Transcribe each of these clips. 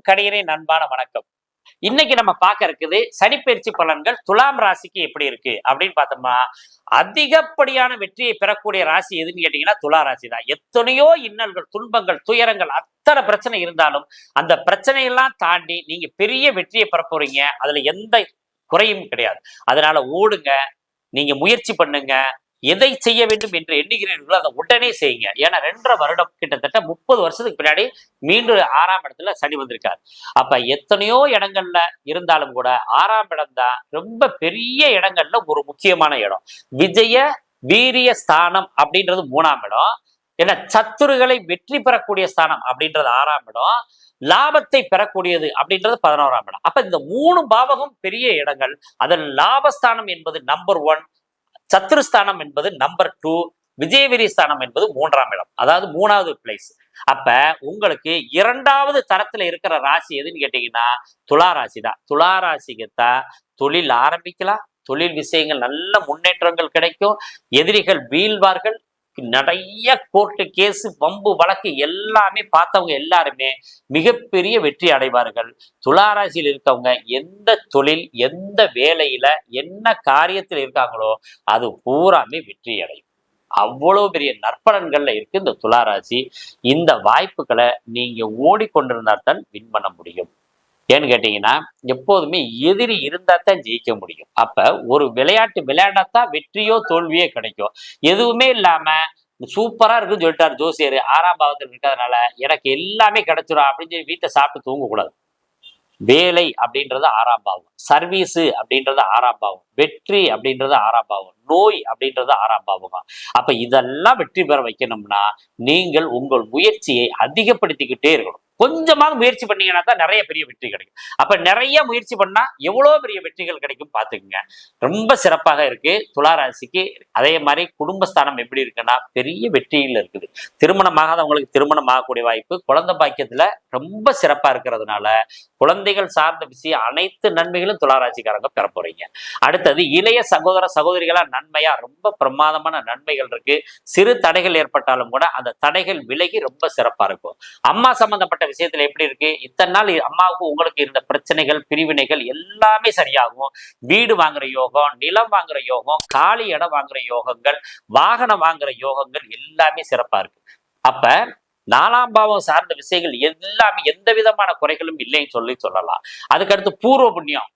கடிகரின் அன்பான வணக்கம். இன்னைக்கு நம்ம பார்க்க இருக்குது சனிப்பெயர்ச்சி பலன்கள் துலாம் ராசிக்கு எப்படி இருக்கு அப்படின்னு பார்த்தோம்னா, அதிகப்படியான வெற்றியை பெறக்கூடிய ராசி எதுன்னு கேட்டீங்கன்னா துலா ராசி தான். எத்தனையோ இன்னல்கள், துன்பங்கள், துயரங்கள், அத்தனை பிரச்சனை இருந்தாலும் அந்த பிரச்சனையெல்லாம் தாண்டி நீங்க பெரிய வெற்றியை பெற போறீங்க. அதுல எந்த குறையும் கிடையாது. அதனால ஓடுங்க, நீங்க முயற்சி பண்ணுங்க. எதை செய்ய வேண்டும் என்று எண்ணுகிறீர்களோ அதை உடனே செய்யுங்க. ஏன்னா 2.5 வருடம் கிட்டத்தட்ட 30 வருஷத்துக்கு பின்னாடி மீண்டும் 6ஆம் இடத்துல சனி வந்திருக்காரு. அப்ப எத்தனையோ இடங்கள்ல இருந்தாலும் கூட 6ஆம் இடம் தான் ரொம்ப பெரிய இடங்கள்ல ஒரு முக்கியமான இடம். விஜய வீரிய ஸ்தானம் அப்படின்றது 3ஆம் இடம். ஏன்னா சத்துருகளை வெற்றி பெறக்கூடிய ஸ்தானம் அப்படின்றது 6ஆம் இடம். லாபத்தை பெறக்கூடியது அப்படின்றது 11ஆம் இடம். அப்ப இந்த 3 பாவகம் பெரிய இடங்கள். அதில் லாபஸ்தானம் என்பது நம்பர் 1, சத்துருஸ்தானம் என்பது நம்பர் 2, விஜயவீரி ஸ்தானம் என்பது 3ஆம் இடம், அதாவது 3வது பிளேஸ். அப்ப உங்களுக்கு 2வது தரத்துல இருக்கிற ராசி எதுன்னு கேட்டீங்கன்னா துலா ராசி தான். துலா ராசிக்குத்தான் தொழில் ஆரம்பிக்கலாம், தொழில் விஷயங்கள் நல்ல முன்னேற்றங்கள் கிடைக்கும், எதிரிகள் வீழ்வார்கள், நிறைய கோர்ட்டு கேஸ் வம்பு வழக்கு எல்லாமே பார்த்தவங்க எல்லாருமே மிகப்பெரிய வெற்றி அடைவார்கள். துளாராசியில் இருக்கவங்க எந்த தொழில், எந்த வேலையில, என்ன காரியத்தில் இருக்காங்களோ அது பூராமே வெற்றி அடையும். அவ்வளவு பெரிய நற்பலன்கள்ல இருக்கு இந்த துளாராசி. இந்த வாய்ப்புகளை நீங்க ஓடிக்கொண்டிருந்தால்தான் வின் பண்ண முடியும். ஏன்னு கேட்டீங்கன்னா எப்போதுமே எதிரி இருந்தா தான் ஜெயிக்க முடியும். அப்ப ஒரு விளையாட்டு விளையாடாதான் வெற்றியோ தோல்வியோ கிடைக்கும். எதுவுமே இல்லாம சூப்பரா இருக்குன்னு சொல்லிட்டாரு ஜோசியர், 6ஆம் பாவத்தில் இருக்கிறதுனால எனக்கு எல்லாமே கிடைச்சிடும் அப்படின்னு சொல்லி வீட்டை சாப்பிட்டு தூங்கக்கூடாது. வேலை அப்படின்றது 6ஆம் பாவம், சர்வீஸ் அப்படின்றது 6ஆம் பாவம், வெற்றி அப்படின்றது 6ஆம் பாவம், நோய் அப்படின்றது 6ஆம் பாவம். அப்ப இதெல்லாம் வெற்றி பெற வைக்கணும்னா நீங்கள் உங்கள் முயற்சியை அதிகப்படுத்திக்கிட்டே இருக்கணும். கொஞ்சமாக முயற்சி பண்ணீங்கன்னா தான் நிறைய பெரிய வெற்றி கிடைக்கும். அப்ப நிறைய முயற்சி பண்ணா எவ்வளவு பெரிய வெற்றிகள் கிடைக்கும் பாத்துக்குங்க. ரொம்ப சிறப்பாக இருக்கு துளாராசிக்கு. அதே மாதிரி குடும்பஸ்தானம் எப்படி இருக்குன்னா பெரிய வெற்றியில் இருக்குது. திருமணம் ஆகாதவங்களுக்கு திருமணம் ஆகக்கூடிய வாய்ப்பு, குழந்தை பாக்கியத்துல ரொம்ப சிறப்பா இருக்கிறதுனால குழந்தைகள் சார்ந்த விஷயம் அனைத்து நன்மைகளும் துளாராசிக்காரங்க பெற போறீங்க. அடுத்தது இளைய சகோதர சகோதரிகளா நன்மையா ரொம்ப பிரமாதமான நன்மைகள் இருக்கு. சிறு தடைகள் ஏற்பட்டாலும் கூட அந்த தடைகள் விலகி ரொம்ப சிறப்பா இருக்கும். அம்மா சம்பந்தப்பட்ட விஷயத்துல எப்படி இருக்கு, இத்தனை நாள் அம்மாவுக்கு உங்களுக்கு இருந்த பிரச்சனைகள், பிரிவினைகள் எல்லாமே சரியாகும். வீடு வாங்குற யோகம், நிலம் வாங்குற யோகம், காலி இடம் வாங்குற யோகங்கள், வாகனம் வாங்குற யோகங்கள் எல்லாமே சிறப்பா இருக்கு. அப்ப 4ஆம் பாவம் சார்ந்த விஷயங்கள் எல்லாமே எந்த விதமான குறைகளும் இல்லைன்னு சொல்லலாம். அதுக்கடுத்து பூர்வ புண்ணியம்,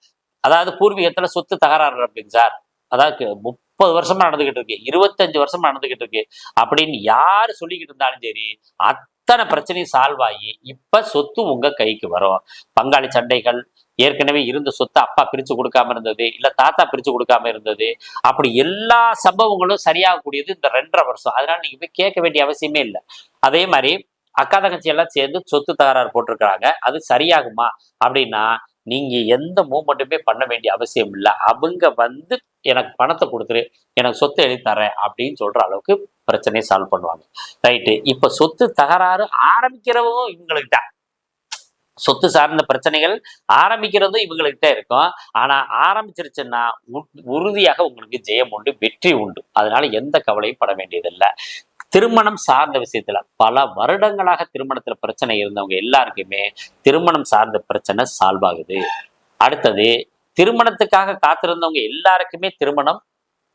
அதாவது பூர்வீகத்துல சொத்து தகராறு அப்படின்னு சார், அதாவது 30 வருஷமா நடந்துகிட்டு இருக்கு, 25 வருஷமா நடந்துகிட்டு இருக்கு அப்படின்னு யாரு சொல்லிக்கிட்டு இருந்தாலும் சரி, அத்தனை பிரச்சனையும் சால்வ் ஆகி இப்ப சொத்து உங்க கைக்கு வரும். பங்காளி சண்டைகள், ஏற்கனவே இருந்த சொத்தை அப்பா பிரிச்சு கொடுக்காம இருந்தது, இல்ல தாத்தா பிரிச்சு கொடுக்காம இருந்தது, அப்படி எல்லா சம்பவங்களும் சரியாகக்கூடியது இந்த 2.5 வருஷம். அதனால நீங்க போய் கேட்க வேண்டிய அவசியமே இல்லை. அதே மாதிரி அக்கா தங்கச்சி எல்லாம் சேர்ந்து சொத்து தகராறு போட்டிருக்கிறாங்க, அது சரியாகுமா அப்படின்னா நீங்க எந்த மூவ்மெண்ட்டுமே பண்ண வேண்டிய அவசியம் இல்லை. அவங்க வந்து எனக்கு பணத்தை கொடுத்துரு, எனக்கு சொத்தை எழுதி தரேன் அப்படின்னு சொல்ற அளவுக்கு பிரச்சனையை சால்வ் பண்ணுவாங்க. ரைட்டு. இப்ப சொத்து தகராறு ஆரம்பிக்கிறவங்க இவங்களுக்கு தான். சொத்து சார்ந்த பிரச்சனைகள் ஆரம்பிக்கிறதும் இவங்களுக்கு தான் இருக்கும். ஆனா ஆரம்பிச்சிருச்சுன்னா உறுதியாக உங்களுக்கு ஜெயம் உண்டு, வெற்றி உண்டு. அதனால எந்த கவலையும் பட வேண்டியதில்லை. திருமணம் சார்ந்த விஷயத்துல பல வருடங்களாக திருமணத்துல பிரச்சனை இருந்தவங்க எல்லாருக்குமே திருமணம் சார்ந்த பிரச்சனை சால்வ் ஆகுது. அடுத்தது திருமணத்துக்காக காத்திருந்தவங்க எல்லாருக்குமே திருமணம்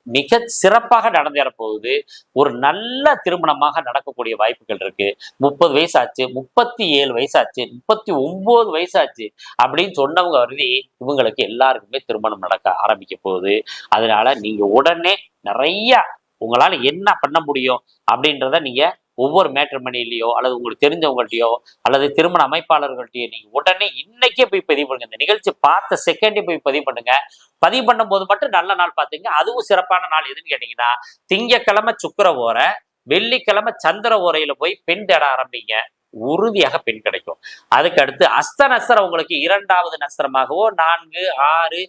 மிக சிறப்பாக நடந்தேற போகுது. ஒரு நல்ல திருமணமாக நடக்கக்கூடிய வாய்ப்புகள் இருக்கு. 30 வயசாச்சு, 37 வயசாச்சு, 39 வயசாச்சு அப்படின்னு சொன்னவங்க வருதி இவங்களுக்கு எல்லாருக்குமே திருமணம் நடக்க ஆரம்பிக்க போகுது. அதனால நீங்க உடனே நிறைய உங்களால என்ன பண்ண முடியும் அப்படின்றத நீங்க ஒவ்வொரு மேட்ரிமோனிலையோ அல்லது உங்களுக்கு தெரிஞ்சவங்கள்ட்டையோ அல்லது திருமண அமைப்பாளர்கள்ட்டையோ நீங்க உடனே இன்னைக்கே போய் பதிவு பண்ணுங்க. இந்த நிகழ்ச்சி பார்த்த செகண்டே போய் பதிவு பண்ணுங்க. பதிவு பண்ணும் போது மட்டும் நல்ல நாள் பார்த்துங்க. அதுவும் சிறப்பான நாள் எதுன்னு கேட்டீங்கன்னா திங்கக்கிழமை சுக்கிர ஓரை, வெள்ளிக்கிழமை சந்திர ஓரையில போய் பெண் தேட ஆரம்பிங்க. உறுதியாக பெண் கிடைக்கும். அதுக்கு அடுத்து அஸ்த நஸ்திரம் உங்களுக்கு 2வது நஸ்திரமாகவோ 4, 6,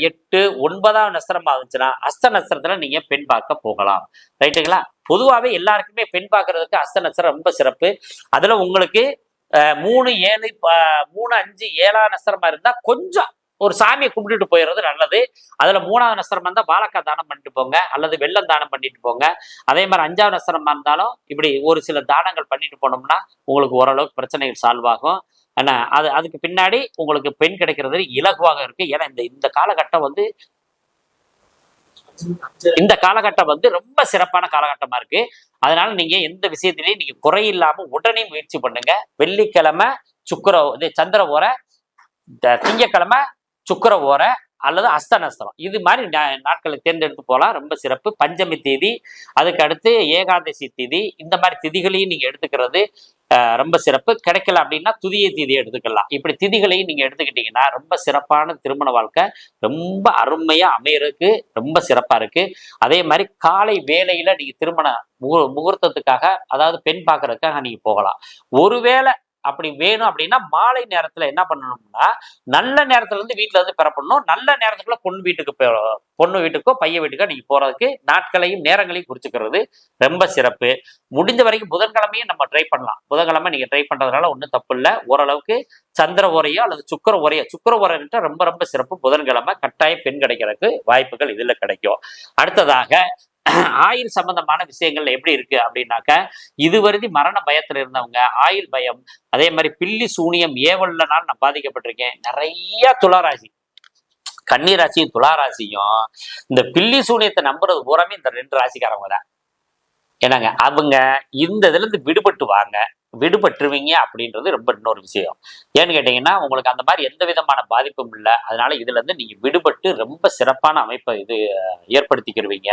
8, 9வது நஸ்திரமா இருந்துச்சுன்னா அஸ்த நஸ்திரத்துல நீங்க பெண் பார்க்க போகலாம். ரைட்டுங்களா? பொதுவாகவே எல்லாருக்குமே பெண் பார்க்கறதுக்கு அஸ்த நஸ்திரம் ரொம்ப சிறப்பு. அதுல உங்களுக்கு 3, 7, 3, 5, 7ஆம் நஸ்திரமா இருந்தா கொஞ்சம் ஒரு சாமியை கும்பிட்டுட்டு போயிடுறது நல்லது. அதுல 3வது நஸ்திரமா இருந்தா வாழைக்காய் தானம் பண்ணிட்டு போங்க, அல்லது வெள்ளம் தானம் பண்ணிட்டு போங்க. அதே மாதிரி 5வது நஸ்திரமா இருந்தாலும் இப்படி ஒரு சில தானங்கள் பண்ணிட்டு போனோம்னா உங்களுக்கு ஓரளவுக்கு பிரச்சனைகள் சால்வ் ஆகும். ஆனா அதுக்கு பின்னாடி உங்களுக்கு பெண் கிடைக்கிறது இலகுவாக இருக்கு. ஏன்னா இந்த காலகட்டம் வந்து ரொம்ப சிறப்பான காலகட்டமா இருக்கு. அதனால நீங்க எந்த விஷயத்திலையும் நீங்க குறையில்லாம உடனே முயற்சி பண்ணுங்க. வெள்ளிக்கிழமை சந்திர ஓரை, திங்கக்கிழமை சுக்கிர ஓரை அல்லது அஸ்த நஸ்திரம், இது மாதிரி நாட்களை தேர்ந்தெடுத்து போகலாம். ரொம்ப சிறப்பு. பஞ்சமி தேதி, அதுக்கு அடுத்து ஏகாதசி திதி, இந்த மாதிரி திதிகளையும் நீங்க எடுத்துக்கிறது ரொம்ப சிறப்பு. கிடைக்கல அப்படின்னா துதிய திதியை எடுத்துக்கலாம். இப்படி திதிகளையும் நீங்க எடுத்துக்கிட்டீங்கன்னா ரொம்ப சிறப்பான திருமண வாழ்க்கை ரொம்ப அருமையா அமையறதுக்கு ரொம்ப சிறப்பா இருக்கு. அதே மாதிரி காலை வேளையில நீங்க திருமண முகூர்த்தத்துக்காக, அதாவது பெண் பார்க்கறதுக்காக நீங்க போகலாம். ஒருவேளை அப்படி வேணும் அப்படின்னா மாலை நேரத்துல என்ன பண்ணணும்னா, நல்ல நேரத்துல இருந்து வீட்டுல இருந்து பெறப்படணும். நல்ல நேரத்துக்குள்ள பொண்ணு வீட்டுக்கோ பையன் வீட்டுக்கோ நீங்க போறதுக்கு நாட்களையும் நேரங்களையும் குறிச்சுக்கிறது ரொம்ப சிறப்பு. முடிஞ்ச வரைக்கும் புதன்கிழமையும் நம்ம ட்ரை பண்ணலாம். புதன்கிழமை நீங்க ட்ரை பண்றதுனால ஒன்றும் தப்பு இல்லை. ஓரளவுக்கு சந்திர உரையோ அல்லது சுக்கிர உரைன்ட்டு ரொம்ப ரொம்ப சிறப்பு. புதன்கிழமை கட்டாயம் பெண் கிடைக்கிறதுக்கு வாய்ப்புகள் இதுல கிடைக்கும். அடுத்ததாக ஆயுள் சம்பந்தமான விஷயங்கள்ல எப்படி இருக்கு அப்படின்னாக்க, இதுவரைதி மரண பயத்துல இருந்தவங்க ஆயுள் பயம், அதே மாதிரி பில்லி சூனியம் ஏவல்னால நான் பாதிக்கப்பட்டிருக்கேன். நிறைய துளாராசி, கன்னிராசியும் துளாராசியும் இந்த பில்லி சூனியத்தை நம்புறது பூராமே இந்த 2 ராசிக்காரவங்க தான். ஏன்னாங்க அவங்க இந்த இதுல இருந்து விடுபட்டுருவீங்க அப்படின்றது ரொம்ப இன்னொரு விஷயம். ஏன்னு கேட்டீங்கன்னா, உங்களுக்கு அந்த மாதிரி எந்த விதமான பாதிப்பும் இல்லை. அதனால இதுல இருந்து நீங்க விடுபட்டு ரொம்ப சிறப்பான அமைப்பை ஏற்படுத்திக்கிருவீங்க.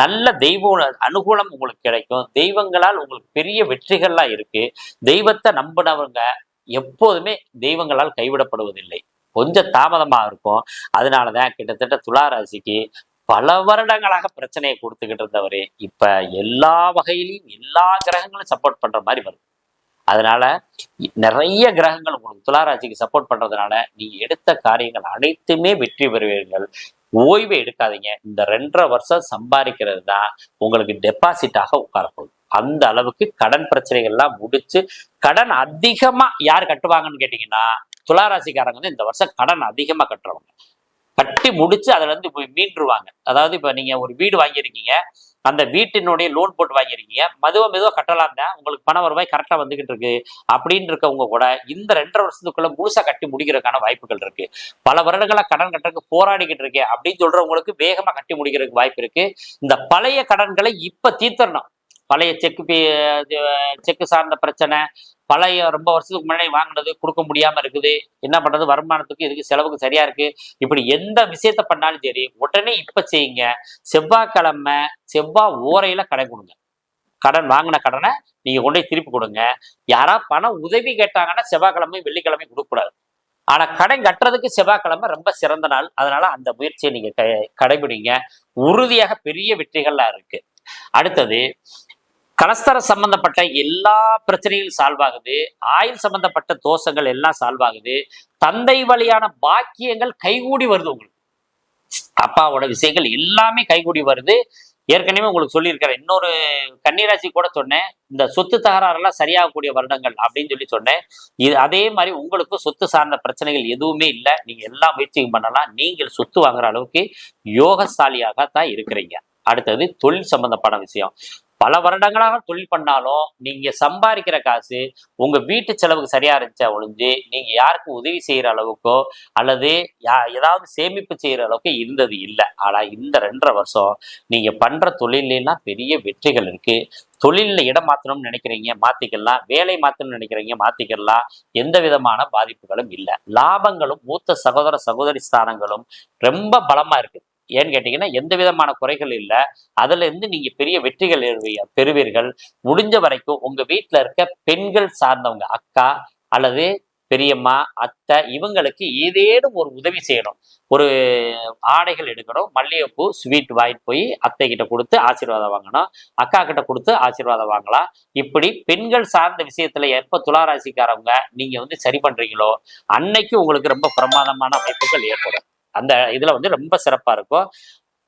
நல்ல தெய்வ அனுகூலம் உங்களுக்கு கிடைக்கும். தெய்வங்களால் உங்களுக்கு பெரிய வெற்றிகள்லாம் இருக்கு. தெய்வத்தை நம்பினவங்க எப்போதுமே தெய்வங்களால் கைவிடப்படுவதில்லை. கொஞ்சம் தாமதமா இருக்கும். அதனாலதான் கிட்டத்தட்ட துளாராசிக்கு பல வருடங்களாக பிரச்சனையை கொடுத்துக்கிட்டு இருந்தவரு இப்ப எல்லா வகையிலையும் எல்லா கிரகங்களும் சப்போர்ட் பண்ற மாதிரி வருது. அதனால நிறைய கிரகங்கள் உங்களுக்கு துளாராசிக்கு சப்போர்ட் பண்றதுனால நீங்க எடுத்த காரியங்கள் அனைத்துமே வெற்றி பெறுவீர்கள். ஓய்வு எடுக்காதீங்க. இந்த 2.5 வருஷம் சம்பாதிக்கிறது தான் உங்களுக்கு டெபாசிட்டாக உட்காரப்போகுது. அந்த அளவுக்கு கடன் பிரச்சனைகள்லாம் முடிச்சு, கடன் அதிகமா யார் கட்டுவாங்கன்னு கேட்டீங்கன்னா, துளாராசிக்காரங்க வந்து இந்த வருஷம் கடன் அதிகமா கட்டுறவங்க. கட்டி முடிச்சு அதுல இருந்து போய் மீண்டுருவாங்க. அதாவது இப்ப நீங்க ஒரு வீடு வாங்கியிருக்கீங்க, அந்த வீட்டினுடைய லோன் போட்டு வாங்கியிருக்கீங்க, மெதுவா கட்டலாம் தான், உங்களுக்கு பண வருவாய் கரெக்டா வந்துகிட்டு இருக்கு அப்படின்னு இருக்கவங்க கூட இந்த 2.5 வருஷத்துக்குள்ள முழுசா கட்டி முடிக்கிறதுக்கான வாய்ப்புகள் இருக்கு. பல வருடங்களா கடன் கட்டுறதுக்கு போராடிக்கிட்டு இருக்கேன் அப்படின்னு சொல்றவங்களுக்கு வேகமா கட்டி முடிக்கிறதுக்கு வாய்ப்பு இருக்கு. இந்த பழைய கடன்களை இப்ப தீர்த்தரணும். பழைய செக்கு சார்ந்த பிரச்சனை, பழைய ரொம்ப வருஷத்துக்கு முன்னாடி வாங்கினது கொடுக்க முடியாம இருக்குது, என்ன பண்றது, வருமானத்துக்கு இதுக்கு செலவுக்கு சரியா இருக்கு, இப்படி எந்த விஷயத்த பண்ணாலும் சரி உடனே இப்ப செய்யுங்க. செவ்வாய் ஓரையில கடன் கொடுங்க. கடன் வாங்கின கடனை நீங்க கொண்டு போய் திருப்பி கொடுங்க. யாரா பணம் உதவி கேட்டாங்கன்னா செவ்வாய்க்கிழமை வெள்ளிக்கிழமை கொடுக்கக்கூடாது. ஆனா கடன் கட்டுறதுக்கு செவ்வாய்க்கிழமை ரொம்ப சிறந்த நாள். அதனால அந்த முயற்சியை நீங்க கடைபிடிங்க. உறுதியாக பெரிய வெற்றிகள்லாம் இருக்கு. அடுத்தது, கலஸ்தர சம்பந்தப்பட்ட எல்லா பிரச்சனைகளும் சால்வ் ஆகுது. ஆயுள் சம்பந்தப்பட்ட தோஷங்கள் எல்லாம் சால்வ் ஆகுது. தந்தை வழியான பாக்கியங்கள் கைகூடி வருது. உங்களுக்கு அப்பாவோட விஷயங்கள் எல்லாமே கைகூடி வருது. ஏற்கனவே உங்களுக்கு சொல்லியிருக்கிறேன். இன்னொரு கன்னிராசி கூட சொன்னேன், இந்த சொத்து தகராறெல்லாம் சரியாகக்கூடிய வருடங்கள் அப்படின்னு சொன்னேன். அதே மாதிரி உங்களுக்கு சொத்து சார்ந்த பிரச்சனைகள் எதுவுமே இல்லை. நீங்க எல்லா முயற்சியும் பண்ணலாம். நீங்கள் சொத்து வாங்குற அளவுக்கு யோகசாலியாகத்தான் இருக்கிறீங்க. அடுத்தது தொழில் சம்பந்தப்பட்ட விஷயம். பல வருடங்களாக தொழில் பண்ணாலும் நீங்க சம்பாதிக்கிற காசு உங்க வீட்டு செலவுக்கு சரியா இருந்துச்சா ஒழிஞ்சு நீங்க யாருக்கும் உதவி செய்யற அளவுக்கோ அல்லது ஏதாவது சேமிப்பு செய்யற அளவுக்கு இருந்தது இல்லை. ஆனா இந்த 2.5 வருஷம் நீங்க பண்ற தொழிலாம் பெரிய வெற்றிகள் இருக்கு. தொழிலில் இடம் மாற்றணும்னு நினைக்கிறீங்க, மாத்திக்கலாம். வேலை மாற்றணும்னு நினைக்கிறீங்க, மாத்திக்கலாம். எந்த விதமான பாதிப்புகளும் இல்லை. லாபங்களும் மூத்த சகோதர சகோதரி ஸ்தானங்களும் ரொம்ப பலமா இருக்கு. ஏன்னு கேட்டீங்கன்னா எந்த விதமான குறைகள் இல்லை. அதுல இருந்து நீங்க பெரிய வெற்றிகள் பெறுவீர்கள். முடிஞ்ச வரைக்கும் உங்க வீட்டுல இருக்க பெண்கள் சார்ந்தவங்க, அக்கா அல்லது பெரியம்மா, அத்தை, இவங்களுக்கு ஏதேனும் ஒரு உதவி செய்யணும். ஒரு ஆடைகள் எடுக்கணும், மல்லிகைப்பூ ஸ்வீட் வாங்கிட்டு போய் அத்தை கிட்ட கொடுத்து ஆசீர்வாதம் வாங்கணும், அக்கா கிட்ட கொடுத்து ஆசீர்வாதம் வாங்கலாம். இப்படி பெண்கள் சார்ந்த விஷயத்துல எப்ப துளாராசிக்காரவங்க நீங்க சரி பண்றீங்களோ அன்னைக்கு உங்களுக்கு ரொம்ப பிரமாதமான அமைப்புகள் ஏற்படும். அந்த இதுல ரொம்ப சிறப்பா இருக்கும்.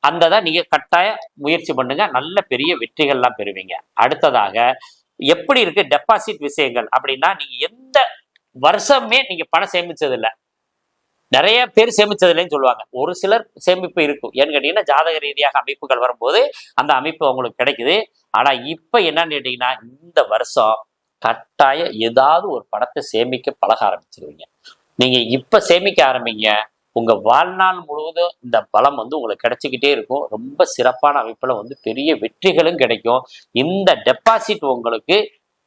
அந்த தான் நீங்க கட்டாய முயற்சி பண்ணுங்க. நல்ல பெரிய வெற்றிகள்லாம் பெறுவீங்க. அடுத்ததாக எப்படி இருக்கு டெபாசிட் விஷயங்கள் அப்படின்னா, நீங்க எந்த வருஷமே நீங்க பணம் சேமிச்சது இல்லை. நிறைய பேர் சேமிச்சது இல்லைன்னு சொல்லுவாங்க. ஒரு சிலர் சேமிப்பு இருக்கும். ஏன்னு கேட்டீங்கன்னா ஜாதக ரீதியாக அமைப்புகள் வரும்போது அந்த அமைப்பு உங்களுக்கு கிடைக்குது. ஆனா இப்ப என்னன்னு கேட்டீங்கன்னா, இந்த வருஷம் கட்டாயம் ஏதாவது ஒரு பணத்தை சேமிக்க பழக ஆரம்பிச்சிருவீங்க. நீங்க இப்ப சேமிக்க ஆரம்பிங்க, உங்க வாழ்நாள் முழுவதும் இந்த பலம் வந்து உங்களுக்கு கிடைச்சிக்கிட்டே இருக்கும். ரொம்ப சிறப்பான அமைப்புல வந்து பெரிய வெற்றிகளும் கிடைக்கும். இந்த டெபாசிட் உங்களுக்கு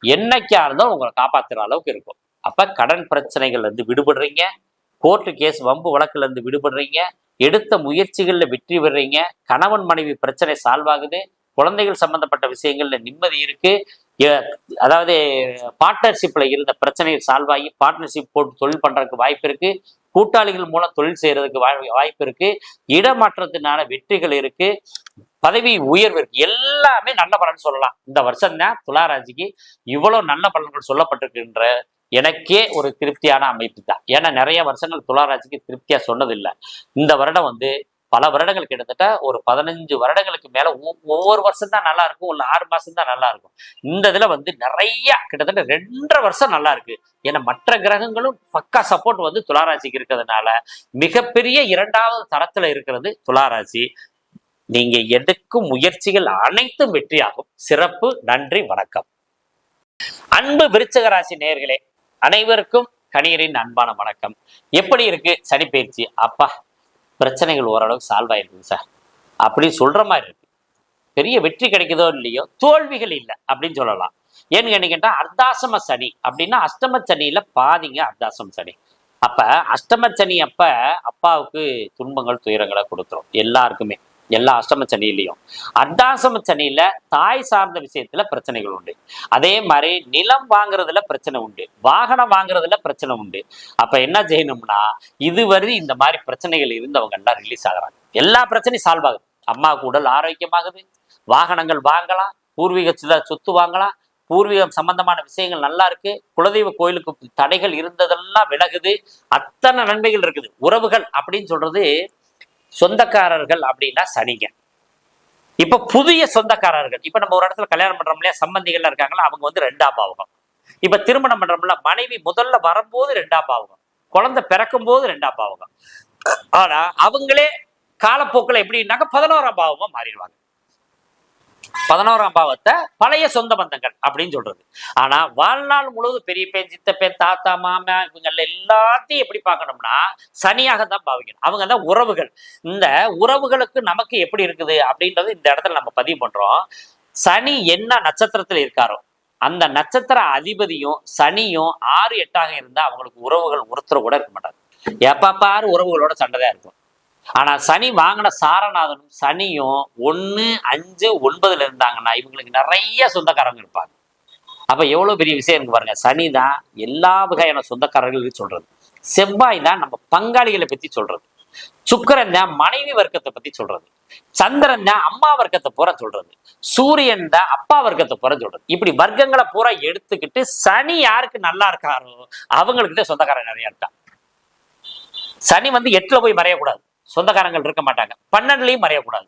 என்னைக்கா இருந்தாலும் உங்களை காப்பாத்துற அளவுக்கு இருக்கும். அப்ப கடன் பிரச்சனைகள்ல இருந்து விடுபடுறீங்க, கோர்ட்டு கேஸ் வம்பு வழக்குல இருந்து விடுபடுறீங்க, எடுத்த முயற்சிகள்ல வெற்றி பெறுறீங்க, கணவன் மனைவி பிரச்சனை சால்வ் ஆகுது, குழந்தைகள் சம்பந்தப்பட்ட விஷயங்கள்ல நிம்மதி இருக்கு. அதாவது பார்ட்னர்ஷிப்ல இருந்த பிரச்சனைகள் சால்வ் ஆகி பார்ட்னர்ஷிப் போட்டு தொழில் பண்றதுக்கு வாய்ப்பு இருக்கு. கூட்டாளிகள் மூலம் தொழில் செய்யறதுக்கு வாய்ப்பு இருக்கு. இடமாற்றத்தினால வெற்றிகள் இருக்கு. பதவி உயர்வு இருக்கு. எல்லாமே நல்ல பலன் சொல்லலாம். இந்த வருஷம் தான் துளாராசிக்கு இவ்வளவு நல்ல பலன்கள் சொல்லப்பட்டிருக்கின்ற எனக்கே ஒரு திருப்தியான அமைப்பு தான். ஏன்னா நிறைய வருஷங்கள் துளாராசிக்கு திருப்தியா சொன்னதில்லை. இந்த வருடம் வந்து பல வருடங்கள் கிட்டத்தட்ட ஒரு 15 வருடங்களுக்கு மேல ஒவ்வொரு வருஷம் தான் நல்லா இருக்கும், இல்ல 6 மாசம் தான் நல்லா இருக்கும். இந்த இதுல வந்து நிறைய கிட்டத்தட்ட 2.5 வருஷம் நல்லா இருக்கு. ஏன்னா மற்ற கிரகங்களும் பக்கா சப்போர்ட் வந்து துளாராசிக்கு இருக்கிறதுனால மிகப்பெரிய 2வது தரத்துல இருக்கிறது துளாராசி. நீங்க எடுக்கும் முயற்சிகள் அனைத்தும் வெற்றியாகும். சிறப்பு. நன்றி, வணக்கம். அன்பு விருச்சிக ராசி நேயர்களே, அனைவருக்கும் கணியரின் அன்பான வணக்கம். எப்படி இருக்கு சனி பயிற்சி? அப்பா, பிரச்சனைகள் ஓரளவுக்கு சால்வ் ஆயிருக்குங்க சார் அப்படின்னு சொல்ற மாதிரி இருக்கு. பெரிய வெற்றி கிடைக்குதோ இல்லையோ, தோல்விகள் இல்லை அப்படின்னு சொல்லலாம். ஏன்னு கேட்டீங்கன்னா, அர்த்தாசம சனி அப்படின்னா அஷ்டம சனியில பாதிங்க அர்த்தாசம சனி. அப்ப அஷ்டம சனி அப்ப அப்பாவுக்கு துன்பங்கள் துயரங்களை கொடுத்துரும் எல்லாருக்குமே, எல்லா அஷ்டம சனியிலையும். அர்த்தாசம சனியில தாய் சார்ந்த விஷயத்துல பிரச்சனைகள் உண்டு. அதே மாதிரி நிலம் வாங்குறதுல பிரச்சனை உண்டு, வாகனம் வாங்குறதுல பிரச்சனை உண்டு. அப்ப என்ன செய்யணும்னா, இதுவரை இந்த மாதிரி பிரச்சனைகள் இருந்தவங்க எல்லாம் ரிலீஸ் ஆகுறாங்க. எல்லா பிரச்சனையும் சால்வ் ஆகுது. அம்மாவுக்கு உடல் ஆரோக்கியமாகுது, வாகனங்கள் வாங்கலாம், பூர்வீக சொத்து வாங்கலாம், பூர்வீகம் சம்பந்தமான விஷயங்கள் நல்லா இருக்கு, குலதெய்வ கோயிலுக்கு தடைகள் இருந்ததெல்லாம் விலகுது, அத்தனை நன்மைகள் இருக்குது. உறவுகள் அப்படின்னு சொல்றது சொந்தக்காரர்கள் அப்படின்னா சனிங்க. இப்ப புதிய சொந்தக்காரர்கள், இப்ப நம்ம ஒரு இடத்துல கல்யாணம் பண்றோம் இல்லையா, சம்பந்திகள் இருக்காங்களா, அவங்க வந்து 2ஆம் பாவகம். இப்ப திருமணம் பண்றோம்ல, மனைவி முதல்ல வரும்போது 2ஆம் பாவகம், குழந்தை பிறக்கும் போது 2ஆம் பாவகம். ஆனா அவங்களே காலப்போக்கில் எப்படின்னாக்க 11ஆம் பாவமா மாறிடுவாங்க. 11ஆம் பாவத்தை பழைய சொந்த பந்தங்கள் அப்படின்னு சொல்றது. ஆனா வாழ்நாள் முழுவதும் பெரிய பேன், சித்தப்பேன், தாத்தா, மாமா இவங்க எல்லாத்தையும் எப்படி பார்க்கணும்னா சனியாக தான் பாவிக்கணும். அவங்க தான் உறவுகள். இந்த உறவுகளுக்கு நமக்கு எப்படி இருக்குது அப்படின்றது இந்த இடத்துல நம்ம பதிவு பண்றோம். சனி என்ன நட்சத்திரத்துல இருக்காரோ அந்த நட்சத்திர அதிபதியும் சனியும் 6, 8ஆக இருந்தா அவங்களுக்கு உறவுகள் ஒருத்தர் கூட இருக்க மாட்டாங்க. எப்ப பாரு உறவுகளோட சண்டைதான் இருக்கும். ஆனா சனி வாங்கின சாரநாதனும் சனியும் 1, 5, 9 இருந்தாங்கன்னா இவங்களுக்கு நிறைய சொந்தக்காரங்க இருப்பாங்க. அப்ப எவ்வளவு பெரிய விஷயம் இருக்கு பாருங்க. சனி தான் எல்லா வகையான சொந்தக்காரர்களுக்கு சொல்றது, செவ்வாய் தான் நம்ம பங்காளிகளை பத்தி சொல்றது, சுக்கிரன் தான் மனைவி வர்க்கத்தை பத்தி சொல்றது, சந்திரன் தான் அம்மா வர்க்கத்தை பூரா சொல்றது, சூரியன் தான் அப்பா வர்க்கத்தை பூரா சொல்றது. இப்படி வர்க்கங்களை பூரா எடுத்துக்கிட்டு சனி யாருக்கு நல்லா இருக்காரோ அவங்களுக்கு தான் சொந்தக்காரங்க நிறைய இருக்கா. சனி வந்து 8ல போய் மறையக்கூடாது, சொந்தக்காரங்கள் இருக்க மாட்டாங்க. 12லயும் மறையக்கூடாது.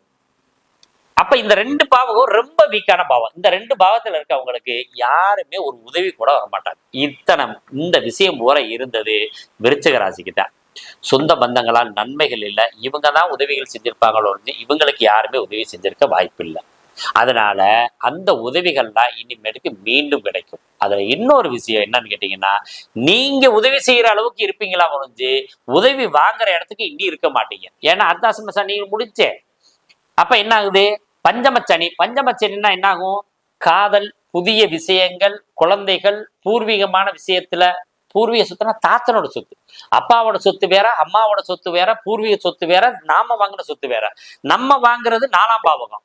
அப்ப இந்த 2 பாவகம் ரொம்ப வீக்கான பாவம். இந்த 2 பாவத்துல இருக்கவங்களுக்கு யாருமே ஒரு உதவி கூட வர மாட்டாங்க. இந்த விஷயம் போல இருந்தது விருச்சிக ராசிக்கு தான். சொந்த பந்தங்களால் நன்மைகள் இல்லை, இவங்க தான் உதவிகள் செஞ்சிருப்பாங்களோ, இவங்களுக்கு யாருமே உதவி செஞ்சிருக்க வாய்ப்பு இல்லை. அதனால அந்த உதவிகள்லாம் இனிமேட்டுக்கு மீண்டும் கிடைக்கும். அதுல இன்னொரு விஷயம் என்னன்னு கேட்டீங்கன்னா, நீங்க உதவி செய்யற அளவுக்கு இருப்பீங்களா முடிஞ்சு உதவி வாங்குற இடத்துக்கு இனி இருக்க மாட்டீங்க. ஏன்னா அர்த்தாசம சனி முடிச்சே. அப்ப என்ன ஆகுது, பஞ்சமச்சனி. பஞ்சமச்சனின்னா என்ன ஆகும், காதல், புதிய விஷயங்கள், குழந்தைகள், பூர்வீகமான விஷயத்துல. பூர்வீக சொத்துனா தாத்தனோட சொத்து, அப்பாவோட சொத்து வேற, அம்மாவோட சொத்து வேற, பூர்வீக சொத்து வேற, நாம வாங்கின சொத்து வேற. நம்ம வாங்குறது 4ஆம் பாவகம்,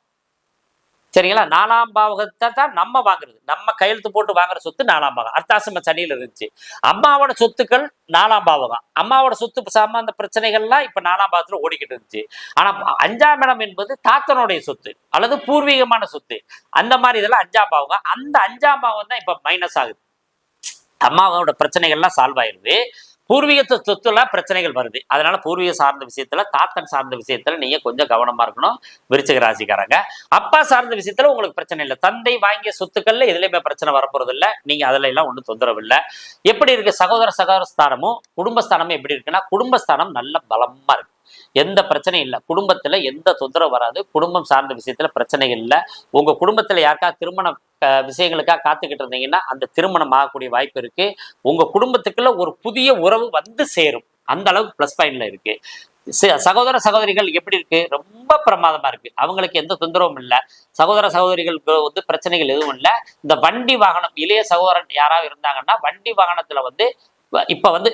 சரிங்களா? 4ஆம் பாவகத்தை தான் நம்ம வாங்குறது, நம்ம கையெழுத்து போட்டு வாங்குற சொத்து 4ஆம் பாவகம். அர்த்தாசம சனியில இருந்துச்சு. அம்மாவோட சொத்துக்கள் 4ஆம் பாவகம், அம்மாவோட சொத்து சம்பந்த பிரச்சனைகள்லாம் இப்ப 4ஆம் பாவத்துல ஓடிக்கிட்டு இருந்துச்சு. ஆனா 5ஆம் இடம் என்பது தாத்தனுடைய சொத்து அல்லது பூர்வீகமான சொத்து, அந்த மாதிரி இதெல்லாம் 5ஆம் பாவகம். அந்த 5ஆம் பாவம் தான் இப்ப மைனஸ் ஆகுது. அம்மாவோட பிரச்சனைகள்லாம் சால்வ் ஆயிருது, பூர்வீக சொத்துல பிரச்சனைகள் வருது. அதனால பூர்வீக சார்ந்த விஷயத்துல, தாத்தன் சார்ந்த விஷயத்துல நீங்க கொஞ்சம் கவனமா இருக்கணும் விருச்சிக ராசிக்காரங்க. அப்பா சார்ந்த விஷயத்துல உங்களுக்கு பிரச்சனை இல்லை. தந்தை வாங்கிய சொத்துக்கள்ல எதுலையுமே பிரச்சனை வரப்போறது இல்லை. நீங்க அதுல எல்லாம் ஒன்றும் தொந்தரவு இல்லை. எப்படி இருக்கு சகோதர ஸ்தானமும் குடும்பஸ்தானமும் எப்படி இருக்குன்னா, குடும்பஸ்தானம் நல்ல பலமா இருக்கு, எந்த பிரச்சனையும் இல்லை. குடும்பத்துல எந்த தொந்தரவு வராது. குடும்பம் சார்ந்த விஷயத்துல பிரச்சனைகள் இல்லை. உங்க குடும்பத்துல யாருக்கா திருமணம் விஷயங்களுக்காக காத்துக்கிட்டு இருந்தீங்கன்னா அந்த திருமணம் ஆகக்கூடிய வாய்ப்பு இருக்கு. உங்க குடும்பத்துக்குள்ள ஒரு புதிய உறவு வந்து சேரும். அந்த அளவுக்கு பிளஸ் பாயிண்ட்ல இருக்கு. சகோதர சகோதரிகள் எப்படி இருக்கு? ரொம்ப பிரமாதமா இருக்கு. அவங்களுக்கு எந்த தொந்தரவும் இல்லை. சகோதர சகோதரிகளுக்கு வந்து பிரச்சனைகள் எதுவும் இல்லை. இந்த வண்டி வாகனம் இளைய சகோதரன் யாராவது இருந்தாங்கன்னா வண்டி வாகனத்துல வந்து இப்ப வந்து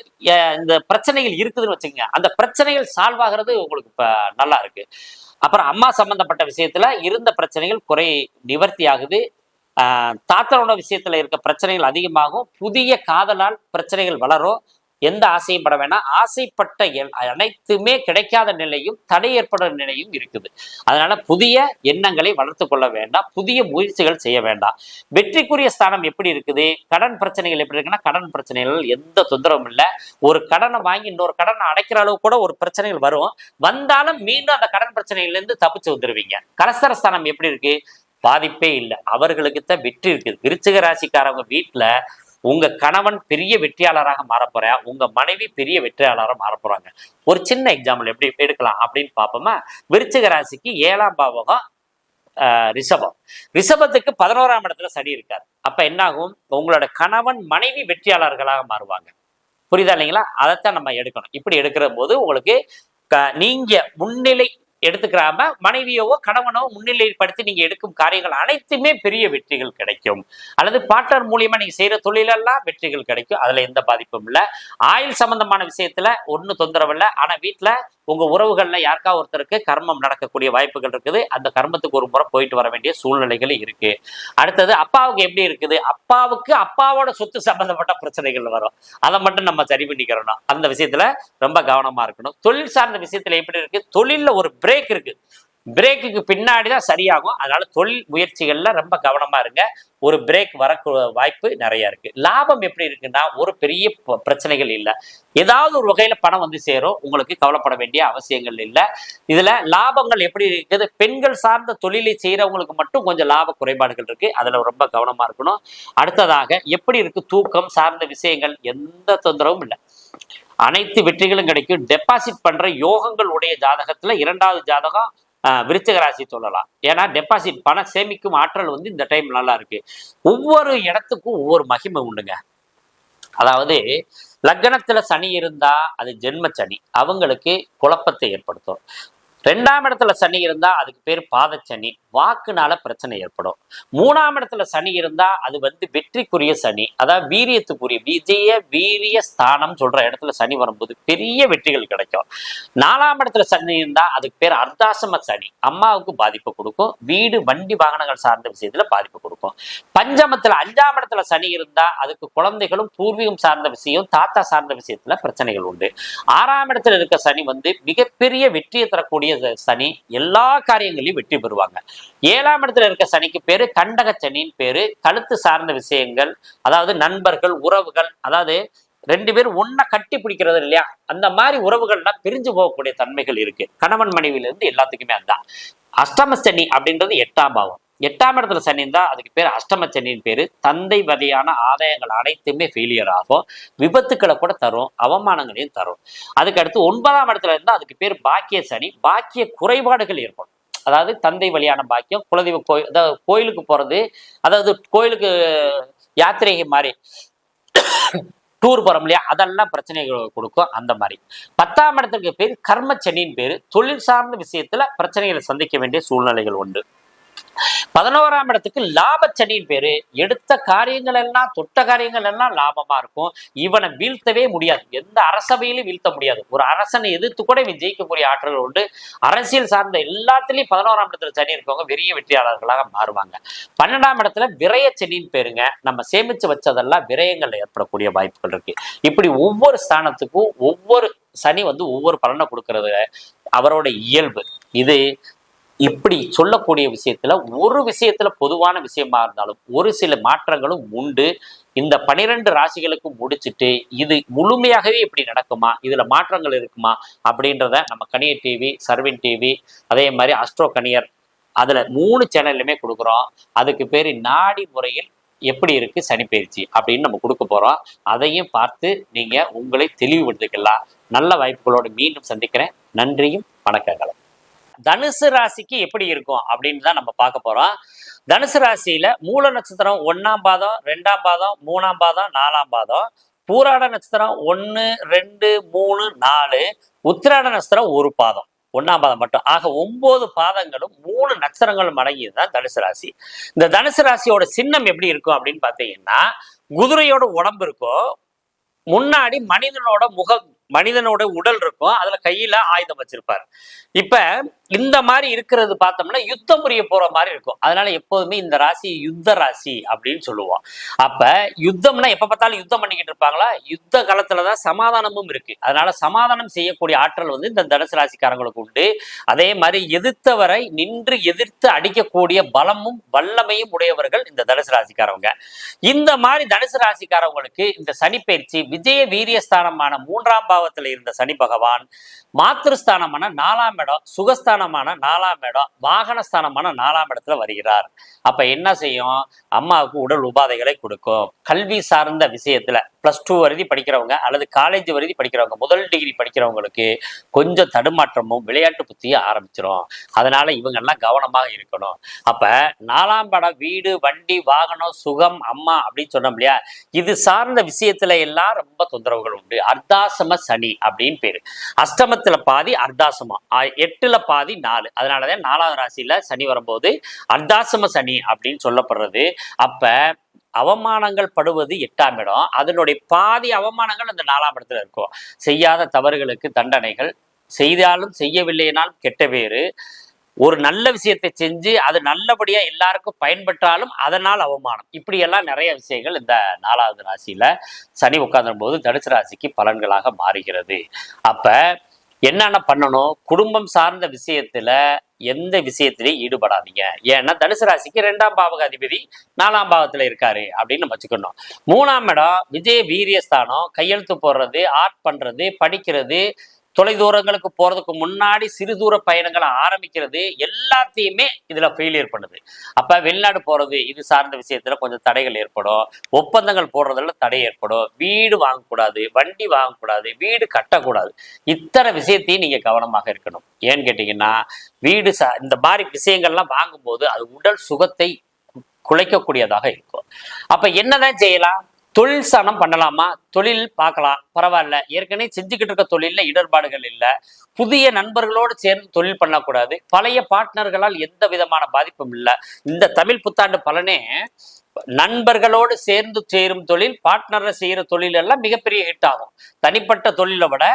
இந்த பிரச்சனைகள் இருக்குதுன்னு வச்சுக்கோங்க. அந்த பிரச்சனைகள் சால்வ் ஆகிறது உங்களுக்கு இப்ப நல்லா இருக்கு. அப்புறம் அம்மா சம்பந்தப்பட்ட விஷயத்துல இருந்த பிரச்சனைகள் நிவர்த்தி ஆகுது. தாத்தனோட விஷயத்துல இருக்க பிரச்சனைகள் அதிகமாகும். புதிய காதலால் பிரச்சனைகள் வளரும். எந்த ஆசையும் பட வேணாம். ஆசைப்பட்ட அனைத்துமே கிடைக்காத நிலையும் தடை ஏற்படுற நிலையும் இருக்குது. அதனால புதிய எண்ணங்களை வளர்த்து கொள்ள வேண்டாம். புதிய முயற்சிகள் செய்ய வேண்டாம். வெற்றிக்குரிய ஸ்தானம் எப்படி இருக்குது? கடன் பிரச்சனைகள் எப்படி இருக்குன்னா, கடன் பிரச்சனைகள் எந்த தொந்தரவும் இல்லை. ஒரு கடனை வாங்கி இன்னொரு கடனை அடைக்கிற அளவு கூட ஒரு பிரச்சனைகள் வரும். வந்தாலும் மீண்டும் அந்த கடன் பிரச்சனைகள்ல இருந்து தப்பிச்சு வந்துருவீங்க. கலஸ்தர ஸ்தானம் எப்படி இருக்கு? பாதிப்பே இல்லை. அவர்களுக்குத்தான் வெற்றி இருக்குது. விருச்சிக ராசிக்காரவங்க வீட்டுல உங்க கணவன் பெரிய வெற்றியாளராக மாறப்போறா, உங்க மனைவி பெரிய வெற்றியாளராக மாறப்போறாங்க. ஒரு சின்ன எக்ஸாம்பிள் எப்படி எடுக்கலாம் அப்படின்னு பார்ப்போமா? விருச்சிக ராசிக்கு 7ஆம் பாவகம் ரிஷபம். ரிஷபத்துக்கு 11ஆம் இடத்துல சனி இருக்காரு. அப்ப என்ன ஆகும்? உங்களோட கணவன் மனைவி வெற்றியாளர்களாக மாறுவாங்க. புரியுதா இல்லைங்களா? அதைத்தான் நம்ம எடுக்கணும். இப்படி எடுக்கிற போது உங்களுக்கு நீங்க முன்னிலை எடுத்துக்கிறாம மனைவியவோ கணவனோ முன்னிலைப்படுத்தி நீங்க எடுக்கும் காரியங்கள் அனைத்துமே பெரிய வெற்றிகள் கிடைக்கும். அல்லது பார்ட்னர் மூலியமா நீங்க செய்யற தொழிலெல்லாம் வெற்றிகள் கிடைக்கும். அதுல எந்த பாதிப்பும் இல்லை. ஆயுள் சம்பந்தமான விஷயத்துல ஒன்னும் தொந்தரவு இல்லை. ஆனா வீட்டுல உங்க உறவுகள்ல யாருக்கா ஒருத்தருக்கு கர்மம் நடக்கக்கூடிய வாய்ப்புகள் இருக்குது. அந்த கர்மத்துக்கு ஒரு முறை போயிட்டு வர வேண்டிய சூழ்நிலைகள் இருக்கு. அடுத்தது அப்பாவுக்கு எப்படி இருக்குது? அப்பாவுக்கு அப்பாவோட சொத்து சம்பந்தப்பட்ட பிரச்சனைகள் வரும். அதை மட்டும் நம்ம சரி பண்ணிக்கிறோம். அந்த விஷயத்துல ரொம்ப கவனமா இருக்கணும். தொழில் சார்ந்த விஷயத்துல எப்படி இருக்கு? தொழில்ல ஒரு பிரேக் இருக்கு. பிரேக்குக்கு பின்னாடிதான் சரியாகும். அதனால தொழில் முயற்சிகள்ல ரொம்ப கவனமா இருங்க. ஒரு பிரேக் வர வாய்ப்பு நிறைய இருக்கு. லாபம் எப்படி இருக்குன்னா, ஒரு பெரிய பிரச்சனைகள் இல்லை. ஏதாவது ஒரு வகையில பணம் வந்து சேரும். உங்களுக்கு கவலைப்பட வேண்டிய அவசியங்கள் இல்லை. இதுல லாபங்கள் எப்படி இருக்குது? பெண்கள் சார்ந்த தொழிலை செய்யறவங்களுக்கு மட்டும் கொஞ்சம் லாப குறைபாடுகள் இருக்கு. அதுல ரொம்ப கவனமா இருக்கணும். அடுத்ததாக எப்படி இருக்கு? தூக்கம் சார்ந்த விஷயங்கள் எந்த தொந்தரவும் இல்லை. அனைத்து வெற்றிகளும் கிடைக்கும். டெபாசிட் பண்ற யோகங்கள் உடைய ஜாதகத்துல 2வது ஜாதகம் விருச்சிக ராசி சொல்லலாம். ஏன்னா டெபாசிட் பணம் சேமிக்கும் ஆற்றல் வந்து இந்த டைம் நல்லா இருக்கு. ஒவ்வொரு இடத்துக்கும் ஒவ்வொரு மகிமை உண்டுங்க. அதாவது லக்னத்துல சனி இருந்தா அது ஜென்ம சனி, அவங்களுக்கு குழப்பத்தை ஏற்படுத்தும். 2ஆம் இடத்துல சனி இருந்தா அதுக்கு பேர் பாதச்சனி, வாக்குனால பிரச்சனை ஏற்படும். 3ஆம் இடத்துல சனி இருந்தா அது வந்து வெற்றிக்குரிய சனி, அதாவது வீரியத்துக்குரிய வீரிய ஸ்தானம் சொல்ற இடத்துல சனி வரும்போது பெரிய வெற்றிகள் கிடைக்கும். 4ஆம் இடத்துல சனி இருந்தா அதுக்கு பேர் அர்த்தாசம சனி, அம்மாவுக்கு பாதிப்பு கொடுக்கும். வீடு வண்டி வாகனங்கள் சார்ந்த விஷயத்துல பாதிப்பு கொடுக்கும். பஞ்சமத்துல 5ஆம் இடத்துல சனி இருந்தா அதுக்கு குழந்தைகளும் பூர்வீகம் சார்ந்த விஷயம், தாத்தா சார்ந்த விஷயத்துல பிரச்சனைகள் உண்டு. 6ஆம் இடத்துல இருக்க சனி வந்து மிகப்பெரிய வெற்றியை தரக்கூடிய சனி, எல்லா காரியங்களையும் வெற்றி பெறுவாங்க. 7ஆம் இடத்துல இருக்க சனிக்கு பேரு கண்டக சனின்னு பேரு. கழுத்து சார்ந்த விஷயங்கள், அதாவது நண்பர்கள், உறவுகள், அதாவது 2 பேரும் ஒன்ன கட்டி பிடிக்கிறது இல்லையா, அந்த மாதிரி உறவுகள்லாம் பிரிஞ்சு போகக்கூடிய தன்மைகள் இருக்கு. கணவன் மனைவியில இருந்து எல்லாத்துக்குமே அதுதான். அஷ்டம சனி அப்படின்றது 8ஆம் பாவம். 8ஆம் இடத்துல சனி இருந்தா அதுக்கு பேர் அஷ்டம சனின்னு பேரு. தந்தை வழியான ஆதாயங்கள் அனைத்துமே ஃபெயிலியர் ஆகும். விபத்துக்களை கூட தரும், அவமானங்களையும் தரும். அதுக்கு அடுத்து 9ஆம் இடத்துல இருந்தா அதுக்கு பேர் பாக்கிய சனி. பாக்கிய குறைபாடுகள் ஏற்படும். அதாவது தந்தை வழியான பாக்கியம், குலதெய்வ கோயில், அதாவது கோயிலுக்கு போறது, அதாவது கோயிலுக்கு யாத்திரை மாதிரி டூர் போறோம் இல்லையா, அதெல்லாம் பிரச்சனைகள் கொடுக்கும். அந்த மாதிரி 10ஆம் இடத்துக்கு பேர் கர்மச்சனின்னு பேரு. தொழில் சார்ந்த விஷயத்துல பிரச்சனைகளை சந்திக்க வேண்டிய சூழ்நிலைகள் உண்டு. 11ஆம் இடத்துக்கு லாபச்சனியின் பேரு. எடுத்த காரியங்கள் எல்லாம், தொட்ட காரியங்கள் எல்லாம் லாபமா இருக்கும். இவனை வீழ்த்தவே முடியாது, எந்த அரசவையிலும் வீழ்த்த முடியாது. ஒரு அரசனை எதிர்த்து கூட இவன் ஜெயிக்கக்கூடிய ஆற்றல்கள் உண்டு. அரசியல் சார்ந்த எல்லாத்திலையும் 11ஆம் இடத்துல சனி இருக்கவங்க பெரிய வெற்றியாளர்களாக மாறுவாங்க. 12ஆம் இடத்துல விரய சனின்னு பேருங்க. நம்ம சேமிச்சு வச்சதெல்லாம் விரயங்கள் ஏற்படக்கூடிய வாய்ப்புகள் இருக்கு. இப்படி ஒவ்வொரு ஸ்தானத்துக்கும் ஒவ்வொரு சனி வந்து ஒவ்வொரு பலனை கொடுக்கறது அவரோட இயல்பு. இது இப்படி சொல்லக்கூடிய விஷயத்துல ஒரு விஷயத்துல பொதுவான விஷயமா இருந்தாலும் ஒரு சில மாற்றங்களும் உண்டு. இந்த 12 ராசிகளுக்கும் முடிச்சுட்டு இது முழுமையாகவே இப்படி நடக்குமா, இதுல மாற்றங்கள் இருக்குமா அப்படின்றத நம்ம கணியர் டிவி, சர்வின் டிவி, அதே மாதிரி அஸ்ட்ரோ கணியர், அதுல 3 சேனல்லுமே கொடுக்குறோம். அதுக்கு பேரு நாடி முறையில் எப்படி இருக்கு சனிப்பெயர்ச்சி அப்படின்னு நம்ம கொடுக்க போறோம். அதையும் பார்த்து நீங்க உங்களை தெளிவுபடுத்திக்கலாம். நல்ல வாய்ப்புகளோடு மீண்டும் சந்திக்கிறேன். நன்றியும் வணக்கங்களும். தனுசு ராசிக்கு எப்படி இருக்கும் அப்படின்னு தான் நம்ம பார்க்க போறோம். தனுசு ராசியில மூல நட்சத்திரம் 1ஆம் பாதம், 2ஆம் பாதம், 3ஆம் பாதம், 4ஆம் பாதம், பூராட நட்சத்திரம் 1, 2, 3, 4, உத்திராட நட்சத்திரம் ஒரு பாதம், 1ஆம் பாதம் மட்டும். ஆக 9 பாதங்களும் 3 நட்சத்திரங்களும் அடங்கியதுதான் தனுசு ராசி. இந்த தனுசு ராசியோட சின்னம் எப்படி இருக்கும் அப்படின்னு பாத்தீங்கன்னா, குதிரையோட உடம்பு இருக்கும், முன்னாடி மனிதனோட உடல் இருக்கும், அதுல கையில ஆயுதம் வச்சிருப்பாரு. இப்ப இந்த மாதிரி இருக்கிறது பார்த்தோம்னா யுத்தம் புரிய போற மாதிரி இருக்கும். அதனால எப்போதுமே இந்த ராசி யுத்த ராசி அப்படின்னு சொல்லுவோம். அப்ப யுத்தம்னா எப்ப பார்த்தாலும் யுத்தம் பண்ணிக்கிட்டு இருப்பாங்களா? யுத்த காலத்துலதான் சமாதானமும் இருக்கு. அதனால சமாதானம் செய்யக்கூடிய ஆற்றல் இந்த தனுசு ராசிக்காரங்களுக்கு உண்டு. அதே மாதிரி எதிர்த்தவரை நின்று எதிர்த்து அடிக்கக்கூடிய பலமும் வல்லமையும் உடையவர்கள் இந்த தனுசு ராசிக்காரவங்க. இந்த மாதிரி தனுசு ராசிக்காரவங்களுக்கு இந்த சனி பயிற்சி விஜய வீரியஸ்தானமான 3ஆம் பாவத்தில் இருந்த சனி பகவான் மாத்திருஸ்தானமான 4ஆம் இடம், சுகஸ்தானமான 4ஆம் இடம், வாகனஸ்தானமான 4ஆம் இடத்துல வருகிறார். அப்ப என்ன செய்யும்? அம்மாவுக்கு உடல் உபாதைகளை கொடுக்கும். கல்வி சார்ந்த விஷயத்துல +2 வரைதி படிக்கிறவங்க அல்லது காலேஜ் வரைதி படிக்கிறவங்க, முதல் டிகிரி படிக்கிறவங்களுக்கு கொஞ்சம் தடுமாற்றமும் விளையாட்டு புத்தியும் ஆரம்பிச்சிடும். அதனால இவங்க எல்லாம் கவனமாக இருக்கணும். அப்ப 4ஆம் இடம் வீடு, வண்டி, வாகனம், சுகம், அம்மா அப்படின்னு சொன்னோம் இல்லையா? இது சார்ந்த விஷயத்துல எல்லாம் ரொம்ப தொந்தரவுகள் உண்டு. அர்த்தாசம சனி அப்படின்னு பேரு. அஷ்டமத்துல பாதி அர்த்தாசமம், 8ல பாதி 4. அதனாலதான் 4ஆவது ராசியில சனி வரும்போது அர்த்தாசம சனி அப்படின்னு சொல்லப்படுறது. அப்ப அவமானங்கள் படுவது 8ஆம் இடம், அதனுடைய பாதி அவமானங்கள் அந்த 4ஆம் இடத்துல இருக்கும். செய்யாத தவறுகளுக்கு தண்டனைகள், செய்தாலும் செய்யவில்லைனாலும் கெட்ட பேரு, ஒரு நல்ல விஷயத்தை செஞ்சு அது நல்லபடியா எல்லாருக்கும் பயன்பட்டாலும் அதனால் அவமானம், இப்படியெல்லாம் நிறைய விஷயங்கள் இந்த 4ஆவது ராசியில சனி உட்கார்ந்தும் போது தனுசு ராசிக்கு பலன்களாக மாறுகிறது. அப்ப என்னென்ன பண்ணணும்? குடும்பம் சார்ந்த விஷயத்துல எந்த விஷயத்திலையும் ஈடுபடாதீங்க. ஏன்னா தனுசு ராசிக்கு 2ஆம் பாவக அதிபதி 4ஆம் பாவத்துல இருக்காரு அப்படின்னு வச்சுக்கணும். 3ஆம் இடம் விஜய வீரியஸ்தானம், கையெழுத்து போடுறது, ஆர்ட் பண்றது, படிக்கிறது, தொலைதூரங்களுக்கு போறதுக்கு முன்னாடி சிறு தூர பயணங்களை ஆரம்பிக்கிறது, எல்லாத்தையுமே இதுல ஃபெயிலியர் பண்ணுது. அப்ப வெளிநாடு போறது இது சார்ந்த விஷயத்துல கொஞ்சம் தடைகள் ஏற்படும். ஒப்பந்தங்கள் போடுறதுல தடை ஏற்படும். வீடு வாங்கக்கூடாது, வண்டி வாங்கக்கூடாது, வீடு கட்டக்கூடாது. இத்தனை விஷயத்தையும் நீங்க கவனமாக இருக்கணும். ஏன்னு கேட்டீங்கன்னா, வீடு இந்த மாதிரி விஷயங்கள்லாம் வாங்கும்போது அது உடல் சுகத்தை குலைக்கக்கூடியதாக இருக்கும். அப்ப என்னதான் செய்யலாம்? தொழில் சாணம் பண்ணலாமா? தொழில் பார்க்கலாம், பரவாயில்ல. ஏற்கனவே செஞ்சுக்கிட்டு இருக்க தொழில இடர்பாடுகள் இல்லை. புதிய நண்பர்களோடு சேர்ந்து தொழில் பண்ணக்கூடாது. பழைய பார்ட்னர்களால் எந்த விதமான பாதிப்பும் இல்லை. இந்த தமிழ் புத்தாண்டு பலனே நண்பர்களோடு சேர்ந்து சேரும் தொழில், பார்ட்னரை செய்யற தொழில் எல்லாம் மிகப்பெரிய ஹிட் ஆகும். தனிப்பட்ட தொழிலை விட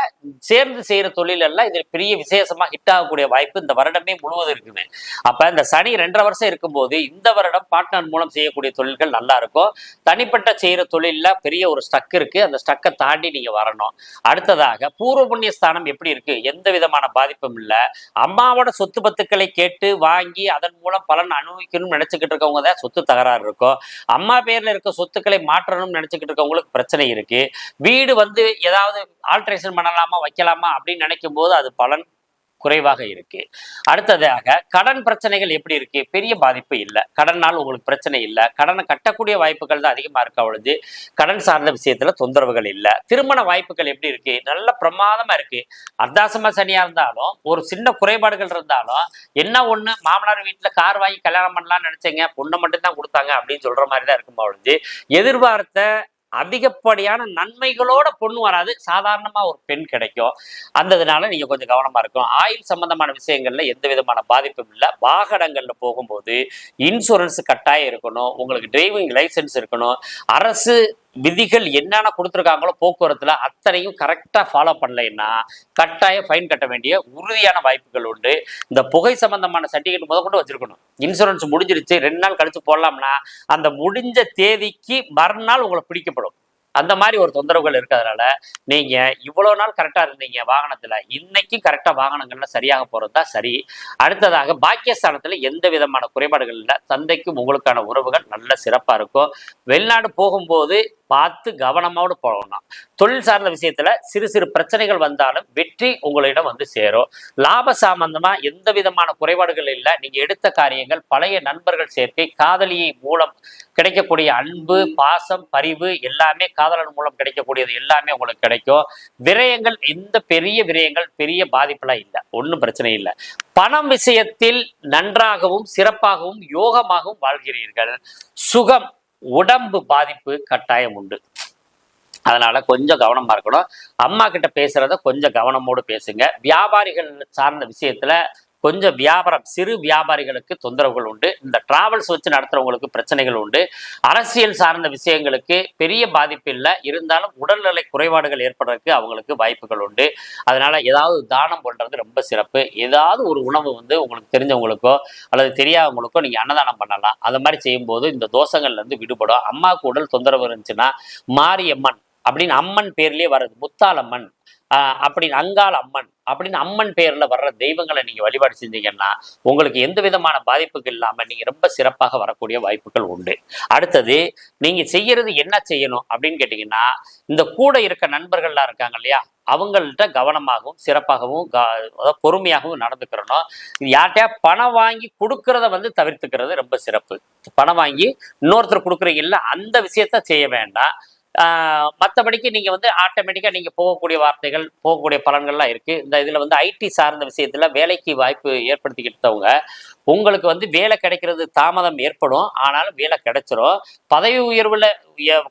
சேர்ந்து செய்யற தொழில் எல்லாம் இது பெரிய விசேஷமா ஹிட் ஆகக்கூடிய வாய்ப்பு இந்த வருடமே முழுவதும் இருக்குது. அப்ப இந்த சனி 2.5 வருஷம் இருக்கும்போது இந்த வருடம் பார்ட்னர் மூலம் செய்யக்கூடிய தொழில்கள் நல்லா இருக்கும். தனிப்பட்ட செய்யற தொழில்ல பெரிய ஒரு ஸ்டக் இருக்கு, அந்த ஸ்டக்கை தாண்டி நீங்க வரணும். அடுத்ததாக பூர்வ புண்ணிய ஸ்தானம் எப்படி இருக்கு? எந்த விதமான பாதிப்பும் இல்லை. அம்மாவோட சொத்து பத்துக்களை கேட்டு வாங்கி அதன் மூலம் பலன் அனுபவிக்கணும்னு நினைச்சுக்கிட்டு இருக்கவங்க தான் சொத்து தகராறு இருக்கும். அம்மா பேர்ல இருக்க சொத்துக்களை மாற்றணும்னு நினைச்சுக்கிட்டு இருக்கவங்களுக்கு பிரச்சனை இருக்கு. வீடு ஏதாவது ஆல்ட்ரேஷன் பண்ணலாமா, வைக்கலாமா அப்படின்னு நினைக்கும் போது அது பலன் குறைவாக இருக்கு. அடுத்ததாக கடன் பிரச்சனைகள் எப்படி இருக்கு? பெரிய பாதிப்பு இல்லை. கடனால் உங்களுக்கு பிரச்சனை இல்லை. கடனை கட்டக்கூடிய வாய்ப்புகள் தான் அதிகமா இருக்கா ஒழிஞ்சு கடன் சார்ந்த விஷயத்துல தொந்தரவுகள் இல்லை. திருமண வாய்ப்புகள் எப்படி இருக்கு? நல்ல பிரமாதமா இருக்கு. அர்த்தாசமா சனியா இருந்தாலும் ஒரு சின்ன குறைபாடுகள் இருந்தாலும் என்ன ஒண்ணு, மாமனார் வீட்டுல கார் வாங்கி கல்யாணம் பண்ணலாம்னு நினைச்சேங்க, பொண்ணை மட்டும் தான் கொடுத்தாங்க அப்படின்னு சொல்ற மாதிரி தான் இருக்குமா ஒழிஞ்சு எதிர்பார்த்த அதிகப்படியான நன்மைகளோட பொண்ணு வராது. சாதாரணமா ஒரு பெண் கிடைக்கும். அந்ததுனால நீங்க கொஞ்சம் கவனமா இருக்கும். ஆயுள் சம்பந்தமான விஷயங்கள்ல எந்த விதமான பாதிப்பும் இல்லை. வாகனங்கள்ல போகும்போது இன்சூரன்ஸ் கட்டாயம் இருக்கணும். உங்களுக்கு டிரைவிங் லைசன்ஸ் இருக்கணும். அரசு விதிகள் என்னென்ன கொடுத்துருக்காங்களோ போக்குவரத்துல அத்தனையும் கரெக்டா ஃபாலோ பண்ணலைன்னா கட்டாயம் ஃபைன் கட்ட வேண்டிய உறுதியான வாய்ப்புகள் உண்டு. இந்த புகை சம்பந்தமான சர்டிஃபிகேட் முதற்கொண்டு வச்சிருக்கணும். இன்சூரன்ஸ் முடிஞ்சிருச்சு 2 நாள் கழிச்சு போடலாம்னா அந்த முடிஞ்ச தேதிக்கு மறுநாள் உங்களை பிடிக்கப்படும். அந்த மாதிரி ஒரு தொந்தரவுகள் இருக்கிறதுனால நீங்க இவ்வளவு நாள் கரெக்டா இருந்தீங்க வாகனத்துல, இன்னைக்கும் கரெக்டா வாகனங்கள்ல சரியாக போறதுதான் சரி. அடுத்ததாக பாக்கியஸ்தானத்துல எந்த விதமான குறைபாடுகள் இல்லை. தந்தைக்கும் உங்களுக்கான உறவுகள் நல்ல சிறப்பா இருக்கும். வெளிநாடு போகும்போது பார்த்து கவனமோடு போகணும். தொழில் சார்ந்த விஷயத்துல சிறு சிறு பிரச்சனைகள் வந்தாலும் வெற்றி உங்களிடம் வந்து சேரும். லாப சம்பந்தமா எந்த விதமான குறைபாடுகள் இல்லை. நீங்க எடுத்த காரியங்கள், பழைய நண்பர்கள் சேர்க்கை, காதலியை மூலம் கிடைக்கக்கூடிய அன்பு, பாசம், பரிவு எல்லாமே காதலன் மூலம் கிடைக்கக்கூடியது எல்லாமே உங்களுக்கு கிடைக்கும். விரயங்கள், எந்த பெரிய விரயங்கள், பெரிய பாதிப்புலாம் இல்லை, ஒன்றும் பிரச்சனை இல்லை. பணம் விஷயத்தில் நன்றாகவும் சிறப்பாகவும் யோகமாகவும் வாழ்கிறீர்கள். சுகம், உடம்பு பாதிப்பு கட்டாயம் உண்டு. அதனால கொஞ்சம் கவனமா இருக்கணும். அம்மா கிட்ட பேசுறத கொஞ்சம் கவனமோடு பேசுங்க. வியாபாரிகள் சார்ந்த விஷயத்துல கொஞ்சம் வியாபாரம், சிறு வியாபாரிகளுக்கு தொந்தரவுகள் உண்டு. இந்த டிராவல்ஸ் வச்சு நடத்துறவங்களுக்கு பிரச்சனைகள் உண்டு. அரசியல் சார்ந்த விஷயங்களுக்கு பெரிய பாதிப்பு இல்லை, இருந்தாலும் உடல்நிலை குறைபாடுகள் ஏற்படுறதுக்கு அவங்களுக்கு வாய்ப்புகள் உண்டு. அதனால ஏதாவது தானம் பண்றது ரொம்ப சிறப்பு. ஏதாவது ஒரு உணவு வந்து உங்களுக்கு தெரிஞ்சவங்களுக்கோ அல்லது தெரியாதவங்களுக்கோ நீங்க அன்னதானம் பண்ணலாம். அது மாதிரி செய்யும்போது இந்த தோஷங்கள்ல இருந்து விடுபடும். அம்மாவுக்கு உடல் தொந்தரவு இருந்துச்சுன்னா மாரியம்மன் அப்படின்னு அம்மன் பேர்லயே வருது, முத்தாலம்மன் அப்படின்னு, அங்காள் அம்மன் அப்படின்னு அம்மன் பேர்ல வர்ற தெய்வங்களை நீங்க வழிபாடு செஞ்சீங்கன்னா உங்களுக்கு எந்த விதமான பாதிப்புகள் இல்லாம நீங்க ரொம்ப சிறப்பாக வரக்கூடிய வாய்ப்புகள் உண்டு. அடுத்தது, நீங்க செய்யறது என்ன செய்யணும் அப்படின்னு கேட்டீங்கன்னா, இந்த கூட இருக்க நண்பர்கள்லாம் இருக்காங்க இல்லையா, அவங்கள்ட்ட கவனமாகவும் சிறப்பாகவும் பொறுமையாகவும் நடந்துக்கிறணும். யார்கிட்டயா பணம் வாங்கி கொடுக்கறத வந்து தவிர்த்துக்கிறது ரொம்ப சிறப்பு. பணம் வாங்கி இன்னொருத்தர் கொடுக்குறீங்கல்ல, அந்த விஷயத்த செய்ய வேண்டாம். மற்றபடிக்கு நீங்க வந்து ஆட்டோமேட்டிக்கா நீங்க போகக்கூடிய வார்த்தைகள், போகக்கூடிய பலன்கள்லாம் இருக்கு. இந்த இதுல வந்து ஐடி சார்ந்த விஷயத்துல வேலைக்கு வாய்ப்பு ஏற்படுத்திக்கிட்டவங்க உங்களுக்கு வந்து வேலை கிடைக்கிறது தாமதம் ஏற்படும், ஆனாலும் வேலை கிடைச்சிரும். பதவி உயர்வுல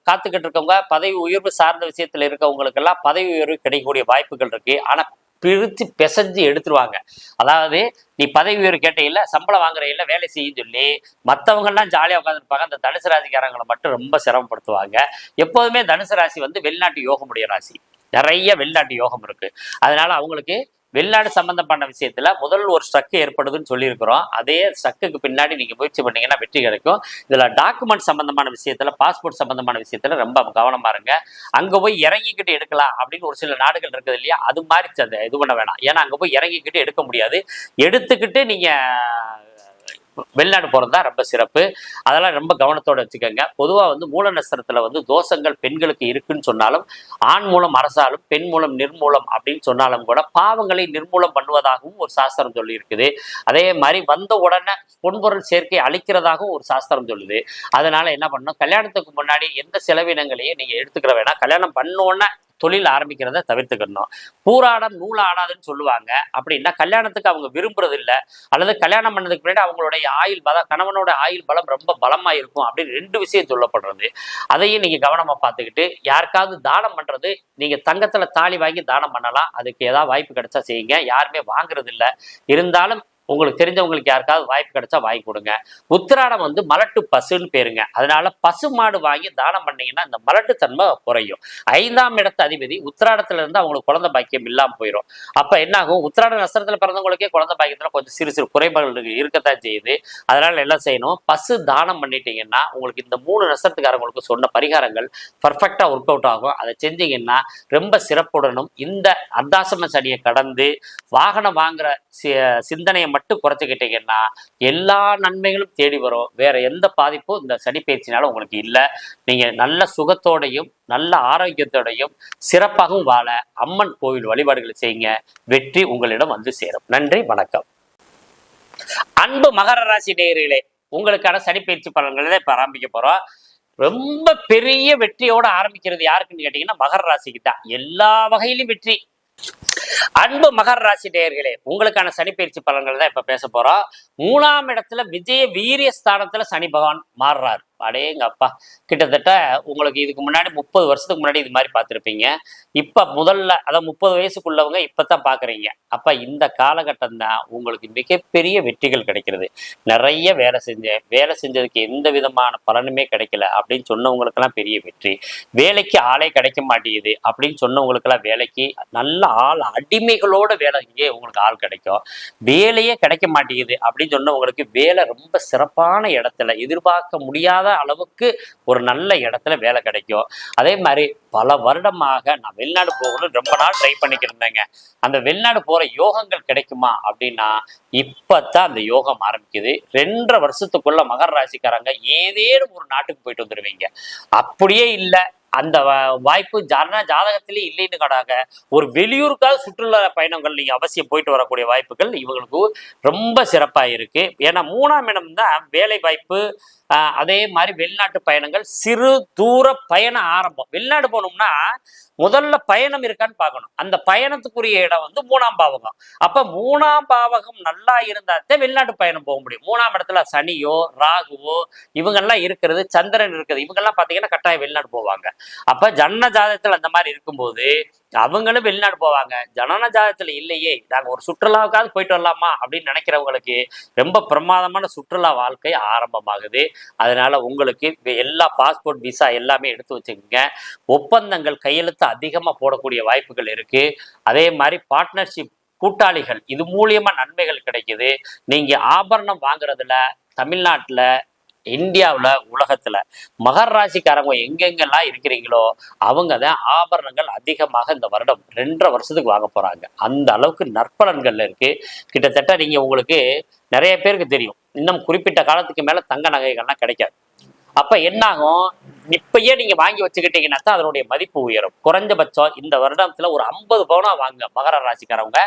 காத்துக்கிட்டு இருக்கவங்க, பதவி உயர்வு சார்ந்த விஷயத்துல இருக்கவங்களுக்கு எல்லாம் பதவி உயர்வு கிடைக்கக்கூடிய வாய்ப்புகள் இருக்கு. ஆனா பிரித்து பிசைஞ்சு எடுத்துருவாங்க. அதாவது நீ பதவி உயர்வு கேட்டையில, சம்பளம் வாங்குறையில, வேலை செய்ய சொல்லி மற்றவங்கெல்லாம் ஜாலியாக உட்காந்துருப்பாங்க. அந்த தனுசு ராசிக்காரங்களை மட்டும் ரொம்ப சிரமப்படுத்துவாங்க. எப்போதுமே தனுசு ராசி வந்து வெளிநாட்டு யோகமுடைய ராசி. நிறைய வெளிநாட்டு யோகம் இருக்கு. அதனால அவங்களுக்கு வெளிநாடு சம்பந்தப்பட்ட விஷயத்துல முதல் ஒரு ஸ்ட்ரக் ஏற்படுதுன்னு சொல்லியிருக்கிறோம். அதே ஸ்ட்ரக்குக்கு பின்னாடி நீங்க முயற்சி பண்ணீங்கன்னா வெற்றி கிடைக்கும். இதுல டாக்குமெண்ட் சம்பந்தமான விஷயத்துல, பாஸ்போர்ட் சம்பந்தமான விஷயத்துல ரொம்ப கவனமா இருங்க. அங்க போய் இறங்கிக்கிட்டு எடுக்கலாம் அப்படின்னு ஒரு சில நாடுகள் இருக்குது இல்லையா, அது மாதிரி இது பண்ண வேணாம். ஏன்னா அங்க போய் இறங்கிக்கிட்டு எடுக்க முடியாது. எடுத்துக்கிட்டு நீங்க வெளிநாடு போகிறது தான் ரொம்ப சிறப்பு. அதெல்லாம் ரொம்ப கவனத்தோடு வச்சுக்கோங்க. பொதுவாக வந்து மூல நட்சத்திரத்தில் வந்து தோஷங்கள் பெண்களுக்கு இருக்குன்னு சொன்னாலும், ஆண் மூலம் அரசாலும் பெண் மூலம் நிர்மூலம் அப்படின்னு சொன்னாலும் கூட பாவங்களை நிர்மூலம் பண்ணுவதாகவும் ஒரு சாஸ்திரம் சொல்லி இருக்குது. அதே மாதிரி வந்த உடனே பொன்பொருள் சேர்க்கை அளிக்கிறதாகவும் ஒரு சாஸ்திரம் சொல்லுது. அதனால என்ன பண்ணணும், கல்யாணத்துக்கு முன்னாடி எந்த செலவினங்களையும் நீங்க எடுத்துக்கிற வேணாம். கல்யாணம் பண்ணோன்னே தொழில் ஆரம்பிக்கிறத தவிர்த்துக்கணும். பூராடம் நூல் ஆடாதுன்னு சொல்லுவாங்க. அப்படின்னா கல்யாணத்துக்கு அவங்க விரும்புறது இல்லை, அல்லது கல்யாணம் பண்ணதுக்கு முன்னாடி அவங்களுடைய ஆயுள் பலம், கணவனோட ஆயுள் பலம் ரொம்ப பலமா இருக்கும் அப்படின்னு 2 விஷயம் சொல்லப்படுறது. அதையும் நீங்க கவனமா பார்த்துக்கிட்டு, யாருக்காவது தானம் பண்றது, நீங்க தங்கத்துல தாலி வாங்கி தானம் பண்ணலாம். அதுக்கு ஏதாவது வாய்ப்பு கிடைச்சா செய்யுங்க. யாருமே வாங்குறது இல்லை, இருந்தாலும் உங்களுக்கு தெரிஞ்சவங்களுக்கு யாருக்காவது வாய்ப்பு கிடைச்சா வாங்கி கொடுங்க. உத்திராடம் வந்து மலட்டு பசுன்னு பேருங்க. அதனால பசு மாடு வாங்கி தானம் பண்ணீங்கன்னா இந்த மலட்டுத்தன்மை குறையும். 5ஆம் இடத்து அதிபதி உத்திராடத்துல இருந்து அவங்களுக்கு குழந்தை பாக்கியம் இல்லாம போயிடும். அப்ப என்ன ஆகும், உத்திராட நட்சத்திரத்துல பிறந்தவங்களுக்கே குழந்தை பாக்கியத்துல கொஞ்சம் சிறு சிறு குறைபாடுகள் இருக்கத்தான் செய்யுது. அதனால என்ன செய்யணும், பசு தானம் பண்ணிட்டீங்கன்னா உங்களுக்கு இந்த 3 நட்சத்திரக்காரங்களுக்கு சொன்ன பரிகாரங்கள் பர்ஃபெக்டா ஒர்க் அவுட் ஆகும். அதை செஞ்சீங்கன்னா ரொம்ப சிறப்புடனும் இந்த அர்த்தாசம சனியை கடந்து வாகனம் வாங்குற சிந்தனையை மட்டும் குறைச்சிக்கிட்டீங்கன்னா எல்லா நன்மைகளும் தேடி வரும். வேற எந்த பாதிப்பும் இந்த சனி பயிற்சினால உங்களுக்கு இல்லை. நீங்க நல்ல சுகத்தோடையும் நல்ல ஆரோக்கியத்தோடையும் சிறப்பாகவும் வாழ அம்மன் கோவில் வழிபாடுகளை செய்யுங்க. வெற்றி உங்களிடம் வந்து சேரும். நன்றி, வணக்கம். அன்பு மகர ராசி நேயர்களே, உங்களுக்கான சனி பயிற்சி பலன்களை தான் இப்ப ஆரம்பிக்க போறோம். ரொம்ப பெரிய வெற்றியோட ஆரம்பிக்கிறது யாருக்குன்னு கேட்டீங்கன்னா மகர ராசிக்கு தான். எல்லா வகையிலும் வெற்றி. அன்பு மகர ராசி நேயர்களே, உங்களுக்கான சனி பயிற்சி பலன்கள் தான் இப்ப பேச போறோம். 3ஆம் இடத்துல விஜய வீரிய ஸ்தானத்துல சனி பகவான் மாறுறாரு. அடேங்க அப்பா, கிட்டத்தட்ட உங்களுக்கு இதுக்கு முன்னாடி 30 வருஷத்துக்கு முன்னாடி இது மாதிரி பார்த்துருப்பீங்க. இப்ப முதல்ல அதாவது 30 வயசுக்குள்ளவங்க இப்பதான் பாக்குறீங்க. அப்ப இந்த காலகட்டம் தான் உங்களுக்கு மிகப்பெரிய வெற்றிகள் கிடைக்கிறது. நிறைய வேலை செஞ்சதுக்கு எந்த விதமான பலனுமே கிடைக்கல அப்படின்னு சொன்னவங்களுக்கெல்லாம் பெரிய வெற்றி. வேலைக்கு ஆளே கிடைக்க மாட்டேங்குது அப்படின்னு சொன்னவங்களுக்கெல்லாம் வேலைக்கு நல்ல ஆள், அடிமைகளோட வேலைக்கு உங்களுக்கு ஆள் கிடைக்கும். வேலையே கிடைக்க மாட்டேங்குது அப்படின்னு சொன்னவங்களுக்கு வேலை ரொம்ப சிறப்பான இடத்துல, எதிர்பார்க்க முடியாத அளவுக்கு ஒரு நல்ல இடத்துல வேலை கிடைக்கும். அதே மாதிரி பல வருடமாக நான் வெளிநாடு போகணும்னு ரொம்ப நாள் ட்ரை பண்ணிக்கிட்டு இருந்தேங்க. அந்த வெளிநாடு போற யோகங்கள் கிடைக்குமா அப்படின்னா இப்பதான் அந்த யோகம் ஆரம்பிக்குது. 2.5 வருஷத்துக்குள்ள மகர ராசிக்காரங்க ஏதேனும் ஒரு நாட்டுக்கு போயிட்டு வந்துடுவீங்க. அப்படியே இல்லை அந்த வாய்ப்பு ஜாதகத்திலே இல்லைன்னு கடாக ஒரு வெளியூருக்காவது சுற்றுலா பயணங்கள் நீங்க அவசியம் போயிட்டு வரக்கூடிய வாய்ப்புகள் இவங்களுக்கு ரொம்ப சிறப்பா இருக்கு. ஏன்னா 3ஆம் இடம் தான் வேலை வாய்ப்பு. அதே மாதிரி வெளிநாட்டு பயணங்கள், சிறு தூர பயண ஆரம்பம். வெளிநாடு போனோம்னா முதல்ல பயணம் இருக்கான்னு பார்க்கணும். அந்த பயணத்துக்குரிய இடம் வந்து 3ஆம் பாவகம். அப்ப 3ஆம் பாவகம் நல்லா இருந்தாத்தான் வெளிநாட்டு பயணம் போக முடியும். 3ஆம் இடத்துல சனியோ ராகுவோ இவங்கெல்லாம் இருக்கிறது, சந்திரன் இருக்குது, இவங்கெல்லாம் பாத்தீங்கன்னா கட்டாயம் வெளிநாடு போவாங்க. அப்ப ஜனன ஜாதகத்துல அந்த மாதிரி இருக்கும்போது அவங்களும் வெளிநாடு போவாங்க. ஜனன ஜாதகத்துல இல்லையே, நாங்க ஒரு சுற்றுலாவுக்காவது போயிட்டு வரலாமா அப்படின்னு நினைக்கிறவங்களுக்கு ரொம்ப பிரமாதமான சுற்றுலா வாழ்க்கை ஆரம்பமாகுது. அதனால உங்களுக்கு எல்லா பாஸ்போர்ட் விசா எல்லாமே எடுத்து வச்சுக்கோங்க. ஒப்பந்தங்கள் கையெழுத்து அதிகமா போடக்கூடிய வாய்ப்புகள் இருக்கு. அதே மாதிரி பார்ட்னர்ஷிப் கூட்டாளிகள், இது மூலியமா நன்மைகள் கிடைக்குது. நீங்க ஆபரணம் வாங்குறதுல தமிழ்நாட்டுல, இந்தியாவில், உலகத்துல மகர ராசிக்காரங்க எங்கெங்கெல்லாம் இருக்கிறீங்களோ அவங்க தான் ஆபரணங்கள் அதிகமாக இந்த வருடம் 2.5 வருஷத்துக்கு வாங்க போறாங்க. அந்த அளவுக்கு நற்பலன்கள் இருக்கு. கிட்டத்தட்ட நீங்க உங்களுக்கு நிறைய பேருக்கு தெரியும், இன்னும் குறிப்பிட்ட காலத்துக்கு மேல தங்க நகைகள்லாம் கிடைக்காது. அப்ப என்ன ஆகும், இப்பயே நீங்க வாங்கி வச்சுக்கிட்டீங்கன்னா தான் அதனுடைய மதிப்பு உயரும். குறைஞ்சபட்சம் இந்த வருடத்துல ஒரு 50 பவுனா வாங்க மகர ராசிக்காரவங்க.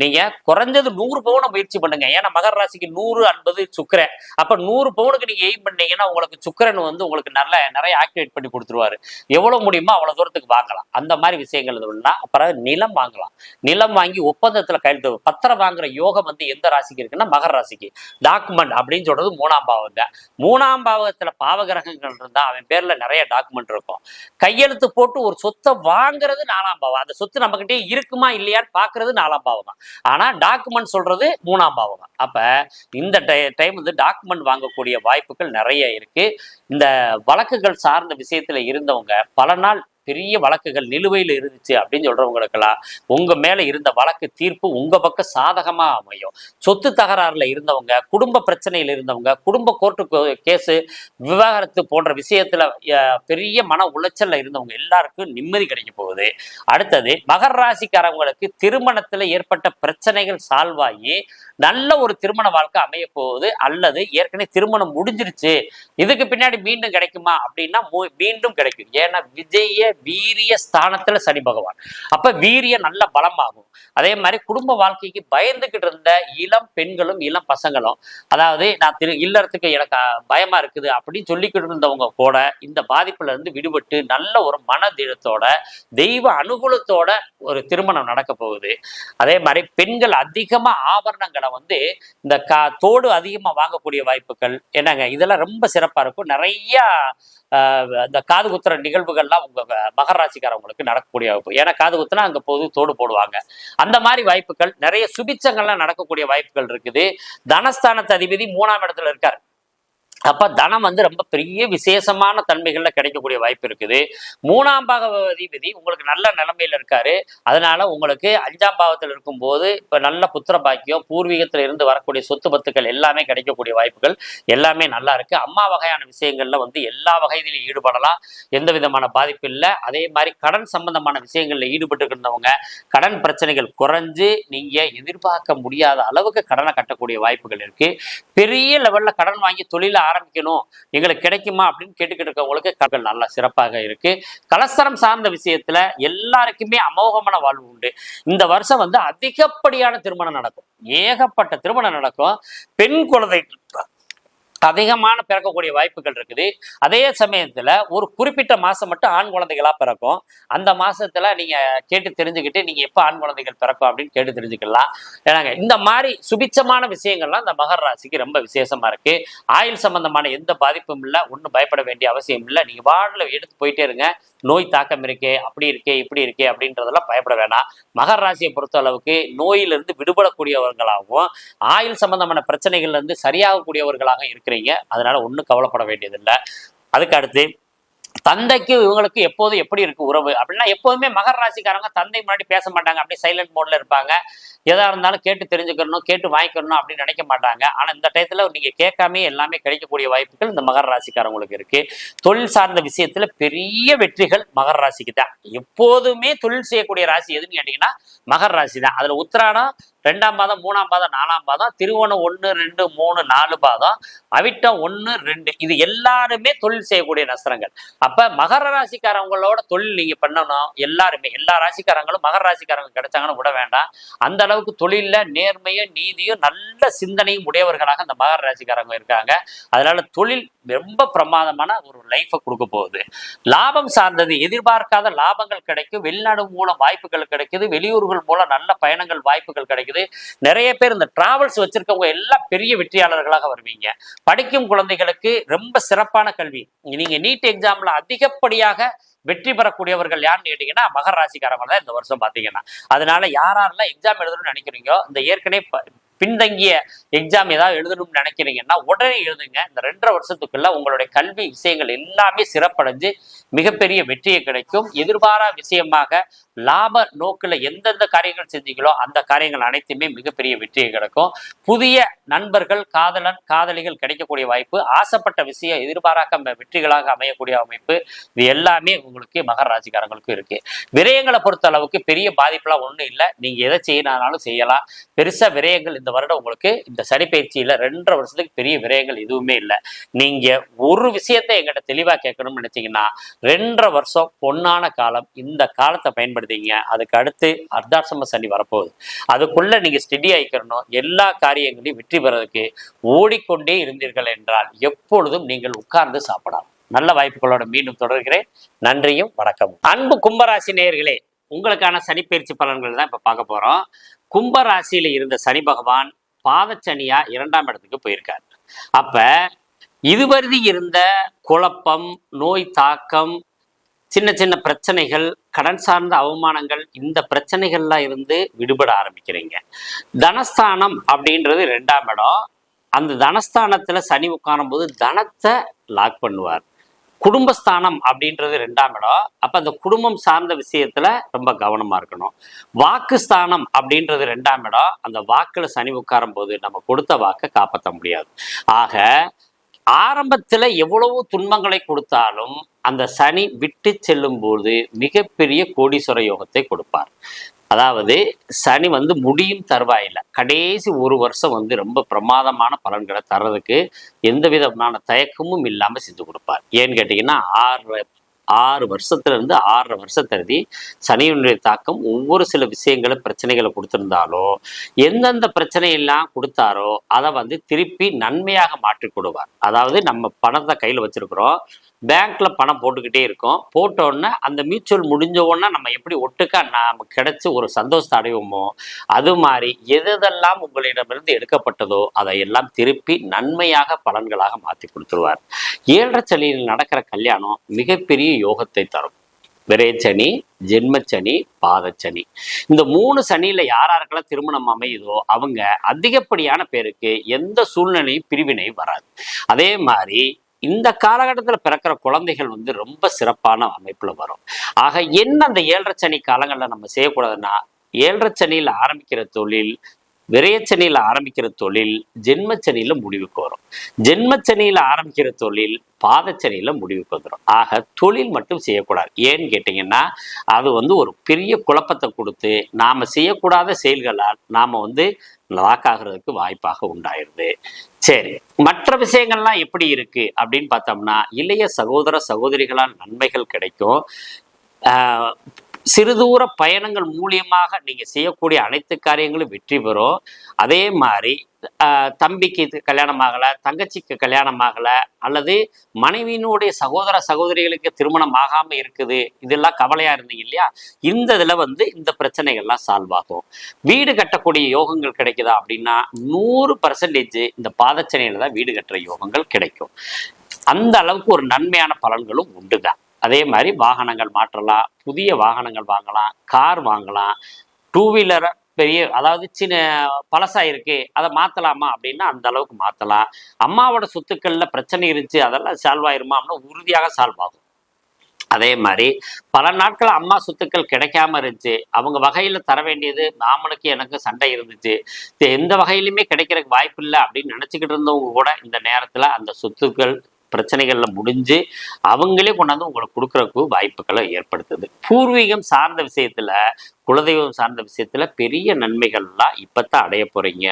நீங்க குறைஞ்சது 100 பவுனை முயற்சி பண்ணுங்க. ஏன்னா மகர ராசிக்கு 100 50 சுக்கிரன். அப்ப 100 பவுனுக்கு நீங்க எய்ம் பண்ணீங்கன்னா உங்களுக்கு சுக்கிரன் வந்து உங்களுக்கு நிறைய ஆக்டிவேட் பண்ணி கொடுத்துருவாரு. எவ்வளவு முடியுமோ அவ்வளவு தூரத்துக்கு வாங்கலாம். அந்த மாதிரி விஷயங்கள் இதுனா அப்புறம் நிலம் வாங்கலாம். நிலம் வாங்கி ஒப்பந்தத்துல கையெழுத்து, பத்திரம் வாங்குற யோகம் வந்து எந்த ராசிக்கு இருக்குன்னா மகர ராசிக்கு. டாக்குமெண்ட் அப்படின்னு சொல்றது 3ஆம் பாவம் தான். 3ஆம் பாவகத்துல பாவகிரகங்கள் இருந்தா அவன் பேர்ல நிறைய டாக்குமெண்ட் இருக்கும். கையெழுத்து போட்டு ஒரு சொத்தை வாங்குறது 4ஆம் பாவம். அந்த சொத்து நம்ம கிட்டே இருக்குமா இல்லையான்னு பாக்குறது 4ஆம் பாவம் தான். ஆனா டாக்குமெண்ட் சொல்றது 3ஆம் பாவம். அப்ப இந்த டைம் வந்து டாக்குமெண்ட் வாங்கக்கூடிய வாய்ப்புகள் நிறைய இருக்கு. இந்த வழக்குகள் சார்ந்த விஷயத்துல இருந்தவங்க பல நாள் பெரிய வழக்குகள் நிலுவையில் இருந்துச்சு அப்படின்னு சொல்றவங்களுக்கெல்லாம் உங்க மேல இருந்த வழக்கு தீர்ப்பு உங்க பக்கம் சாதகமா அமையும். சொத்து தகராறுல இருந்தவங்க, குடும்ப பிரச்சனையில் இருந்தவங்க, குடும்ப கோர்ட்டு கேஸு, விவாகரத்து போன்ற விஷயத்துல பெரிய மன உளைச்சல்ல இருந்தவங்க எல்லாருக்கும் நிம்மதி கிடைக்க போகுது. அடுத்தது மகர ராசிக்காரவங்களுக்கு திருமணத்துல ஏற்பட்ட பிரச்சனைகள் சால்வ் ஆகி நல்ல ஒரு திருமண வாழ்க்கை அமைய போகுது. அல்லது ஏற்கனவே திருமணம் முடிஞ்சிருச்சு, இதுக்கு பின்னாடி மீண்டும் கிடைக்குமா அப்படின்னா மீண்டும் கிடைக்கும். ஏன்னா விஜய வீரிய ஸ்தானத்துல சனி பகவான். அப்ப வீரிய நல்ல பலமாகும். அதே மாதிரி குடும்ப வாழ்க்கைக்கு பயந்துகிட்டு இருந்த இளம் பெண்களும் இளம் பசங்களும், அதாவது நான் இல்லறதுக்கு எனக்கு பயமா இருக்குது அப்படின்னு சொல்லிக்கிட்டு இருந்தவங்க கூட இந்த பாதிப்புல இருந்து விடுபட்டு நல்ல ஒரு மனதிடத்தோட தெய்வ அனுகூலத்தோட ஒரு திருமணம் நடக்க போகுது. அதே மாதிரி பெண்கள் அதிகமா ஆபரணங்களை வந்து இந்த தோடு அதிகமா வாங்கக்கூடிய வாய்ப்புகள் என்னங்க, இதெல்லாம் ரொம்ப சிறப்பா இருக்கும். நிறைய இந்த காது குத்துற நிகழ்வுகள்லாம் உங்க மகர ராசிக்காரவங்களுக்கு நடக்கக்கூடிய வாய்ப்பு. ஏன்னா காது குத்துனா அங்க போது தோடு போடுவாங்க. அந்த மாதிரி வாய்ப்புகள் நிறைய சுபிச்சங்கள்லாம் நடக்கக்கூடிய வாய்ப்புகள் இருக்குது. தனஸ்தானத்து அதிபதி 3ஆம் இடத்துல இருக்காரு. அப்ப தனம் வந்து ரொம்ப பெரிய விசேஷமான தன்மைகள்ல கிடைக்கக்கூடிய வாய்ப்பு இருக்குது. 3ஆம் பாவ அதிபதி உங்களுக்கு நல்ல நிலைமையில இருக்காரு. அதனால உங்களுக்கு 5ஆம் பாவத்தில் இருக்கும்போது இப்ப நல்ல புத்திர பாக்கியம், பூர்வீகத்துல இருந்து வரக்கூடிய சொத்து பத்துக்கள் எல்லாமே கிடைக்கக்கூடிய வாய்ப்புகள் எல்லாமே நல்லா இருக்கு. அம்மா வகையான விஷயங்கள்ல வந்து எல்லா வகையிலையும் ஈடுபடலாம், எந்த விதமான பாதிப்பு இல்லை. அதே மாதிரி கடன் சம்பந்தமான விஷயங்கள்ல ஈடுபட்டு இருந்தவங்க கடன் பிரச்சனைகள் குறைஞ்சு நீங்க எதிர்பார்க்க முடியாத அளவுக்கு கடனை கட்டக்கூடிய வாய்ப்புகள் இருக்கு. பெரிய லெவல்ல கடன் வாங்கி தொழில ஆரம்பிக்கணும், எங்களுக்கு கிடைக்குமா அப்படின்னு கேட்டுக்கிட்டு இருக்கவங்களுக்கு கடன் நல்லா சிறப்பாக இருக்கு. கலஸ்தரம் சார்ந்த விஷயத்துல எல்லாருக்குமே அமோகமான வாழ்வு உண்டு. இந்த வருஷம் வந்து அதிகப்படியான திருமணம் நடக்கும், ஏகப்பட்ட திருமணம் நடக்கும். பெண் குழந்தைகள் அதிகமான பிறக்கக்கூடிய வாய்ப்புகள் இருக்குது. அதே சமயத்துல ஒரு குறிப்பிட்ட மாசம் மட்டும் ஆண் குழந்தைகளா பிறக்கும். அந்த மாசத்துல நீங்க கேட்டு தெரிஞ்சுக்கிட்டு நீங்க எப்ப ஆண் குழந்தைகள் பிறக்கும் அப்படின்னு கேட்டு தெரிஞ்சுக்கலாம். ஏன்னாங்க இந்த மாதிரி சுபிச்சமான விஷயங்கள்லாம் இந்த மகர ராசிக்கு ரொம்ப விசேஷமா இருக்கு. ஆயுள் சம்பந்தமான எந்த பாதிப்பும் இல்லை, ஒன்றும் பயப்பட வேண்டிய அவசியம் இல்லை. நீங்க வாழ்ல எடுத்து போயிட்டே இருங்க. நோய் தாக்கம் இருக்கே, அப்படி இருக்கே, இப்படி இருக்கே அப்படின்றதெல்லாம் பயப்பட வேணாம். மகர ராசியை பொறுத்த அளவுக்கு நோயிலிருந்து விடுபடக்கூடியவர்களாகவும் ஆயுள் சம்பந்தமான பிரச்சனைகள்ல இருந்து சரியாகக்கூடியவர்களாக இருக்கிறீங்க. அதனால ஒன்றும் கவலைப்பட வேண்டியதில்லை. அதுக்கு அடுத்து தந்தைக்கு இவங்களுக்கு எப்போதும் எப்படி இருக்கு உறவு அப்படின்னா, எப்போதுமே மகர ராசிக்காரங்க தந்தை முன்னாடி பேச மாட்டாங்க, அப்படியே சைலண்ட் மோட்ல இருப்பாங்க. எதா இருந்தாலும் கேட்டு தெரிஞ்சுக்கணும், கேட்டு வாங்கிக்கணும் அப்படின்னு நினைக்க மாட்டாங்க. ஆனா இந்த டயத்துல நீங்க கேட்காமே எல்லாமே கிடைக்கக்கூடிய வாய்ப்புகள் இந்த மகர ராசிக்காரங்களுக்கு இருக்கு. தொழில் சார்ந்த விஷயத்துல பெரிய வெற்றிகள் மகர ராசிக்கு தான். எப்போதுமே தொழில் செய்யக்கூடிய ராசி எதுன்னு கேட்டீங்கன்னா மகர ராசி தான். அதுல உத்திராடம் 2ஆம் பாதம், 3ஆம் பாதம், 4ஆம் பாதம், திருவோணம் 1, 2, 3, 4 பாதம், அவிட்டம் 1, 2 இது எல்லாருமே தொழில் செய்யக்கூடிய நஸ்திரங்கள். அப்ப மகர ராசிக்காரங்களோட தொழில் நீங்க பண்ணணும். எல்லாருமே எல்லா ராசிக்காரங்களும் மகர ராசிக்காரங்க கிடைச்சாங்கன்னு விட வேண்டாம். அந்த அளவுக்கு தொழில நேர்மையும் நீதியும் நல்ல சிந்தனையும் உடையவர்களாக அந்த மகர ராசிக்காரங்க இருக்காங்க. அதனால தொழில் ரொம்ப பிரமாதமான ஒரு லைஃபை கொடுக்க போகுது. லாபம் சார்ந்தது எதிர்பார்க்காத லாபங்கள் கிடைக்கும். வெளிநாடு மூலம் வாய்ப்புகள் கிடைக்குது. வெளியூர்கள் மூலம் நல்ல பயணங்கள் வாய்ப்புகள் கிடைக்குது. நிறைய பேர் இந்த டிராவல்ஸ் வச்சிருக்கவங்க எல்லாம் பெரிய வெற்றியாளர்களாக வருவீங்க. படிக்கும் குழந்தைகளுக்கு ரொம்ப சிறப்பான கல்வி. நீங்க நீட் எக்ஸாம்ல அதிகப்படியாக வெற்றி பெறக்கூடியவர்கள் யாருன்னு கேட்டீங்கன்னா மகர ராசிக்காரங்க தான் இந்த வருஷம் பாத்தீங்கன்னா. அதனால யாரெல்லாம் எக்ஸாம் எழுதணும்னு நினைக்கிறீங்களோ, இந்த ஏற்கனவே பின்தங்கிய எக்ஸாம் ஏதாவது எழுதணும்னு நினைக்கிறீங்கன்னா உடனே எழுதுங்க. இந்த 2.5 வருஷத்துக்குள்ள உங்களுடைய கல்வி விஷயங்கள் எல்லாமே சிறப்படைஞ்சு மிகப்பெரிய வெற்றியை கிடைக்கும். எதிர்பாரா விஷயமாக லாப நோக்கில் எந்தெந்த காரியங்கள் செஞ்சீங்களோ அந்த காரியங்கள் அனைத்துமே மிகப்பெரிய வெற்றியை கிடைக்கும். புதிய நண்பர்கள், காதலன், காதலிகள் கிடைக்கக்கூடிய வாய்ப்பு, ஆசைப்பட்ட விஷயம் எதிர்பாராக்க வெற்றிகளாக அமையக்கூடிய அமைப்பு, இது எல்லாமே உங்களுக்கு மகர ராசிக்காரங்களுக்கு இருக்கு. விரயங்களை பொறுத்த அளவுக்கு பெரிய பாதிப்புலாம் ஒன்றும் இல்லை. நீங்க எதை செய்யணும்னாலும் செய்யலாம். பெருசா விரயங்கள் இந்த வருடம் உங்களுக்கு இந்த சனி பயிற்சியில 2.5 வருஷத்துக்கு பெரிய விரயங்கள் எதுவுமே இல்லை. நீங்க ஒரு விஷயத்தை எங்கிட்ட தெளிவா கேட்கணும்னு நினைச்சீங்கன்னா 2.5 வருஷம் பொன்னான காலம். இந்த காலத்தை பயன்படுத்திங்க. அதுக்கு அடுத்து அர்த்தாசிரம சனி வரப்போகுது. அதுக்குள்ள நீங்க ஸ்டெடி ஆயிக்கணும். எல்லா காரியங்களையும் வெற்றி பெறதுக்கு ஓடிக்கொண்டே இருந்தீர்கள் என்றால் எப்பொழுதும் நீங்கள் உட்கார்ந்து சாப்பிடலாம். நல்ல வாய்ப்புகளோட மீண்டும் தொடர்கிறேன். நன்றியும் வணக்கமும். அன்பு கும்பராசி நேயர்களே, உங்களுக்கான சனிப்பயிற்சி பலன்கள் தான் இப்ப பார்க்க போறோம். கும்பராசியில இருந்த சனி பகவான் பாதச்சனியா 2ஆம் இடத்துக்கு போயிருக்காரு. அப்ப இதுவரை இருந்த குழப்பம், நோய் தாக்கம், சின்ன சின்ன பிரச்சனைகள், கடன் சார்ந்த அவமானங்கள், இந்த பிரச்சனைகள்லாம் இருந்து விடுபட ஆரம்பிக்கிறீங்க. தனஸ்தானம் அப்படின்றது 2ஆம் இடம். அந்த தனஸ்தானத்துல சனி உட்காரும் போது தனத்தை லாக் பண்ணுவார். குடும்பஸ்தானம் அப்படின்றது 2ஆம் இடம். அப்ப அந்த குடும்பம் சார்ந்த விஷயத்துல ரொம்ப கவனமா இருக்கணும். வாக்குஸ்தானம் அப்படின்றது 2ஆம் இடம். அந்த வாக்குல சனி உட்காரும் போது நம்ம கொடுத்த வாக்கை காப்பாற்ற முடியாது. ஆக ஆரம்பத்துல எவ்வளவு துன்பங்களை கொடுத்தாலும் அந்த சனி விட்டு செல்லும் போது மிகப்பெரிய கோடீஸ்வர யோகத்தை கொடுப்பார். அதாவது சனி முடியும் தருவாயில்லை. கடைசி 1 வருஷம் ரொம்ப பிரமாதமான பலன்களை தர்றதுக்கு எந்த விதமான தயக்கமும் இல்லாம செஞ்சு கொடுப்பார். ஏன்னு கேட்டீங்கன்னா 6 வருஷத்துல இருந்து 6.5 வருஷத்தருதி சனியினுடைய தாக்கம் ஒவ்வொரு சில விஷயங்களை பிரச்சனைகளை கொடுத்திருந்தாலோ, எந்தெந்த பிரச்சனையெல்லாம் கொடுத்தாரோ அதை திருப்பி நன்மையாக மாற்றி கொடுவார். அதாவது நம்ம பணத்தை கையில் வச்சிருக்கிறோம், பேங்க்ல பணம் போட்டுக்கிட்டே இருக்கோம். போட்டோன்னா அந்த மியூச்சுவல் முடிஞ்ச உடனே நம்ம எப்படி ஒட்டுக்கா நமக்கு கிடைச்சி ஒரு சந்தோஷத்தை அடைவோமோ, அது மாதிரி எதெல்லாம் உங்களிடமிருந்து எடுக்கப்பட்டதோ அதையெல்லாம் திருப்பி நன்மையாக பலன்களாக மாற்றி கொடுத்துருவார். 7.5 சனியில் நடக்கிற கல்யாணம் மிகப்பெரிய யோகத்தை தரும். விரயச்சனி, ஜென்மச்சனி, பாதச்சனி, இந்த 3 சனியில யாராருக்கெல்லாம் திருமணம் அமையுதோ அவங்க அதிகப்படியான பேருக்கு எந்த சூழ்நிலையும் பிரிவினை வராது. அதே மாதிரி இந்த காலகட்டத்தில் பிறக்கிற குழந்தைகள் ரொம்ப சிறப்பான அமைப்புல வரும். ஆக என்ன அந்த 7.5 சனி காலங்களில் நம்ம செய்யக்கூடாதுன்னா, 7.5 சனியில் ஆரம்பிக்கிற தொழில், விரயச்சனியில் ஆரம்பிக்கிற தொழில் ஜென்மச்சனியில முடிவுக்கு வரும். ஜென்மச்சனியில ஆரம்பிக்கிற தொழில் பாதச்சனியில முடிவுக்கு வந்துடும். ஆக தொழில் மட்டும் செய்யக்கூடாது. ஏன்னு கேட்டீங்கன்னா அது ஒரு பெரிய குழப்பத்தை கொடுத்து நாம செய்யக்கூடாத செயல்களால் நாம லாக்காகிறதுக்கு வாய்ப்பாக உண்டாயிருது. சரி, மற்ற விஷயங்கள்லாம் எப்படி இருக்கு அப்படின்னு பார்த்தோம்னா, இளைய சகோதர சகோதரிகளால் நன்மைகள் கிடைக்கும். சிறுதூர பயணங்கள் மூலியமாக நீங்க செய்யக்கூடிய அனைத்து காரியங்களும் வெற்றி பெறும். அதே மாதிரி தம்பிக்கு கல்யாணம் ஆகலை, தங்கச்சிக்கு கல்யாணம் ஆகலை, அல்லது மனைவியினுடைய சகோதர சகோதரிகளுக்கு திருமணம் ஆகாம இருக்குது, இதெல்லாம் கவலையா இருந்தீங்க இல்லையா, இந்த இதுல இந்த பிரச்சனைகள்லாம் சால்வ் ஆகும். வீடு கட்டக்கூடிய யோகங்கள் கிடைக்குதா அப்படின்னா 100% இந்த பாதச்சனையில தான் வீடு கட்டுற யோகங்கள் கிடைக்கும். அந்த அளவுக்கு ஒரு நன்மையான பலன்களும் உண்டுதான். அதே மாதிரி வாகனங்கள் மாற்றலாம், புதிய வாகனங்கள் வாங்கலாம், கார் வாங்கலாம், 2 வீலரை பெரிய அதாவது சின்ன பழசா இருக்கு அதை மாத்தலாமா அப்படின்னா அந்த அளவுக்கு மாத்தலாம். அம்மாவோட சொத்துக்கள்ல பிரச்சனை இருந்துச்சு, அதெல்லாம் சால்வ் ஆயிருமா அப்படின்னா உறுதியாக சால்வ் ஆகும். அதே மாதிரி பல நாட்கள் அம்மா சொத்துக்கள் கிடைக்காம இருந்துச்சு, அவங்க வகையில தர வேண்டியது மாமனுக்கு எனக்கு சண்டை இருந்துச்சு, எந்த வகையிலுமே கிடைக்கிறதுக்கு வாய்ப்பு இல்லை அப்படின்னு நினைச்சுக்கிட்டு இருந்தவங்க கூட இந்த நேரத்துல அந்த சொத்துக்கள் பிரச்சனைகள்ல முடிஞ்சு அவங்களே கொண்டாந்து உங்களுக்கு கொடுக்கறதுக்கு வாய்ப்புகளை ஏற்படுத்துது. பூர்வீகம் சார்ந்த விஷயத்துல, குலதெய்வம் சார்ந்த விஷயத்துல பெரிய நன்மைகள்லாம் இப்பதான் அடைய போறீங்க.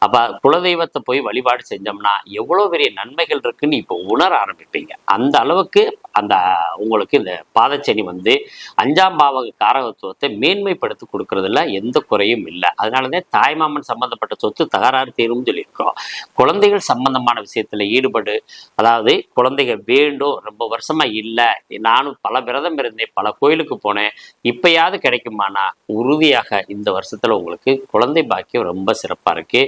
அப்ப குலதெய்வத்தை போய் வழிபாடு செஞ்சோம்னா எவ்வளவு பெரிய நன்மைகள் இருக்குன்னு இப்போ உணர ஆரம்பிப்பீங்க. அந்த அளவுக்கு அந்த உங்களுக்கு இந்த பாதச்சனி 5ஆம் பாவக காரகத்துவத்தை மேன்மைப்படுத்தி கொடுக்கறதுல எந்த குறையும் இல்லை. அதனாலதான் தாய்மாமன் சம்பந்தப்பட்ட சொத்து தகராறு தீரும்னு சொல்லியிருக்கோம். குழந்தைகள் சம்பந்தமான விஷயத்துல ஈடுபடு, அதாவது குழந்தைகள் வேண்டும், ரொம்ப வருஷமா இல்லை, நானும் பல விரதம் இருந்தேன், பல கோயிலுக்கு போனேன், இப்பயாவது கிடைக்குமானா உறுதியாக இந்த வருஷத்துல உங்களுக்கு குழந்தை பாக்கியம் ரொம்ப சிறப்பா இருக்கு.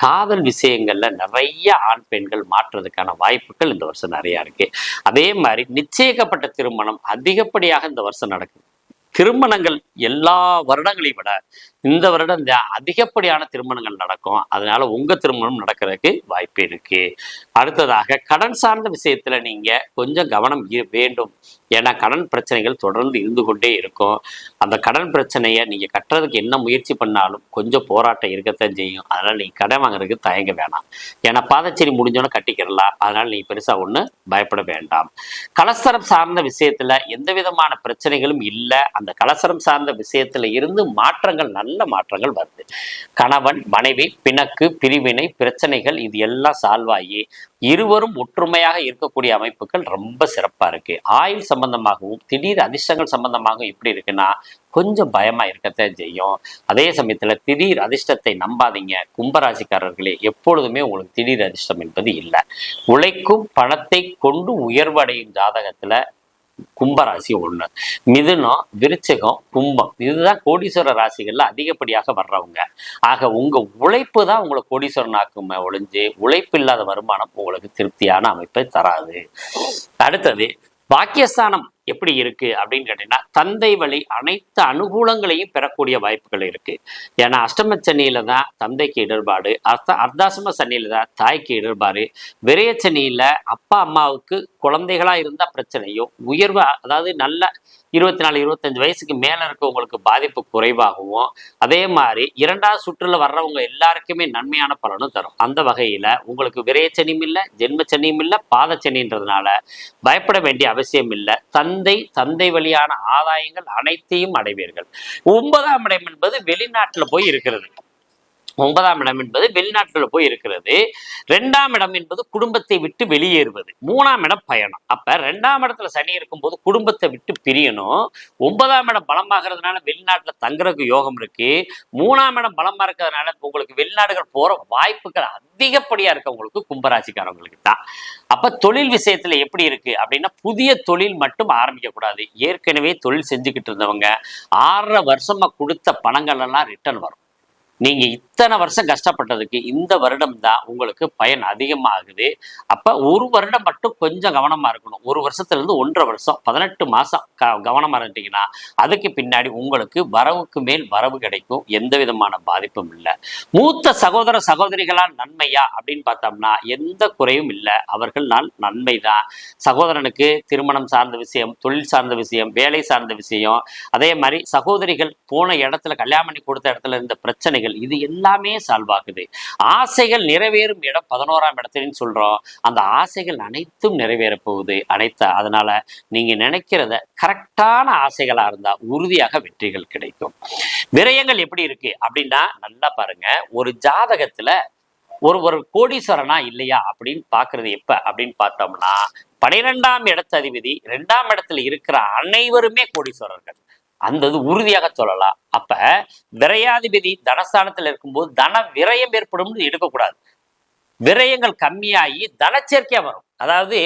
காதல் விஷயங்கள்ல நிறைய ஆண் பெண்கள் மாற்றுறதுக்கான வாய்ப்புகள் இந்த வருஷம் நிறைய இருக்கு. அதே மாதிரி நிச்சயிக்கப்பட்ட திருமணம் அதிகப்படியாக இந்த வருஷம் நடக்குது. திருமணங்கள் எல்லா வருடங்களையும் விட இந்த வருடம் அதிகப்படியான திருமணங்கள் நடக்கும். அதனால உங்க திருமணம் நடக்கிறதுக்கு வாய்ப்பு இருக்கு. அடுத்ததாக கடன் சார்ந்த விஷயத்துல நீங்க கொஞ்சம் கவனம் வேண்டும். ஏன்னா கடன் பிரச்சனைகள் தொடர்ந்து இருந்து கொண்டே இருக்கும். அந்த கடன் பிரச்சனையை நீங்க கட்டுறதுக்கு என்ன முயற்சி பண்ணாலும் கொஞ்சம் போராட்டம் இருக்கத்தான் செய்யும். அதனால நீங்க கடன் வாங்குறதுக்கு தயங்க வேணாம். ஏன்னா பாதச்சேரி முடிஞ்சோன்னு கட்டிக்கிறலாம். அதனால நீங்க பெருசா ஒண்ணு பயப்பட வேண்டாம். கலசரம் சார்ந்த விஷயத்துல எந்த விதமான பிரச்சனைகளும் இல்லை. அந்த கலசரம் சார்ந்த விஷயத்துல இருந்து மாற்றங்கள், நல்ல மாற்றங்கள் வருது. கணவன் மனைவி பிணக்கு பிரிவினை பிரச்சனைகள் இது எல்லாம் சால்வ் ஆகி இருவரும் ஒற்றுமையாக இருக்கக்கூடிய அமைப்புகள் ரொம்ப சிறப்பா இருக்கு. ஆயுள் சம்பந்தமாகவும் திடீர் அதிர்ஷ்டங்கள் சம்பந்தமாகவும் எப்படி இருக்குன்னா கொஞ்சம் பயமா இருக்கத்தான் செய்யும். அதே சமயத்துல திடீர் அதிர்ஷ்டத்தை நம்பாதீங்க. கும்பராசிக்காரர்களே, எப்பொழுதுமே உங்களுக்கு திடீர் அதிர்ஷ்டம் என்பது இல்லை. உழைக்கும் பணத்தை கொண்டு உயர்வடையும் ஜாதகத்துல கும்பராசி ஒண்ணு. மிதுனம், விருச்சிகம், கும்பம் இதுதான் கோடீஸ்வர ராசிகள்ல அதிகப்படியாக வர்றவங்க. ஆக உங்க உழைப்பு தான் உங்களை கோடீஸ்வரனாக்கும் ஒழிஞ்சு உழைப்பு இல்லாத வருமானம் உங்களுக்கு திருப்தியான அமைப்பை தராது. அடுத்தது பாக்கியஸ்தானம் எப்படி இருக்கு அப்படின்னு கேட்டீங்கன்னா தந்தை வழி அனைத்து அனுகூலங்களையும் பெறக்கூடிய வாய்ப்புகள் இருக்கு. ஏன்னா அஷ்டம சனியில தான் தந்தைக்கு இடர்பாடு, அர்த்தாசம சனியில தான் தாய்க்கு இடர்பாடு, விரைய சனியில அப்பா அம்மாவுக்கு குழந்தைகளா இருந்தா பிரச்சனையும், உயர்வு அதாவது நல்ல 24 25 வயசுக்கு மேல இருக்கவங்களுக்கு பாதிப்பு குறைவாகவும், அதே மாதிரி 2வது சுற்றுல வர்றவங்க எல்லாருக்குமே நன்மையான பலனும் தரும். அந்த வகையில உங்களுக்கு விரையச்சனியும் இல்லை, ஜென்மச்சனியும் இல்லை, பாதச்சனின்றதுனால பயப்பட வேண்டிய அவசியம் இல்லை. தந்தை வழியான ஆதாயங்கள் அனைத்தையும் அடைவீர்கள். 9ஆம் இடம் என்பது வெளிநாட்டுல போய் இருக்கிறது. 9ஆம் இடம் என்பது வெளிநாட்டுல போய் இருக்கிறது. 2ஆம் இடம் என்பது குடும்பத்தை விட்டு வெளியேறுவது. 3ஆம் இடம் பயணம். அப்ப 2ஆம் இடத்துல சனி இருக்கும்போது குடும்பத்தை விட்டு பிரியணும். 9ஆம் இடம் பலமாகிறதுனால வெளிநாட்டுல தங்குறதுக்கு யோகம் இருக்கு. 3ஆம் இடம் பலமா இருக்கிறதுனால உங்களுக்கு வெளிநாடுகள் போற வாய்ப்புகள் அதிகப்படியா இருக்கு உங்களுக்கு கும்பராசிக்காரங்களுக்கு தான். அப்ப தொழில் விஷயத்துல எப்படி இருக்கு அப்படின்னா புதிய தொழில் மட்டும் ஆரம்பிக்க கூடாது. ஏற்கனவே தொழில் செஞ்சுக்கிட்டு இருந்தவங்க 6 வருஷமா கொடுத்த பணங்கள் எல்லாம் ரிட்டர்ன் வரும். நீங்க இத்தனை வருஷம் கஷ்டப்பட்டதுக்கு இந்த வருடம் தான் உங்களுக்கு பயன் அதிகமாகுது. அப்ப ஒரு வருடம் மட்டும் கொஞ்சம் கவனமா இருக்கணும். 1 வருஷத்துல இருந்து 1.5 வருஷம் 18 மாசம் கவனமா இருந்தீங்கன்னா அதுக்கு பின்னாடி உங்களுக்கு வரவுக்கு மேல் வரவு கிடைக்கும். எந்த விதமான பாதிப்பும் இல்லை. மூத்த சகோதர சகோதரிகளால் நன்மையா அப்படின்னு பார்த்தோம்னா எந்த குறையும் இல்லை. அவர்களால் நன்மைதான். சகோதரனுக்கு திருமணம் சார்ந்த விஷயம், தொழில் சார்ந்த விஷயம், வேலை சார்ந்த விஷயம், அதே மாதிரி சகோதரிகள் போன இடத்துல கல்யாணம் பண்ணி கொடுத்த இடத்துல இருந்த பிரச்சனைகள் இது எல்லாமே சால்வ் ஆகுது. ஆசைகள் நிறைவேறும் இடம் 11ஆம் இடத்துலன்னு சொல்றோம். அந்த ஆசைகள் அனைத்தும் நிறைவேற போகுது. அதனால நீங்க நினைக்கிறத கரெக்டான ஆசைகளா இருந்தா உறுதியாக வெற்றிகள் கிடைக்கும். விரயங்கள் எப்படி இருக்கு அப்படின்னா நல்லா பாருங்க. ஒரு ஜாதகத்துல ஒரு கோடீஸ்வரனா இல்லையா அப்படின்னு பாக்குறது எப்ப அப்படின்னு பார்த்தோம்னா 12ஆம் இடத்து அதிபதி 2ஆம் இடத்துல இருக்கிற அனைவருமே கோடீஸ்வரர்கள். அந்த இது உறுதியாக சொல்லலாம். அப்ப விரையாதிபதி தனஸ்தானத்துல இருக்கும்போது தன விரயம் ஏற்படும் எடுக்கக்கூடாது. விரயங்கள் கம்மியாகி தனச்சேர்க்கையா வரும். அதாவது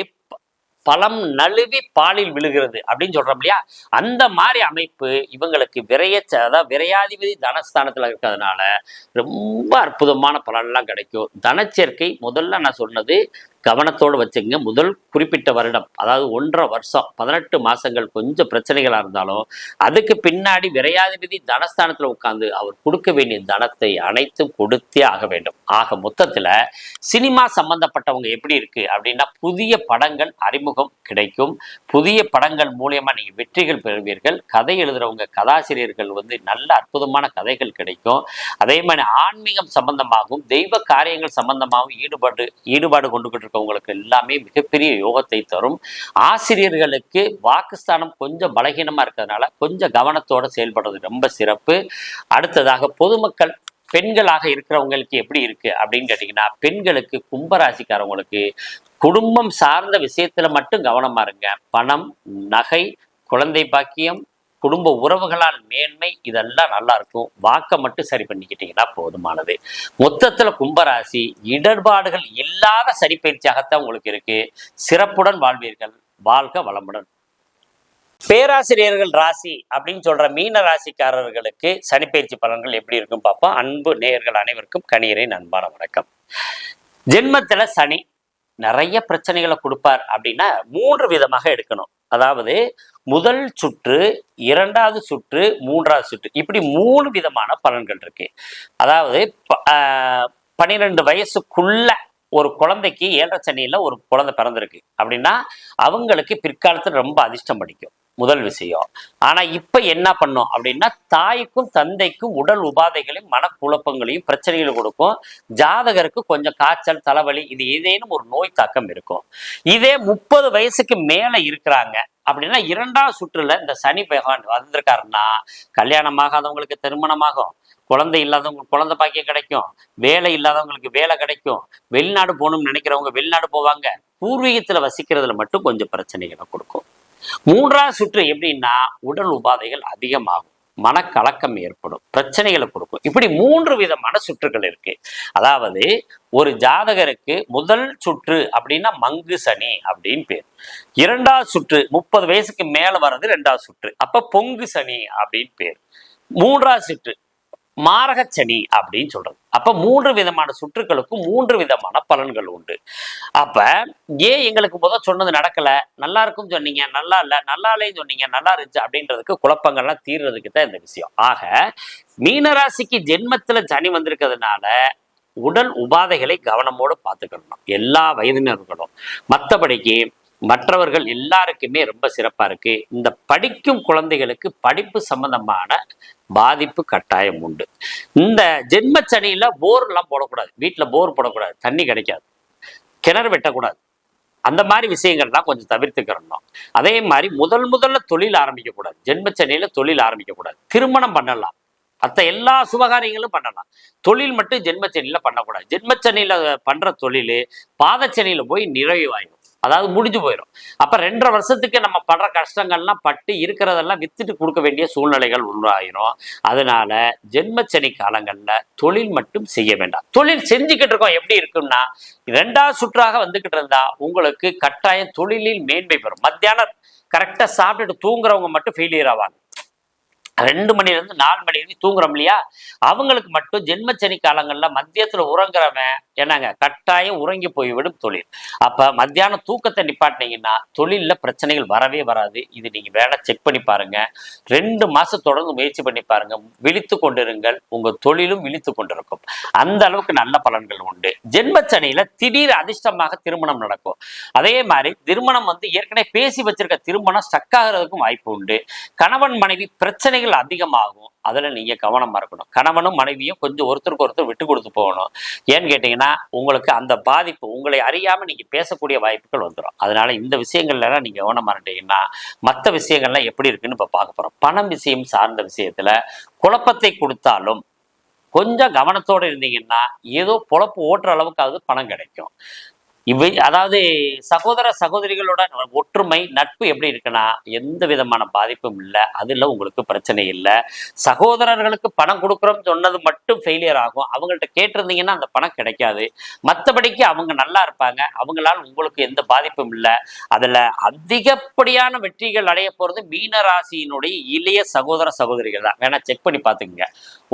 பழம் நழுவி பாலில் விழுகிறது அப்படின்னு சொல்றோம் இல்லையா, அந்த மாதிரி அமைப்பு இவங்களுக்கு அதாவது விரையாதிபதி தனஸ்தானத்துல இருக்கிறதுனால ரொம்ப அற்புதமான பலன்லாம் கிடைக்கும். தனச்சேர்க்கை முதல்ல நான் சொன்னது கவனத்தோடு வச்சுங்க. முதல் குறிப்பிட்ட வருடம் அதாவது 1.5 வருஷம் 18 மாசங்கள் கொஞ்சம் பிரச்சனைகளா இருந்தாலும் அதுக்கு பின்னாடி விரையாதிபதி தனஸ்தானத்துல உட்கார்ந்து அவர் கொடுக்க வேண்டிய தனத்தை அனைத்தும் கொடுத்தே ஆக வேண்டும். ஆக மொத்தத்துல சினிமா சம்பந்தப்பட்டவங்க எப்படி இருக்கு அப்படின்னா புதிய படங்கள் அறிமுகம் கிடைக்கும். புதிய படங்கள் மூலியமா நீங்க வெற்றிகள் பெறுவீர்கள். கதை எழுதுறவங்க கதாசிரியர்கள் நல்ல அற்புதமான கதைகள் கிடைக்கும். அதே மாதிரி ஆன்மீகம் சம்பந்தமாகவும் தெய்வ காரியங்கள் சம்பந்தமாகவும் ஈடுபாடு கொண்டுகிட்டு இருக்கவங்களுக்கு எல்லாமே மிகப்பெரிய யோகத்தை தரும். ஆசிரியர்களுக்கு வாக்குஸ்தானம் கொஞ்சம் பலகீனமா இருக்கிறதுனால கொஞ்சம் கவனத்தோட செயல்படுறது ரொம்ப சிறப்பு. அடுத்ததாக பொதுமக்கள் பெண்களாக இருக்கிறவங்களுக்கு எப்படி இருக்கு அப்படின்னு கேட்டீங்கன்னா, பெண்களுக்கு கும்பராசிக்காரவங்களுக்கு குடும்பம் சார்ந்த விஷயத்துல மட்டும் கவனமா இருங்க. பணம், நகை, குழந்தை பாக்கியம், குடும்ப உறவுகளால் மேன்மை இதெல்லாம் நல்லா இருக்கும். வாக்கை மட்டும் சரி பண்ணிக்கிட்டீங்கன்னா போதுமானது. மொத்தத்துல கும்பராசி இடர்பாடுகள் இல்லாத சரிப்பயிற்சியாகத்தான் உங்களுக்கு இருக்கு. சிறப்புடன் வாழ்வீர்கள். வாழ்க வளமுடன். பேராசிரியர்கள் ராசி அப்படின்னு சொல்ற மீன ராசிக்காரர்களுக்கு சனிப்பயிற்சி பலன்கள் எப்படி இருக்கும் பார்ப்போம். அன்பு நேயர்கள் அனைவருக்கும் கணியரின் அன்பான வணக்கம். ஜென்மத்துல சனி நிறைய பிரச்சனைகளை கொடுப்பார் அப்படின்னா 3 விதமாக எடுக்கணும். அதாவது முதல் சுற்று, 2வது சுற்று, 3வது சுற்று, இப்படி 3 விதமான பலன்கள் இருக்கு. அதாவது 12 வயசுக்குள்ள ஒரு குழந்தைக்கு 7.5 சனியில ஒரு குழந்தை பிறந்திருக்கு அப்படின்னா அவங்களுக்கு பிற்காலத்தில் ரொம்ப அதிர்ஷ்டம் படிக்கும். முதல் விஷயம். ஆனா இப்ப என்ன பண்ணும் அப்படின்னா, தாய்க்கும் தந்தைக்கும் உடல் உபாதைகளையும் மனக்குழப்பங்களையும் பிரச்சனைகளை கொடுக்கும். ஜாதகருக்கு கொஞ்சம் காய்ச்சல், தலைவலி, இது ஏதேனும் ஒரு நோய் தாக்கம் இருக்கும். இதே 30 வயசுக்கு மேல இருக்கிறாங்க அப்படின்னா 2வது சுற்றுல இந்த சனி பகவான் வந்திருக்காருன்னா கல்யாணம் ஆகாதவங்களுக்கு திருமணமாகும், குழந்தை இல்லாதவங்களுக்கு குழந்தை பாக்கியம் கிடைக்கும், வேலை இல்லாதவங்களுக்கு வேலை கிடைக்கும், வெளிநாடு போகணும்னு நினைக்கிறவங்க வெளிநாடு போவாங்க. பூர்வீகத்துல வசிக்கிறதுல மட்டும் கொஞ்சம் பிரச்சனைகளை கொடுக்கும். 3வது சுற்று எப்படின்னா உடல் உபாதைகள் அதிகமாகும், மனக்கலக்கம் ஏற்படும், பிரச்சனைகளை கொடுக்கும். இப்படி 3 விதமான சுற்றுகள் இருக்கு. அதாவது ஒரு ஜாதகருக்கு முதல் சுற்று அப்படின்னா மங்கு சனி அப்படின்னு பேர். 2வது சுற்று 30 வயசுக்கு மேல வர்றது 2வது சுற்று, அப்ப பொங்கு சனி அப்படின்னு பேர். 3வது சுற்று மாரகச்சனி அப்படின்னு சொல்றது. அப்ப 3 விதமான சுற்றுகளுக்கும் 3 விதமான பலன்கள் உண்டு. அப்ப ஏன் எங்களுக்கு முதல் சொன்னது நடக்கல, நல்லா இருக்குன்னு சொன்னீங்க, நல்லா இல்ல, நல்லா இல்லைன்னு சொன்னீங்க, நல்லா இருந்துச்சு அப்படின்றதுக்கு குழப்பங்கள்லாம் தீர்றதுக்கு தான் இந்த விஷயம். ஆக மீனராசிக்கு ஜென்மத்துல சனி வந்திருக்கிறதுனால உடல் உபாதைகளை கவனமோடு பார்த்துக்கணும் எல்லா வயதினர்களும். மற்றபடிக்கு மற்றவர்கள் எல்லாருக்குமே ரொம்ப சிறப்பா இருக்கு. இந்த படிக்கும் குழந்தைகளுக்கு படிப்பு சம்பந்தமான பாதிப்பு கட்டாயம் உண்டு. இந்த ஜென்ம சனியில போர் எல்லாம் போடக்கூடாது. வீட்டுல போர் போடக்கூடாது, தண்ணி கிடைக்காது, கிணறு வெட்டக்கூடாது. அந்த மாதிரி விஷயங்கள்லாம் கொஞ்சம் தவிர்த்துக்கிறணும். அதே மாதிரி முதல்ல தொழில் ஆரம்பிக்க கூடாது. ஜென்ம சனியில தொழில் ஆரம்பிக்க கூடாது. திருமணம் பண்ணலாம், மற்ற எல்லா சுபகாரியங்களும் பண்ணலாம். தொழில் மட்டும் ஜென்மச்சனியில பண்ணக்கூடாது. ஜென்மச்சனியில பண்ற தொழில் பாதச்சனியில போய் நிறைவாயிடும், அதாவது முடிஞ்சு போயிடும். அப்ப 2.5 வருஷத்துக்கு நம்ம படுற கஷ்டங்கள்லாம் பட்டு இருக்கிறதெல்லாம் வித்துட்டு கொடுக்க வேண்டிய சூழ்நிலைகள் உருவாயிரும். அதனால ஜென்மச்சனி காலங்கள்ல தொழில் மட்டும் செய்ய வேண்டாம். தொழில் செஞ்சுக்கிட்டு இருக்கோம், எப்படி இருக்கும்னா 2வது சுற்றாக வந்துகிட்டு இருந்தா உங்களுக்கு கட்டாயம் தொழிலில் மேன்மை பெறும். மத்தியானம் கரெக்டா சாப்பிட்டுட்டு தூங்குறவங்க மட்டும் ஃபெயிலியர் ஆவாங்க. 2 மணிலேருந்து 4 மணி வரைக்கும் தூங்குறோம் இல்லையா, அவங்களுக்கு மட்டும் ஜென்மச்சனி காலங்கள்ல மத்தியத்துல உறங்குறவன் என்னங்க கட்டாயம் உறங்கி போய்விடும் தொழில். அப்ப மத்தியானம் தூக்கத்தை நிப்பாட்டினீங்கன்னா தொழில்ல பிரச்சனைகள் வரவே வராது. இது நீங்க வேலை செக் பண்ணி பாருங்க. 2 மாசம் தொடர்ந்து முயற்சி பண்ணி பாருங்க. விழித்து கொண்டிருங்கள், உங்க தொழிலும் விழித்து கொண்டிருக்கும். அந்த அளவுக்கு நல்ல பலன்கள் உண்டு. ஜென்மச்சனியில திடீர் அதிர்ஷ்டமாக திருமணம் நடக்கும். அதே மாதிரி திருமணம் ஏற்கனவே பேசி வச்சிருக்க திருமணம் ஸ்டக் ஆகிறதுக்கும் வாய்ப்பு உண்டு. கணவன் மனைவி பிரச்சனைகள் அதிகமாகும். அதுல நீங்க கவனமா இருக்கணும். கணவனும் மனைவியும் கொஞ்சம் ஒருத்தருக்கு ஒருத்தர் விட்டு கொடுத்து போகணும். ஏன்னு கேட்டீங்கன்னா உங்களுக்கு அந்த பாதிப்பு உங்களை அறியாம நீங்க பேசக்கூடிய வாய்ப்புகள் வந்துடும். அதனால இந்த விஷயங்கள்ல எல்லாம் நீங்க கவனமா இருந்தீங்கன்னா மற்ற விஷயங்கள்லாம் எப்படி இருக்குன்னு இப்ப பார்க்க போறோம். பணம் விஷயம் சார்ந்த விஷயத்துல குழப்பத்தை கொடுத்தாலும் கொஞ்சம் கவனத்தோடு இருந்தீங்கன்னா ஏதோ பொழப்பு ஓட்டுற அளவுக்காவது பணம் கிடைக்கும். அதாவது சகோதர சகோதரிகளோட ஒற்றுமை நட்பு எப்படி இருக்குன்னா எந்த விதமான பாதிப்பும் இல்லை. அதுல உங்களுக்கு பிரச்சனை இல்லை. சகோதரர்களுக்கு பணம் கொடுக்குறோம் சொன்னது மட்டும் ஃபெயிலியர் ஆகும். அவங்கள்ட்ட கேட்டிருந்தீங்கன்னா அந்த பணம் கிடைக்காது. மற்றபடிக்கு அவங்க நல்லா இருப்பாங்க. அவங்களால உங்களுக்கு எந்த பாதிப்பும் இல்லை. அதுல அதிகப்படியான வெற்றிகள் அடைய போறது மீன ராசியினுடைய இளைய சகோதர சகோதரிகள் தான். வேணா செக் பண்ணி பார்த்துக்குங்க.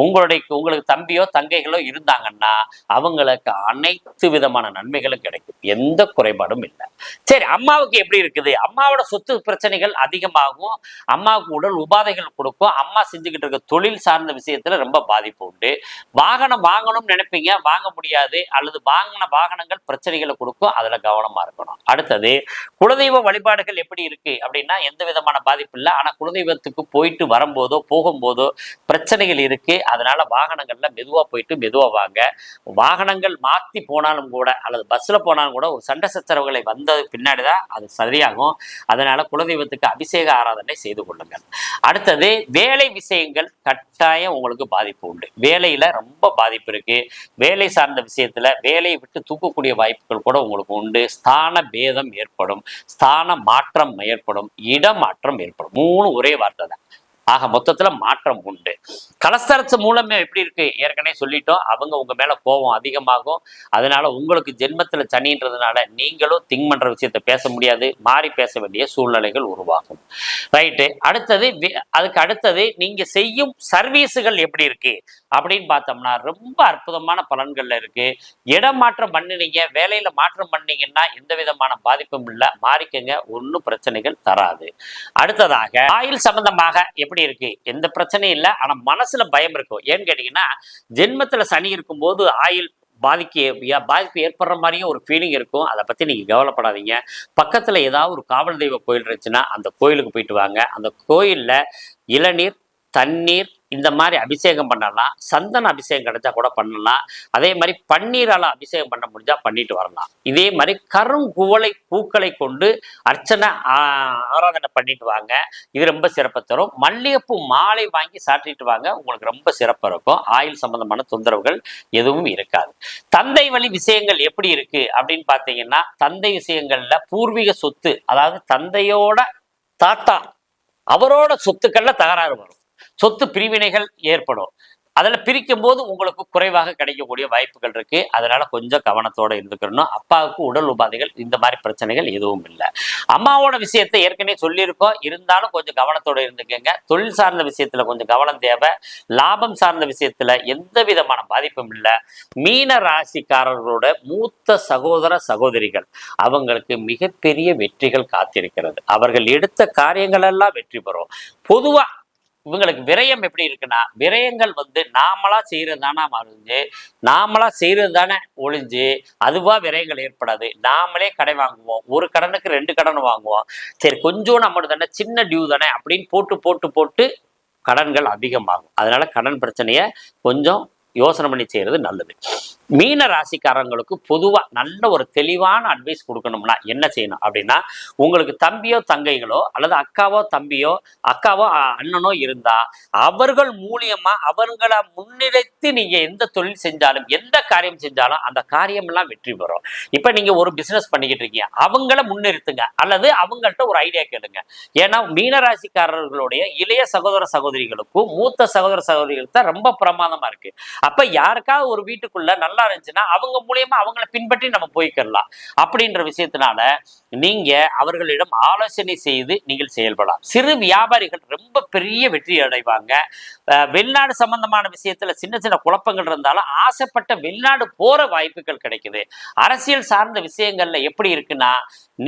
உங்களுக்கு தம்பியோ தங்கைகளோ இருந்தாங்கன்னா அவங்களுக்கு அனைத்து விதமான நன்மைகளும் கிடைக்கும். எந்த குறைபாடும் இல்லை. சரி, அம்மாவுக்கு எப்படி இருக்குது? அம்மாவோட சொத்து பிரச்சனைகள் அதிகமாகும். அம்மாவுக்கு உடல் உபாதைகள் கொடுக்கும். அம்மா செஞ்சுக்கிட்டு இருக்க தொழில் சார்ந்த விஷயத்துல ரொம்ப பாதிப்பு உண்டு. வாகனம் வாங்கணும்னு நினைப்பீங்க, வாங்க முடியாது. அல்லது வாங்கின வாகனங்கள் பிரச்சனைகளை கொடுக்கும். அதுல கவனமா இருக்கணும். அடுத்தது குலதெய்வ வழிபாடுகள் எப்படி இருக்கு அப்படின்னா எந்த விதமான பாதிப்பு இல்லை. ஆனா குலதெய்வத்துக்கு போயிட்டு வரும்போதோ போகும்போதோ பிரச்சனைகள் இருக்கு. அதனால வாகனங்கள்ல மெதுவா போயிட்டு மெதுவா வாங்க. வாகனங்கள் மாத்தி போனாலும் கூட அல்லது பஸ்ல போனாலும் பண்ணாலும் கூட ஒரு சண்டை சச்சரவுகளை வந்த பின்னாடிதான் அது சரியாகும். அதனால குலதெய்வத்துக்கு அபிஷேக ஆராதனை செய்து கொள்ளுங்கள். அடுத்தது வேலை விஷயங்கள் கட்டாயம் உங்களுக்கு பாதிப்பு உண்டு. வேலையில ரொம்ப பாதிப்பு இருக்கு. வேலை சார்ந்த விஷயத்துல வேலையை விட்டு தூக்கக்கூடிய வாய்ப்புகள் கூட உங்களுக்கு உண்டு. ஸ்தான பேதம் ஏற்படும், ஸ்தான மாற்றம் ஏற்படும், இடமாற்றம் ஏற்படும். 3 ஒரே வார்த்தை தான். ஆக மொத்தத்துல மாற்றம் உண்டு. கலஸ்தரத்து மூலமே எப்படி இருக்கு ஏற்கனவே சொல்லிட்டோம். அவங்க உங்க மேல கோபம் அதிகமாகும். அதனால உங்களுக்கு ஜென்மத்துல சனின்றதுனால நீங்களும் திங்க் பண்ற விஷயத்த பேச முடியாது, மாறி பேச வேண்டிய சூழ்நிலைகள் உருவாகும். ரைட்டு. அடுத்தது அதுக்கு அடுத்தது நீங்க செய்யும் சர்வீஸுகள் எப்படி இருக்கு அப்படின்னு பார்த்தோம்னா ரொம்ப அற்புதமான பலன்கள்ல இருக்கு. இடம் மாற்றம் பண்ணினீங்க, வேலையில மாற்றம் பண்ணீங்கன்னா எந்த விதமான பாதிப்பும் இல்லை, மாறிக்கங்க, ஒன்றும் பிரச்சனைகள் தராது. அடுத்ததாக ஆயுள் சம்பந்தமாக எப்படி இருக்கு, எந்த பிரச்சனையும் இல்லை. ஆனா மனசுல பயம் இருக்கும். ஏன்னு கேட்டீங்கன்னா ஜென்மத்துல சனி இருக்கும்போது ஆயுள் பாதிப்பு ஏற்படுற மாதிரியும் ஒரு ஃபீலிங் இருக்கும். அதை பத்தி நீங்க கவலைப்படாதீங்க. பக்கத்துல ஏதாவது ஒரு காவல் தெய்வ கோயில் இருந்துச்சுன்னா அந்த கோயிலுக்கு போயிட்டு வாங்க. அந்த கோயில்ல இளநீர், தண்ணீர் இந்த மாதிரி அபிஷேகம் பண்ணலாம். சந்தன அபிஷேகம் கிடைச்சா கூட பண்ணலாம். அதே மாதிரி பன்னீரால அபிஷேகம் பண்ண முடிஞ்சா பண்ணிட்டு வரலாம். இதே மாதிரி கருங்குவளை பூக்களை கொண்டு அர்ச்சனை ஆராதனை பண்ணிட்டு வாங்க. இது ரொம்ப சிறப்பு தரும். மல்லிகைப்பூ மாலை வாங்கி சாட்டிட்டு வாங்க, உங்களுக்கு ரொம்ப சிறப்பு இருக்கும். ஆயுள் சம்பந்தமான தொந்தரவுகள் எதுவும் இருக்காது. தந்தை வழி விஷயங்கள் எப்படி இருக்கு அப்படின்னு பார்த்தீங்கன்னா தந்தை விஷயங்கள்ல பூர்வீக சொத்து, அதாவது தந்தையோட தாத்தா அவரோட சொத்துக்கள்ல தகராறு வரும், சொத்து பிரிவினைகள் ஏற்படும். அதில் பிரிக்கும் போது உங்களுக்கு குறைவாக கிடைக்கக்கூடிய வாய்ப்புகள் இருக்கு. அதனால கொஞ்சம் கவனத்தோட இருந்துக்கணும். அப்பாவுக்கு உடல் உபாதைகள் இந்த மாதிரி பிரச்சனைகள் எதுவும் இல்லை. அம்மாவோட விஷயத்தை ஏற்கனவே சொல்லியிருக்கோம், இருந்தாலும் கொஞ்சம் கவனத்தோட இருந்துக்கங்க. தொழில் சார்ந்த விஷயத்துல கொஞ்சம் கவனம் தேவை. லாபம் சார்ந்த விஷயத்துல எந்த விதமான பாதிப்பும் இல்லை. மீன ராசிக்காரர்களோட மூத்த சகோதர சகோதரிகள் அவங்களுக்கு மிகப்பெரிய வெற்றிகள் காத்திருக்கிறது. அவர்கள் எடுத்த காரியங்கள் எல்லாம் வெற்றி பெறும். பொதுவா இவங்களுக்கு விரயம் எப்படி இருக்குன்னா, விரயங்கள் நாமளா செய்யறது தானே மறைஞ்சு, நாமளா செய்யறது தானே ஒழிஞ்சு அதுவா விரயங்கள் ஏற்படாது. நாமளே கடை வாங்குவோம், ஒரு கடனுக்கு 2 கடன் வாங்குவோம். சரி கொஞ்சம் நம்மளோட தானே, சின்ன டியூ தானே அப்படின்னு போட்டு போட்டு போட்டு கடன்கள் அதிகமாகும். அதனால கடன் பிரச்சனையை கொஞ்சம் யோசனை பண்ணி செய்யறது நல்லது. மீன ராசிக்காரங்களுக்கு பொதுவா நல்ல ஒரு தெளிவான அட்வைஸ் கொடுக்கணும்னா என்ன செய்யணும் அப்படின்னா, உங்களுக்கு தம்பியோ தங்கைகளோ அல்லது அக்காவோ தம்பியோ அக்காவோ அண்ணனோ இருந்தா அவர்கள் மூலியமா அவர்களை முன்னிலைத்து நீங்க எந்த தொழில் செஞ்சாலும் எந்த காரியம் செஞ்சாலும் அந்த காரியம் எல்லாம் வெற்றி பெறும். இப்ப நீங்க ஒரு பிசினஸ் பண்ணிக்கிட்டு இருக்கீங்க, அவங்கள முன்னிறுத்துங்க அல்லது அவங்கள்ட்ட ஒரு ஐடியா கேளுங்க. ஏன்னா மீனராசிக்காரர்களுடைய இளைய சகோதர சகோதரிகளுக்கும் மூத்த சகோதர சகோதரிகளுக்கு தான் ரொம்ப பிரமாதமா இருக்கு. அப்ப யாருக்காவது ஒரு வீட்டுக்குள்ள நல்லா இருந்துச்சுன்னா அவங்க மூலியமா அவங்களை பின்பற்றி நம்ம போய்க்கலாம். அப்படின்ற விஷயத்தினால நீங்க அவர்களிடம் ஆலோசனை செய்து நீங்கள் செயல்படலாம். சிறு வியாபாரிகள் ரொம்ப பெரிய வெற்றி அடைவாங்க. வெளிநாடு சம்பந்தமான விஷயத்துல சின்ன சின்ன குழப்பங்கள் இருந்தாலும் ஆசைப்பட்ட வெளிநாடு போற வாய்ப்புகள் கிடைக்குது. அரசியல் சார்ந்த விஷயங்கள்ல எப்படி இருக்குன்னா,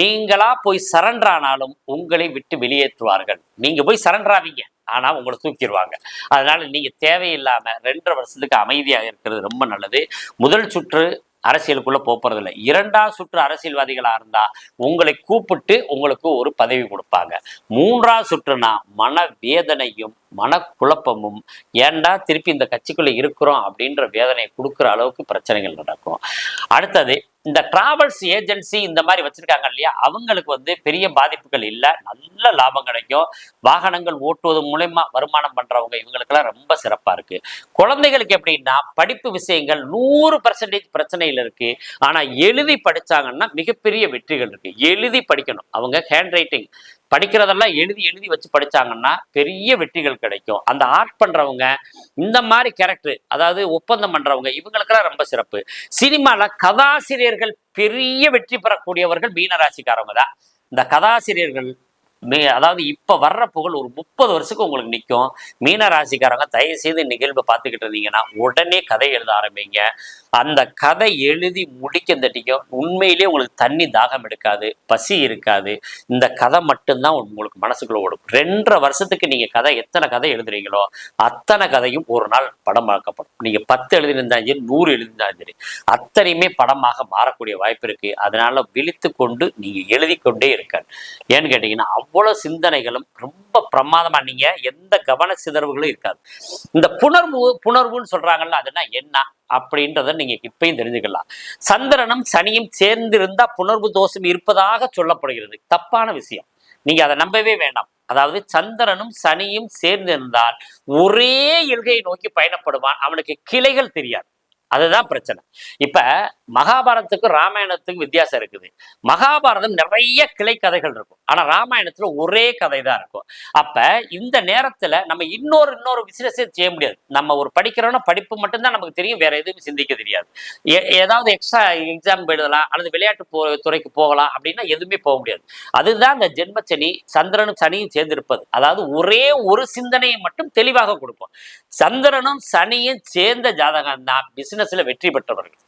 நீங்களா போய் சரண்டர் ஆனாலும் உங்களை விட்டு வெளியேற்றுவார்கள். நீங்க போய் சரண்டர் ஆவீங்க, ஆனா உங்களை தூக்கிடுவாங்க. அதனால நீங்க தேவையில்லாம 2.5 வருஷத்துக்கு அமைதியாக இருக்கிறது ரொம்ப நல்லது. முதல் சுற்று அரசியலுக்குள்ள போறதில்லை. 2ஆம் சுற்று அரசியல்வாதிகளா இருந்தா உங்களை கூப்பிட்டு உங்களுக்கு ஒரு பதவி கொடுப்பாங்க. 3ஆம் சுற்றுனா மன வேதனையும் மனக்குழப்பமும், ஏண்டா திருப்பி இந்த கட்சிக்குள்ள இருக்கிறோம் அப்படின்ற வேதனையை கொடுக்குற அளவுக்கு பிரச்சனைகள் நடக்கும். அடுத்தது இந்த டிராவல்ஸ் ஏஜென்சி இந்த மாதிரி வச்சிருக்காங்க இல்லையா, அவங்களுக்கு பெரிய பாதிப்புகள் இல்லை, நல்ல லாபம் கிடைக்கும். வாகனங்கள் ஓட்டுவது மூலமா வருமானம் பண்றவங்க இவங்களுக்கெல்லாம் ரொம்ப சிறப்பா இருக்கு. குழந்தைகளுக்கு எப்படின்னா படிப்பு விஷயங்கள் 100% பிரச்சனையில் இருக்கு. ஆனா எழுதி படிச்சாங்கன்னா மிகப்பெரிய வெற்றிகள் இருக்கு. எழுதி படிக்கணும். அவங்க ஹேண்ட் ரைட்டிங் படிக்கிறதெல்லாம் எழுதி எழுதி வச்சு படிச்சாங்கன்னா பெரிய வெற்றிகள் கிடைக்கும். அந்த ஆர்ட் பண்றவங்க, இந்த மாதிரி கேரக்டர், அதாவது ஒப்பந்தம் பண்றவங்க இவங்களுக்கெல்லாம் ரொம்ப சிறப்பு. சினிமால கதாசிரியர்கள் பெரிய வெற்றி பெறக்கூடியவர்கள் மீனராசிக்காரவங்க தான். இந்த கதாசிரியர்கள் அதாவது இப்ப வர்ற புகழ் ஒரு 30 வருஷத்துக்கு உங்களுக்கு நிற்கும். மீன ராசிக்காரங்க தயவு செய்து நிகழ்வை பார்த்துக்கிட்டு இருந்தீங்கன்னா உடனே கதை எழுத ஆரம்பிங்க. அந்த கதை எழுதி முடிக்க தட்டிக்கும். உண்மையிலேயே உங்களுக்கு தண்ணி தாகம் எடுக்காது, பசி இருக்காது. இந்த கதை மட்டும்தான் உங்களுக்கு மனசுக்குள்ள ஓடும். 2.5 வருஷத்துக்கு நீங்க எத்தனை கதை எழுதுறீங்களோ அத்தனை கதையும் ஒரு நாள் படமாக்கப்படும். நீங்க 10 எழுதியிருந்தாலும் சரி, 100 எழுதியிருந்தாலும் சரி, அத்தனையுமே படமாக மாறக்கூடிய வாய்ப்பு இருக்கு. அதனால விழித்து கொண்டு நீங்க எழுதி கொண்டே இருக்க. ஏன்னு கேட்டீங்கன்னா அவ்வளவு சிந்தனைகளும் ரொம்ப பிரமாதமா, நீங்க எந்த கவன சிதறவுகளும் இருக்காது. இந்த புணர்வுன்னு சொல்றாங்கல்ல, அதுனா என்ன அப்படின்றத நீங்க இப்பயும் தெரிஞ்சுக்கலாம். சந்திரனும் சனியும் சேர்ந்திருந்தா புணர்வு தோஷம் இருப்பதாக சொல்லப்படுகிறது. தப்பான விஷயம், நீங்க அதை நம்பவே வேண்டாம். அதாவது சந்திரனும் சனியும் சேர்ந்திருந்தால் ஒரே இல்கையை நோக்கி பயணப்படுவான், அவனுக்கு கிளைகள் தெரியாது. அதுதான் பிரச்சனை. இப்ப மகாபாரதத்துக்கும் ராமாயணத்துக்கும் வித்தியாசம் இருக்குது. மகாபாரதம் நிறைய கிளை கதைகள் இருக்கும், ஆனா ராமாயணத்துல ஒரே கதை தான் இருக்கும். அப்ப இந்த நேரத்துல நம்ம இன்னொரு விசேஷம் செய்ய முடியாது. நம்ம ஒரு படிக்கிறோம்னா படிப்பு மட்டும்தான் நமக்கு தெரியும், வேற எதுவும் சிந்திக்க தெரியாது. ஏதாவது எக்ஸ்ட்ரா எக்ஸாம் எழுதலாம் அல்லது விளையாட்டு துறைக்கு போகலாம் அப்படின்னா எதுவுமே போக முடியாது. அதுதான் இந்த ஜென்மச்சனி சந்திரனும் சனியும் சேர்ந்திருப்பது. அதாவது ஒரே ஒரு சிந்தனையை மட்டும் தெளிவாக கொடுப்போம். சந்திரனும் சனியும் சேர்ந்த ஜாதகம் தான் பிசினஸ்ல வெற்றி பெற்றவர்கள்.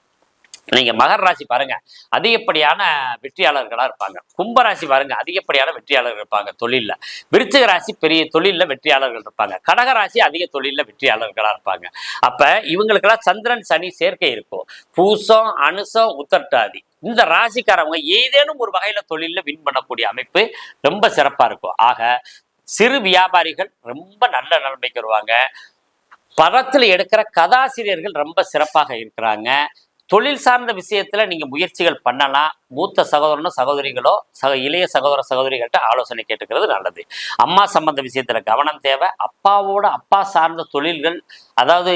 நீங்க மகர ராசி பாருங்க, அதிகப்படியான வெற்றியாளர்களா இருப்பாங்க. கும்பராசி பாருங்க, அதிகப்படியான வெற்றியாளர்கள் இருப்பாங்க தொழில்ல. விருச்சிக ராசி பெரிய தொழில்ல வெற்றியாளர்கள் இருப்பாங்க. கடகராசி அதிக தொழில்ல வெற்றியாளர்களா இருப்பாங்க. அப்ப இவங்களுக்கெல்லாம் சந்திரன் சனி சேர்க்கை இருக்கும். பூசம் அனுசம் உத்தரட்டாதி இந்த ராசிக்காரவங்க ஏதேனும் ஒரு வகையில தொழில்ல வின் பண்ணக்கூடிய அமைப்பு ரொம்ப சிறப்பா இருக்கும். ஆக சிறு வியாபாரிகள் ரொம்ப நல்ல நிலைமைக்கு வருவாங்க. படத்துல எடுக்கிற கதாசிரியர்கள் ரொம்ப சிறப்பாக இருக்கிறாங்க. தொழில் சார்ந்த விஷயத்துல நீங்க முயற்சிகள் பண்ணலாம். மூத்த சகோதரனோ சகோதரிகளோ இளைய சகோதர சகோதரிகள்கிட்ட ஆலோசனை கேட்டுக்கிறது நல்லது. அம்மா சம்பந்த விஷயத்துல கவனம் தேவை. அப்பாவோட அப்பா சார்ந்த தொழில்கள், அதாவது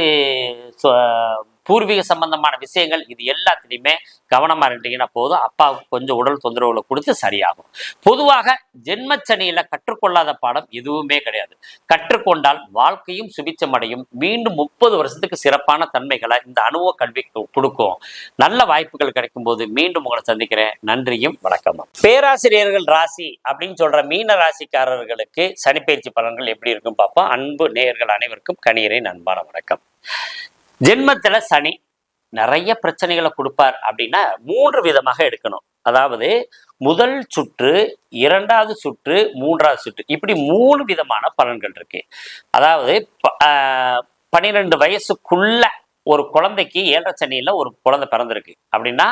பூர்வீக சம்பந்தமான விஷயங்கள், இது எல்லாத்துலேயுமே கவனமா இருந்தீங்கன்னா போதும். அப்பாவுக்கு கொஞ்சம் உடல் தொந்தரவுகளை கொடுத்து சரியாகும். பொதுவாக ஜென்மச்சனியில கற்றுக்கொள்ளாத பாடம் எதுவுமே கிடையாது. கற்றுக்கொண்டால் வாழ்க்கையும் சுபிச்சமடையும். மீண்டும் 30 வருஷத்துக்கு சிறப்பான தன்மைகளை இந்த அனுபவ கல்வி கொடுக்கும். நல்ல வாய்ப்புகள் கிடைக்கும் போது மீண்டும் உங்களை சந்திக்கிறேன். நன்றியும் வணக்கமும். பேராசிரியர்கள் ராசி அப்படின்னு சொல்ற மீன ராசிக்காரர்களுக்கு சனிப்பெயர்ச்சி பலன்கள் எப்படி இருக்கும் பார்ப்போம். அன்பு நேயர்கள் அனைவருக்கும் கணியரின் அன்பான வணக்கம். ஜென்மத்துல சனி நிறைய பிரச்சனைகளை கொடுப்பார் அப்படின்னா 3 விதமாக எடுக்கணும். அதாவது முதல் சுற்று, 2வது சுற்று, 3வது சுற்று, இப்படி 3 விதமான பலன்கள் இருக்கு. அதாவது 12 வயசுக்குள்ள ஒரு குழந்தைக்கு 7.5 சனியில ஒரு குழந்தை பிறந்திருக்கு அப்படின்னா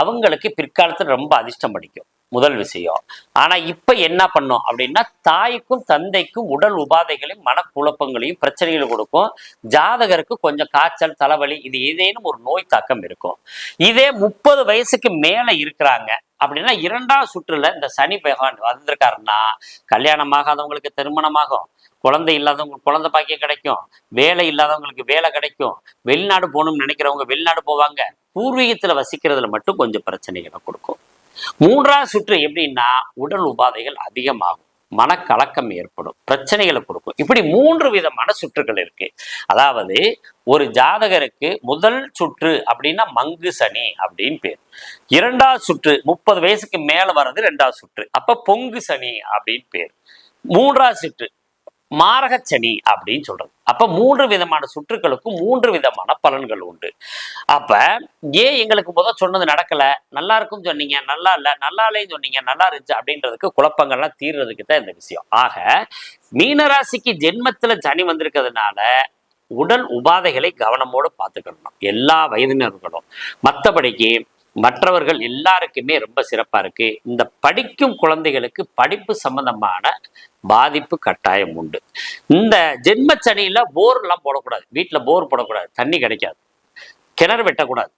அவங்களுக்கு பிற்காலத்தில் ரொம்ப அதிர்ஷ்டம் படிக்கும், முதல் விஷயம். ஆனா இப்ப என்ன பண்ணும் அப்படின்னா தாய்க்கும் தந்தைக்கும் உடல் உபாதைகளையும் மனக்குழப்பங்களையும் பிரச்சனைகளை கொடுக்கும். ஜாதகருக்கு கொஞ்சம் காய்ச்சல் தலைவலி இது ஏதேனும் ஒரு நோய் தாக்கம் இருக்கும். இதே 30 வயசுக்கு மேல இருக்கிறாங்க அப்படின்னா 2வது சுற்றுல இந்த சனி பகவான் வந்திருக்காருன்னா கல்யாணம் ஆகாதவங்களுக்கு திருமணமாகும், குழந்தை இல்லாதவங்களுக்கு குழந்தை பாக்கியம் கிடைக்கும், வேலை இல்லாதவங்களுக்கு வேலை கிடைக்கும், வெளிநாடு போகணும்னு நினைக்கிறவங்க வெளிநாடு போவாங்க. பூர்வீகத்துல வசிக்கிறதுல மட்டும் கொஞ்சம் பிரச்சனைகளை கொடுக்கும். 3வது சுற்று எப்படின்னா உடல் உபாதைகள் அதிகமாகும், மனக்கலக்கம் ஏற்படும், பிரச்சனைகளை கொடுக்கும். இப்படி 3 விதமான சுற்றுகள் இருக்கு. அதாவது ஒரு ஜாதகருக்கு முதல் சுற்று அப்படின்னா மங்கு சனி அப்படின்னு பேர். 2வது சுற்று 30 வயசுக்கு மேல வர்றது 2வது சுற்று, அப்ப பொங்கு சனி அப்படின்னு பேர். 3வது சுற்று மாரகச்சனி அப்படின்னு சொல்றது. அப்ப 3 விதமான சுற்றுகளுக்கும் 3 விதமான பலன்கள் உண்டு. அப்ப ஏன் எங்களுக்கு முதல் சொன்னது நடக்கல, நல்லா இருக்குன்னு சொன்னீங்க, நல்லா இல்ல, நல்லா இல்லைன்னு சொன்னீங்க, நல்லா இருந்துச்சு அப்படின்றதுக்கு குழப்பங்கள்லாம் தீர்றதுக்கு தான் இந்த விஷயம். ஆக மீனராசிக்கு ஜென்மத்துல சனி வந்திருக்கிறதுனால உடல் உபாதைகளை கவனமோடு பார்த்துக்கணும் எல்லா வயதினர்களும். மற்றபடிக்கு மற்றவர்கள் எல்லாருக்குமே ரொம்ப சிறப்பா இருக்கு. இந்த படிக்கும் குழந்தைகளுக்கு படிப்பு சம்பந்தமான பாதிப்பு கட்டாயம் உண்டு. இந்த ஜென்மச்சனியில போர் எல்லாம் போடக்கூடாது, வீட்டுல போர் போடக்கூடாது, தண்ணி கிடைக்காது, கிணறு வெட்டக்கூடாது,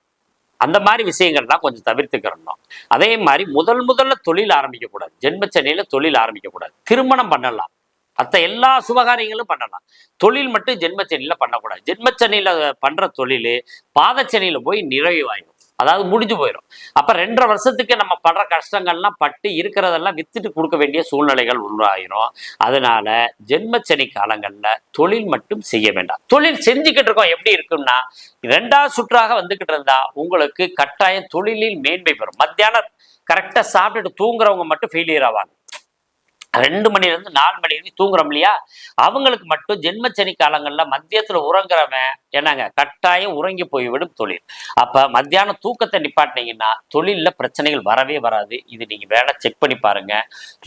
அந்த மாதிரி விஷயங்கள்லாம் கொஞ்சம் தவிர்த்துக்கிறணும். அதே மாதிரி முதல்ல தொழில் ஆரம்பிக்க கூடாது. ஜென்மச்சனியில தொழில் ஆரம்பிக்க கூடாது. திருமணம் பண்ணலாம், மற்ற எல்லா சுபகாரியங்களும் பண்ணலாம், தொழில் மட்டும் ஜென்மச்சனியில பண்ணக்கூடாது. ஜென்மச்சனியில பண்ற தொழில் பாதச்சனியில போய் நிறைவாயிடும், அதாவது முடிஞ்சு போயிடும். அப்ப 2.5 வருஷத்துக்கு நம்ம படுற கஷ்டங்கள்லாம் பட்டு இருக்கிறதெல்லாம் வித்துட்டு கொடுக்க வேண்டிய சூழ்நிலைகள் உருவாயிரும். அதனால ஜென்மச்சனி காலங்கள்ல தொழில் மட்டும் செய்ய வேண்டாம். தொழில் செஞ்சுக்கிட்டு இருக்கோம், எப்படி இருக்கும்னா 2வது சுற்றாக வந்துகிட்டு இருந்தா உங்களுக்கு கட்டாயம் தொழிலில் மேன்மை பெறும். மத்தியானம் கரெக்டா சாப்பிட்டுட்டு தூங்குறவங்க மட்டும் ஃபெயிலியர் ஆவாங்க. 2 மணிலேருந்து 4 மணி வரைக்கும் தூங்குறோம் இல்லையா, அவங்களுக்கு மட்டும் ஜென்மச்சனி காலங்கள்ல மத்தியத்துல உறங்குறவன் என்னங்க கட்டாயம் உறங்கி போய்விடும் தொழில். அப்ப மத்தியானம் தூக்கத்தை நிப்பாட்டினீங்கன்னா தொழில்ல பிரச்சனைகள் வரவே வராது. இது நீங்க வேலை செக் பண்ணி பாருங்க.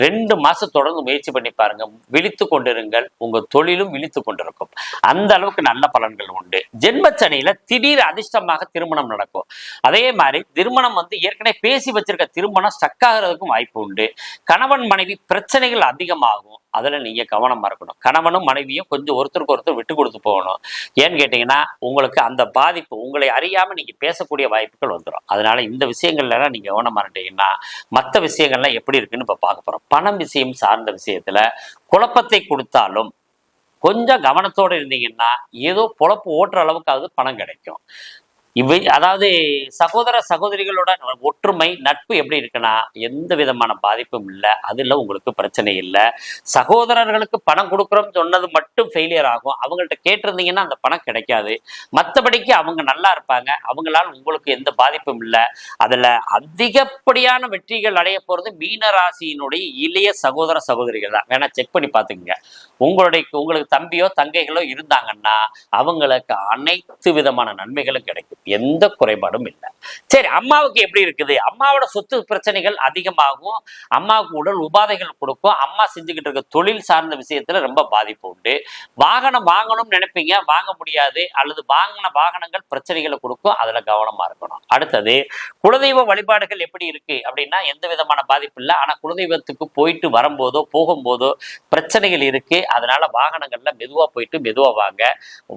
2 மாசம் தொடர்ந்து முயற்சி பண்ணி பாருங்க. விழித்து கொண்டிருங்கள், உங்க தொழிலும் விழித்து கொண்டிருக்கும். அந்த அளவுக்கு நல்ல பலன்கள் உண்டு. ஜென்மச்சனியில திடீர் அதிர்ஷ்டமாக திருமணம் நடக்கும். அதே மாதிரி திருமணம் ஏற்கனவே பேசி வச்சிருக்க திருமணம் ஸ்டக் ஆகிறதுக்கும் வாய்ப்பு உண்டு. கணவன் மனைவி பிரச்சனைகள் பிரச்சனைகள் அதிகமாகும். அதுல நீங்க கவனமா இருக்கணும். கணவனும் மனைவியும் கொஞ்சம் ஒருத்தருக்கு ஒருத்தர் விட்டு கொடுத்து போகணும். ஏன்னு கேட்டீங்கன்னா உங்களுக்கு அந்த பாதிப்பு உங்களை அறியாம நீங்க பேசக்கூடிய வாய்ப்புகள் வந்துடும். அதனால இந்த விஷயங்கள்ல எல்லாம் நீங்க கவனமா இருந்தீங்கன்னா மற்ற விஷயங்கள்லாம் எப்படி இருக்குன்னு இப்ப பார்க்க போறோம். பணம் விஷயம் சார்ந்த விஷயத்துல குழப்பத்தை கொடுத்தாலும் கொஞ்சம் கவனத்தோடு இருந்தீங்கன்னா ஏதோ பொழப்பு ஓட்டுற அளவுக்காவது பணம் கிடைக்கும். அதாவது சகோதர சகோதரிகளோட ஒற்றுமை நட்பு எப்படி இருக்குன்னா எந்த விதமான பாதிப்பும் இல்லை. அதுல உங்களுக்கு பிரச்சனை இல்லை. சகோதரர்களுக்கு பணம் கொடுக்குறோம்னு சொன்னது மட்டும் ஃபெயிலியர் ஆகும். அவங்கள்ட்ட கேட்டிருந்தீங்கன்னா அந்த பணம் கிடைக்காது. மற்றபடிக்கு அவங்க நல்லா இருப்பாங்க. அவங்களால உங்களுக்கு எந்த பாதிப்பும் இல்லை. அதுல அதிகப்படியான வெற்றிகள் அடைய போறது மீன ராசியினுடைய இளைய சகோதர சகோதரிகள் தான். வேணா செக் பண்ணி பார்த்துக்குங்க. உங்களுக்கு தம்பியோ தங்கைகளோ இருந்தாங்கன்னா அவங்களுக்கு அனைத்து விதமான நன்மைகளும் கிடைக்கும். எந்த குறைபாடும் இல்லை. சரி, அம்மாவுக்கு எப்படி இருக்குது? அம்மாவோட சொத்து பிரச்சனைகள் அதிகமாகும். அம்மாவுக்கு உடல் உபாதைகள் கொடுக்கும். அம்மா செஞ்சுக்கிட்டு இருக்க தொழில் சார்ந்த விஷயத்துல ரொம்ப பாதிப்பு உண்டு. வாகனம் வாங்கணும்னு நினைப்பீங்க, வாங்க முடியாது. அல்லது வாங்கின வாகனங்கள் பிரச்சனைகளை கொடுக்கும். அதுல கவனமா இருக்கணும். அடுத்தது குலதெய்வ வழிபாடுகள் எப்படி இருக்கு அப்படின்னா எந்த விதமான பாதிப்பு இல்லை. ஆனா குலதெய்வத்துக்கு போயிட்டு வரும்போதோ போகும்போதோ பிரச்சனைகள் இருக்கு. அதனால வாகனங்கள்ல மெதுவா போயிட்டு மெதுவா வாங்க.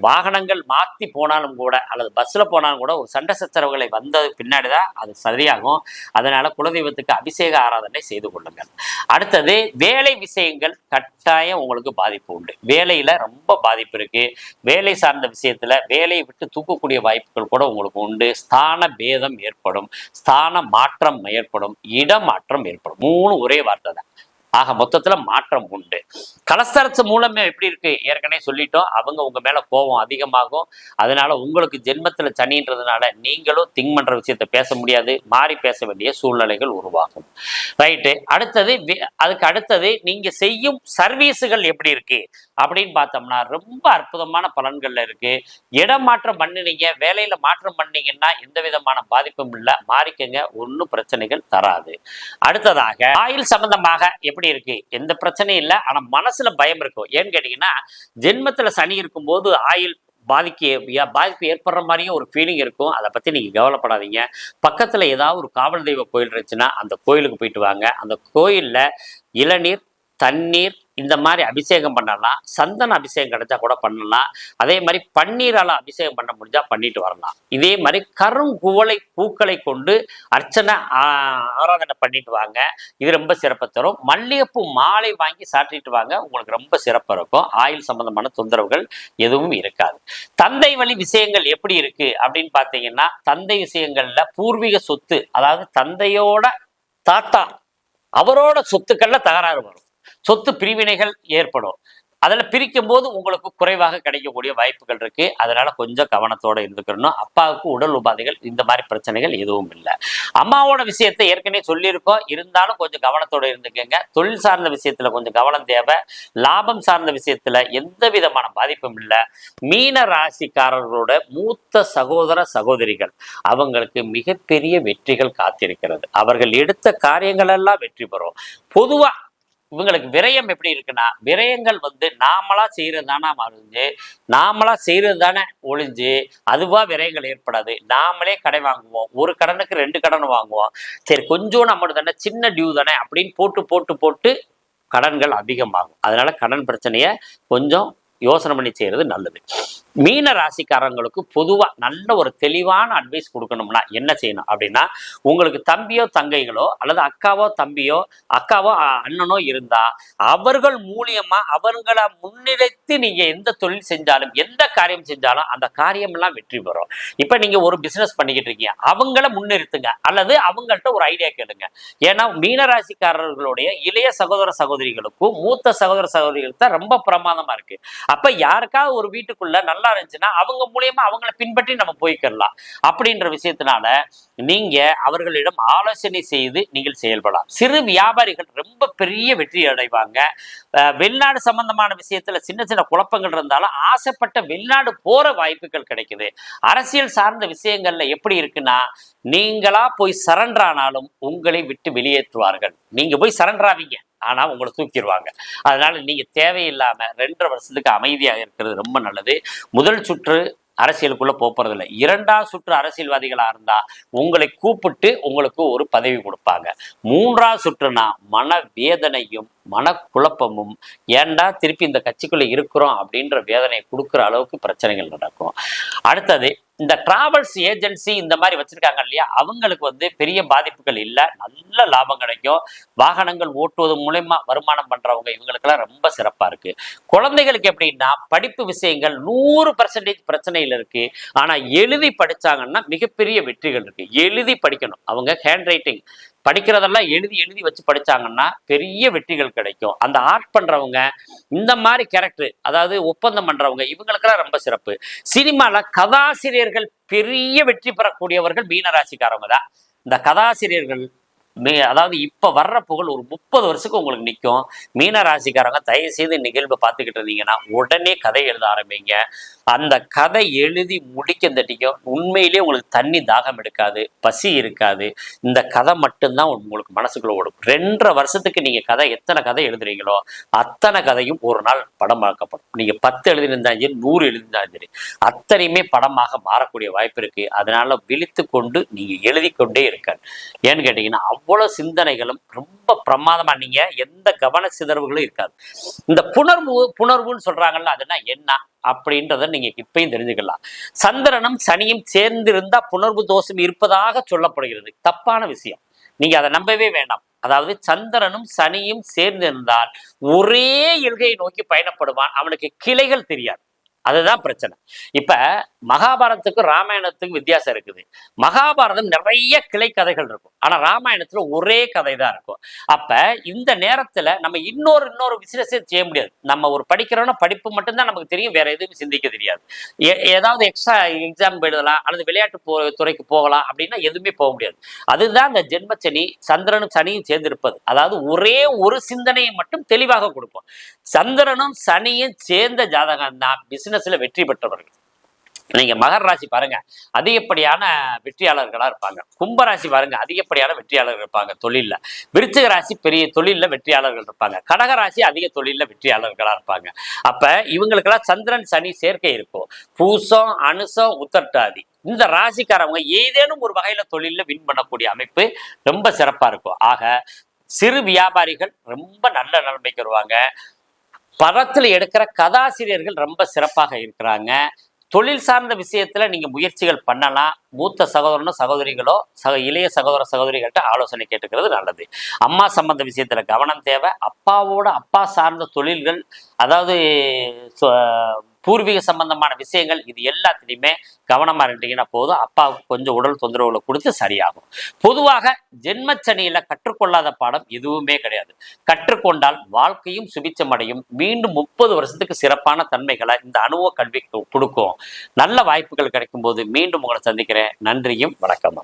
வாகனங்கள் மாத்தி போனாலும் கூட அல்லது பஸ்ல போனாலும் கூட ஒரு சண்டை சச்சரவுகளை வந்த பின்னாடிதான் அது சரியாகும். அதனால குலதெய்வத்துக்கு அபிஷேக ஆராதனை செய்து கொள்ளுங்கள். அடுத்தது வேலை விஷயங்கள் கட்டாயம் உங்களுக்கு பாதிப்பு உண்டு. வேலையில ரொம்ப பாதிப்பு இருக்கு. வேலை சார்ந்த விஷயத்துல வேலையை விட்டு தூக்கக்கூடிய வாய்ப்புகள் கூட உங்களுக்கு உண்டு. ஸ்தான பேதம் ஏற்படும். ஸ்தான மாற்றம் ஏற்படும். இடமாற்றம் ஏற்படும். 3 ஒரே வார்த்தை தான். ஆக மொத்தத்துல மாற்றம் உண்டு. கலஸ்தரத்து மூலமே எப்படி இருக்கு ஏற்கனவே சொல்லிட்டோம். அவங்க உங்க மேல கோபம் அதிகமாகும். அதனால உங்களுக்கு ஜென்மத்துல சனின்றதுனால நீங்களும் திங்க் பண்ற விஷயத்த பேச முடியாது. மாறி பேச வேண்டிய சூழ்நிலைகள் உருவாகும். ரைட்டு. அதுக்கு அடுத்தது நீங்க செய்யும் சர்வீஸுகள் எப்படி இருக்கு அப்படின்னு பார்த்தோம்னா ரொம்ப அற்புதமான பலன்கள்ல இருக்கு. இடம் மாற்றம் பண்ணினீங்க, வேலையில மாற்றம் பண்ணீங்கன்னா எந்த விதமான பாதிப்பும் இல்லை. மாறிக்கங்க, ஒன்றும் பிரச்சனைகள் தராது. அடுத்ததாக ஆயுள் சம்பந்தமாக எப்படி இருக்கு? எந்த பிரச்சனையும் இல்லை. ஆனா மனசுல பயம் இருக்கும். ஏன்னு கேட்டீங்கன்னா ஜென்மத்துல சனி இருக்கும்போது ஆயுள் பாதிப்பு ஏற்படுற மாதிரியும் ஒரு ஃபீலிங் இருக்கும். அதை பத்தி நீங்க கவலைப்படாதீங்க. பக்கத்துல ஏதாவது ஒரு காவல் தெய்வ கோயில் இருந்துச்சுன்னா அந்த கோயிலுக்கு போயிட்டு வாங்க. அந்த கோயில்ல இளநீர், தண்ணீர் இந்த மாதிரி அபிஷேகம் பண்ணலாம். சந்தன அபிஷேகம் கிடைச்சா கூட பண்ணலாம். அதே மாதிரி பன்னீரால அபிஷேகம் பண்ண முடிஞ்சா பண்ணிட்டு வரலாம். இதே மாதிரி கருங்குவளை பூக்களை கொண்டு அர்ச்சனை ஆராதனை பண்ணிட்டு வாங்க. இது ரொம்ப சிறப்பு தரும். மல்லிகைப்பூ மாலை வாங்கி சாட்டிட்டு வாங்க. உங்களுக்கு ரொம்ப சிறப்பு இருக்கும். ஆயுள் சம்பந்தமான தொந்தரவுகள் எதுவும் இருக்காது. தந்தை வழி விஷயங்கள் எப்படி இருக்கு அப்படின்னு பார்த்தீங்கன்னா தந்தை விஷயங்கள்ல பூர்வீக சொத்து, அதாவது தந்தையோட தாத்தா அவரோட சொத்துக்கள்ல தகராறு வரும். சொத்து பிரிவினைகள் ஏற்படும். அதில் பிரிக்கும் போது உங்களுக்கு குறைவாக கிடைக்கக்கூடிய வாய்ப்புகள் இருக்கு. அதனால கொஞ்சம் கவனத்தோட இருந்துக்கணும். அப்பாவுக்கு உடல் உபாதைகள் இந்த மாதிரி பிரச்சனைகள் எதுவும் இல்லை. அம்மாவோட விஷயத்தை ஏற்கனவே சொல்லியிருக்கோம். இருந்தாலும் கொஞ்சம் கவனத்தோட இருந்துக்கங்க. தொழில் சார்ந்த விஷயத்துல கொஞ்சம் கவனம் தேவை. லாபம் சார்ந்த விஷயத்துல எந்த விதமான பாதிப்பும் இல்லை. மீன ராசிக்காரர்களோட மூத்த சகோதர சகோதரிகள் அவங்களுக்கு மிகப்பெரிய வெற்றிகள் காத்திருக்கிறது. அவர்கள் எடுத்த காரியங்கள் எல்லாம் வெற்றி பெறும். பொதுவா இவங்களுக்கு விரயம் எப்படி இருக்குன்னா விரயங்கள் நாமளா செய்யறது தானே மறைஞ்சு, நாமளா செய்யறது தானே ஒழிஞ்சு அதுவா விரயங்கள் ஏற்படாது. நாமளே கடை வாங்குவோம். ஒரு கடனுக்கு 2 கடன் வாங்குவோம். சரி கொஞ்சம் நம்மளோட தானே சின்ன டியூ தானே அப்படின்னு போட்டு போட்டு போட்டு கடன்கள் அதிகமாகும். அதனால கடன் பிரச்சனையை கொஞ்சம் யோசனை பண்ணி செய்யறது நல்லது. மீன ராசிக்காரங்களுக்கு பொதுவா நல்ல ஒரு தெளிவான அட்வைஸ் கொடுக்கணும்னா என்ன செய்யணும் அப்படின்னா உங்களுக்கு தம்பியோ தங்கைகளோ அல்லது அக்காவோ தம்பியோ அக்காவோ அண்ணனோ இருந்தா அவர்கள் மூலியமா அவர்களை முன்னிலைத்து நீங்க எந்த தொழில் செஞ்சாலும் எந்த காரியம் செஞ்சாலும் அந்த காரியம் எல்லாம் வெற்றி பெறும். இப்ப நீங்க ஒரு பிசினஸ் பண்ணிக்கிட்டு இருக்கீங்க, அவங்கள முன்னிறுத்துங்க அல்லது அவங்கள்ட்ட ஒரு ஐடியா கேளுங்க. ஏன்னா மீனராசிக்காரர்களுடைய இளைய சகோதர சகோதரிகளுக்கும் மூத்த சகோதர சகோதரிகளுக்கு தான் ரொம்ப பிரமாதமா இருக்கு. அப்ப யாருக்காவது ஒரு வீட்டுக்குள்ள நல்லா இருந்துச்சுன்னா அவங்க மூலியமா அவங்களை பின்பற்றி நம்ம போய்க்கலாம். அப்படின்ற விஷயத்தினால நீங்க அவர்களிடம் ஆலோசனை செய்து நீங்கள் செயல்படலாம். சிறு வியாபாரிகள் ரொம்ப பெரிய வெற்றி அடைவாங்க. வெளிநாடு சம்பந்தமான விஷயத்துல சின்ன சின்ன குழப்பங்கள் இருந்தாலும் ஆசைப்பட்ட வெளிநாடு போற வாய்ப்புகள் கிடைக்குது. அரசியல் சார்ந்த விஷயங்கள்ல எப்படி இருக்குன்னா நீங்களா போய் சரண்டர் ஆனாலும் உங்களை விட்டு வெளியேற்றுவார்கள். நீங்க போய் சரண்டர் ஆவீங்க, ஆனா உங்களை தூக்கிடுவாங்க. அதனால நீங்க தேவையில்லாம 2.5 வருஷத்துக்கு அமைதியாக இருக்கிறது ரொம்ப நல்லது. முதல் சுற்று அரசியலுக்குள்ள போறதில்லை. 2ஆம் சுற்று அரசியல்வாதிகளா இருந்தா உங்களை கூப்பிட்டு உங்களுக்கு ஒரு பதவி கொடுப்பாங்க. 3ஆம் சுற்றுனா மன வேதனையும் மனக்குழப்பமும், ஏன்டா திருப்பி இந்த கட்சிக்குள்ள இருக்கிறோம் அப்படின்ற வேதனையை கொடுக்குற அளவுக்கு பிரச்சனைகள் நடக்கும். அடுத்தது இந்த டிராவல்ஸ் ஏஜென்சி இந்த மாதிரி வச்சிருக்காங்க இல்லையா, அவங்களுக்கு பெரிய பாதிப்புகள் இல்லை, நல்ல லாபம் கிடைக்கும். வாகனங்கள் ஓட்டுவது மூலமா வருமானம் பண்றவங்க இவங்களுக்கெல்லாம் ரொம்ப சிறப்பா இருக்கு. குழந்தைகளுக்கு எப்படின்னா படிப்பு விஷயங்கள் 100% பிரச்சனையில் இருக்கு. ஆனா எழுதி படிச்சாங்கன்னா மிகப்பெரிய வெற்றிகள் இருக்கு. எழுதி படிக்கணும். அவங்க ஹேண்ட் ரைட்டிங் படிக்கிறதெல்லாம் எழுதி எழுதி வச்சு படிச்சாங்கன்னா பெரிய வெற்றிகள் கிடைக்கும். அந்த ஆர்ட் பண்றவங்க, இந்த மாதிரி கேரக்டர், அதாவது ஒப்பந்தம் பண்றவங்க, இவங்களுக்கெல்லாம் ரொம்ப சிறப்பு. சினிமால கதாசிரியர்கள் பெரிய வெற்றி பெறக்கூடியவர்கள் மீனராசிக்காரவங்க தான். இந்த கதாசிரியர்கள் அதாவது இப்ப வர்ற புகழ் ஒரு 30 வருஷத்துக்கு உங்களுக்கு நிற்கும். மீனராசிக்காரங்க தயவு செய்து நிகழ்வை பார்த்துக்கிட்டு இருந்தீங்கன்னா உடனே கதை எழுத ஆரம்பிங்க. அந்த கதை எழுதி முடிக்க தட்டிக்கும். உண்மையிலேயே உங்களுக்கு தண்ணி தாகம் எடுக்காது, பசி இருக்காது. இந்த கதை மட்டும்தான் உங்களுக்கு மனசுக்குள்ள ஓடும். 2.5 வருஷத்துக்கு நீங்க எத்தனை கதை எழுதுறீங்களோ அத்தனை கதையும் ஒரு நாள் படமாக்கப்படும். நீங்க 10 எழுதியிருந்தாலும் சரி, 100 எழுதியிருந்தாலும் சரி, அத்தனையுமே படமாக மாறக்கூடிய வாய்ப்பு இருக்கு. அதனால விழித்து கொண்டு நீங்க எழுதி கொண்டே இருக்க. ஏன்னு கேட்டீங்கன்னா அவ்வளவு சிந்தனைகளும் ரொம்ப பிரமாதமா, நீங்க எந்த கவன சிதறவுகளும் இருக்காது. இந்த புணர்வுன்னு சொல்றாங்கல்ல, அதுனா என்ன அப்படின்றத நீங்க இப்பயும் தெரிஞ்சுக்கலாம். சந்திரனும் சனியும் சேர்ந்திருந்தா புணர்வு தோஷம் இருப்பதாக சொல்லப்படுகிறது. தப்பான விஷயம், நீங்க அதை நம்பவே வேண்டாம். அதாவது சந்திரனும் சனியும் சேர்ந்திருந்தால் ஒரே இல்கையை நோக்கி பயணப்படுவான், அவனுக்கு கிளைகள் தெரியாது. அதுதான் பிரச்சனை. இப்ப மகாபாரதத்துக்கும் ராமாயணத்துக்கும் வித்தியாசம் இருக்குது. மகாபாரதம் நிறைய கிளை கதைகள் இருக்கும், ஆனா ராமாயணத்துல ஒரே கதை தான் இருக்கும். அப்ப இந்த நேரத்துல நம்ம இன்னொரு விசேஷம் செய்ய முடியாது. நம்ம ஒரு படிக்கிறோம்னா படிப்பு மட்டும்தான் நமக்கு தெரியும், வேற எதுவும் சிந்திக்க தெரியாது. ஏதாவது எக்ஸ்ட்ரா எக்ஸாம் எழுதலாம் அல்லது விளையாட்டு துறைக்கு போகலாம் அப்படின்னா எதுவுமே போக முடியாது. அதுதான் இந்த ஜென்மச்சனி சந்திரனும் சனியும் சேர்ந்திருப்பது. அதாவது ஒரே ஒரு சிந்தனையை மட்டும் தெளிவாக கொடுப்போம். சந்திரனும் சனியும் சேர்ந்த ஜாதகம் தான் பிசினஸ்ல வெற்றி பெற்றவர்கள். நீங்க மகர ராசி பாருங்க, அதிகப்படியான வெற்றியாளர்களா இருப்பாங்க. கும்பராசி பாருங்க, அதிகப்படியான வெற்றியாளர்கள் இருப்பாங்க தொழில்ல. விருச்சிக ராசி பெரிய தொழில்ல வெற்றியாளர்கள் இருப்பாங்க. கடகராசி அதிக தொழில்ல வெற்றியாளர்களா இருப்பாங்க. அப்ப இவங்களுக்கெல்லாம் சந்திரன் சனி சேர்க்கை இருக்கும். பூசம், அனுசம், உத்தரட்டாதி இந்த ராசிக்காரவங்க ஏதேனும் ஒரு வகையில தொழில்ல வின் பண்ணக்கூடிய அமைப்பு ரொம்ப சிறப்பா இருக்கும். ஆக சிறு வியாபாரிகள் ரொம்ப நல்ல நிலைமைக்கு வருவாங்க. படத்துல எடுக்கிற கதாசிரியர்கள் ரொம்ப சிறப்பாக இருக்கிறாங்க. தொழில் சார்ந்த விஷயத்துல நீங்க முயற்சிகள் பண்ணலாம். மூத்த சகோதரனோ சகோதரிகளோ இளைய சகோதர சகோதரிகள்கிட்ட ஆலோசனை கேட்டுக்கிறது நல்லது. அம்மா சம்பந்த விஷயத்துல கவனம் தேவை. அப்பாவோட அப்பா சார்ந்த தொழில்கள், அதாவது பூர்வீக சம்பந்தமான விஷயங்கள், இது எல்லாத்துலேயுமே கவனமா இருந்தீங்கன்னா போதும். அப்பாவுக்கு கொஞ்சம் உடல் தொந்தரவுகளை கொடுத்து சரியாகும். பொதுவாக ஜென்மச்சனியில கற்றுக்கொள்ளாத பாடம் எதுவுமே கிடையாது. கற்றுக்கொண்டால் வாழ்க்கையும் சுபிச்சமடையும். மீண்டும் 30 வருஷத்துக்கு சிறப்பான தன்மைகளை இந்த அனுபவ கல்வி கொடுக்கும். நல்ல வாய்ப்புகள் கிடைக்கும் போது மீண்டும் உங்களை சந்திக்கிறேன். நன்றியும் வணக்கமும்.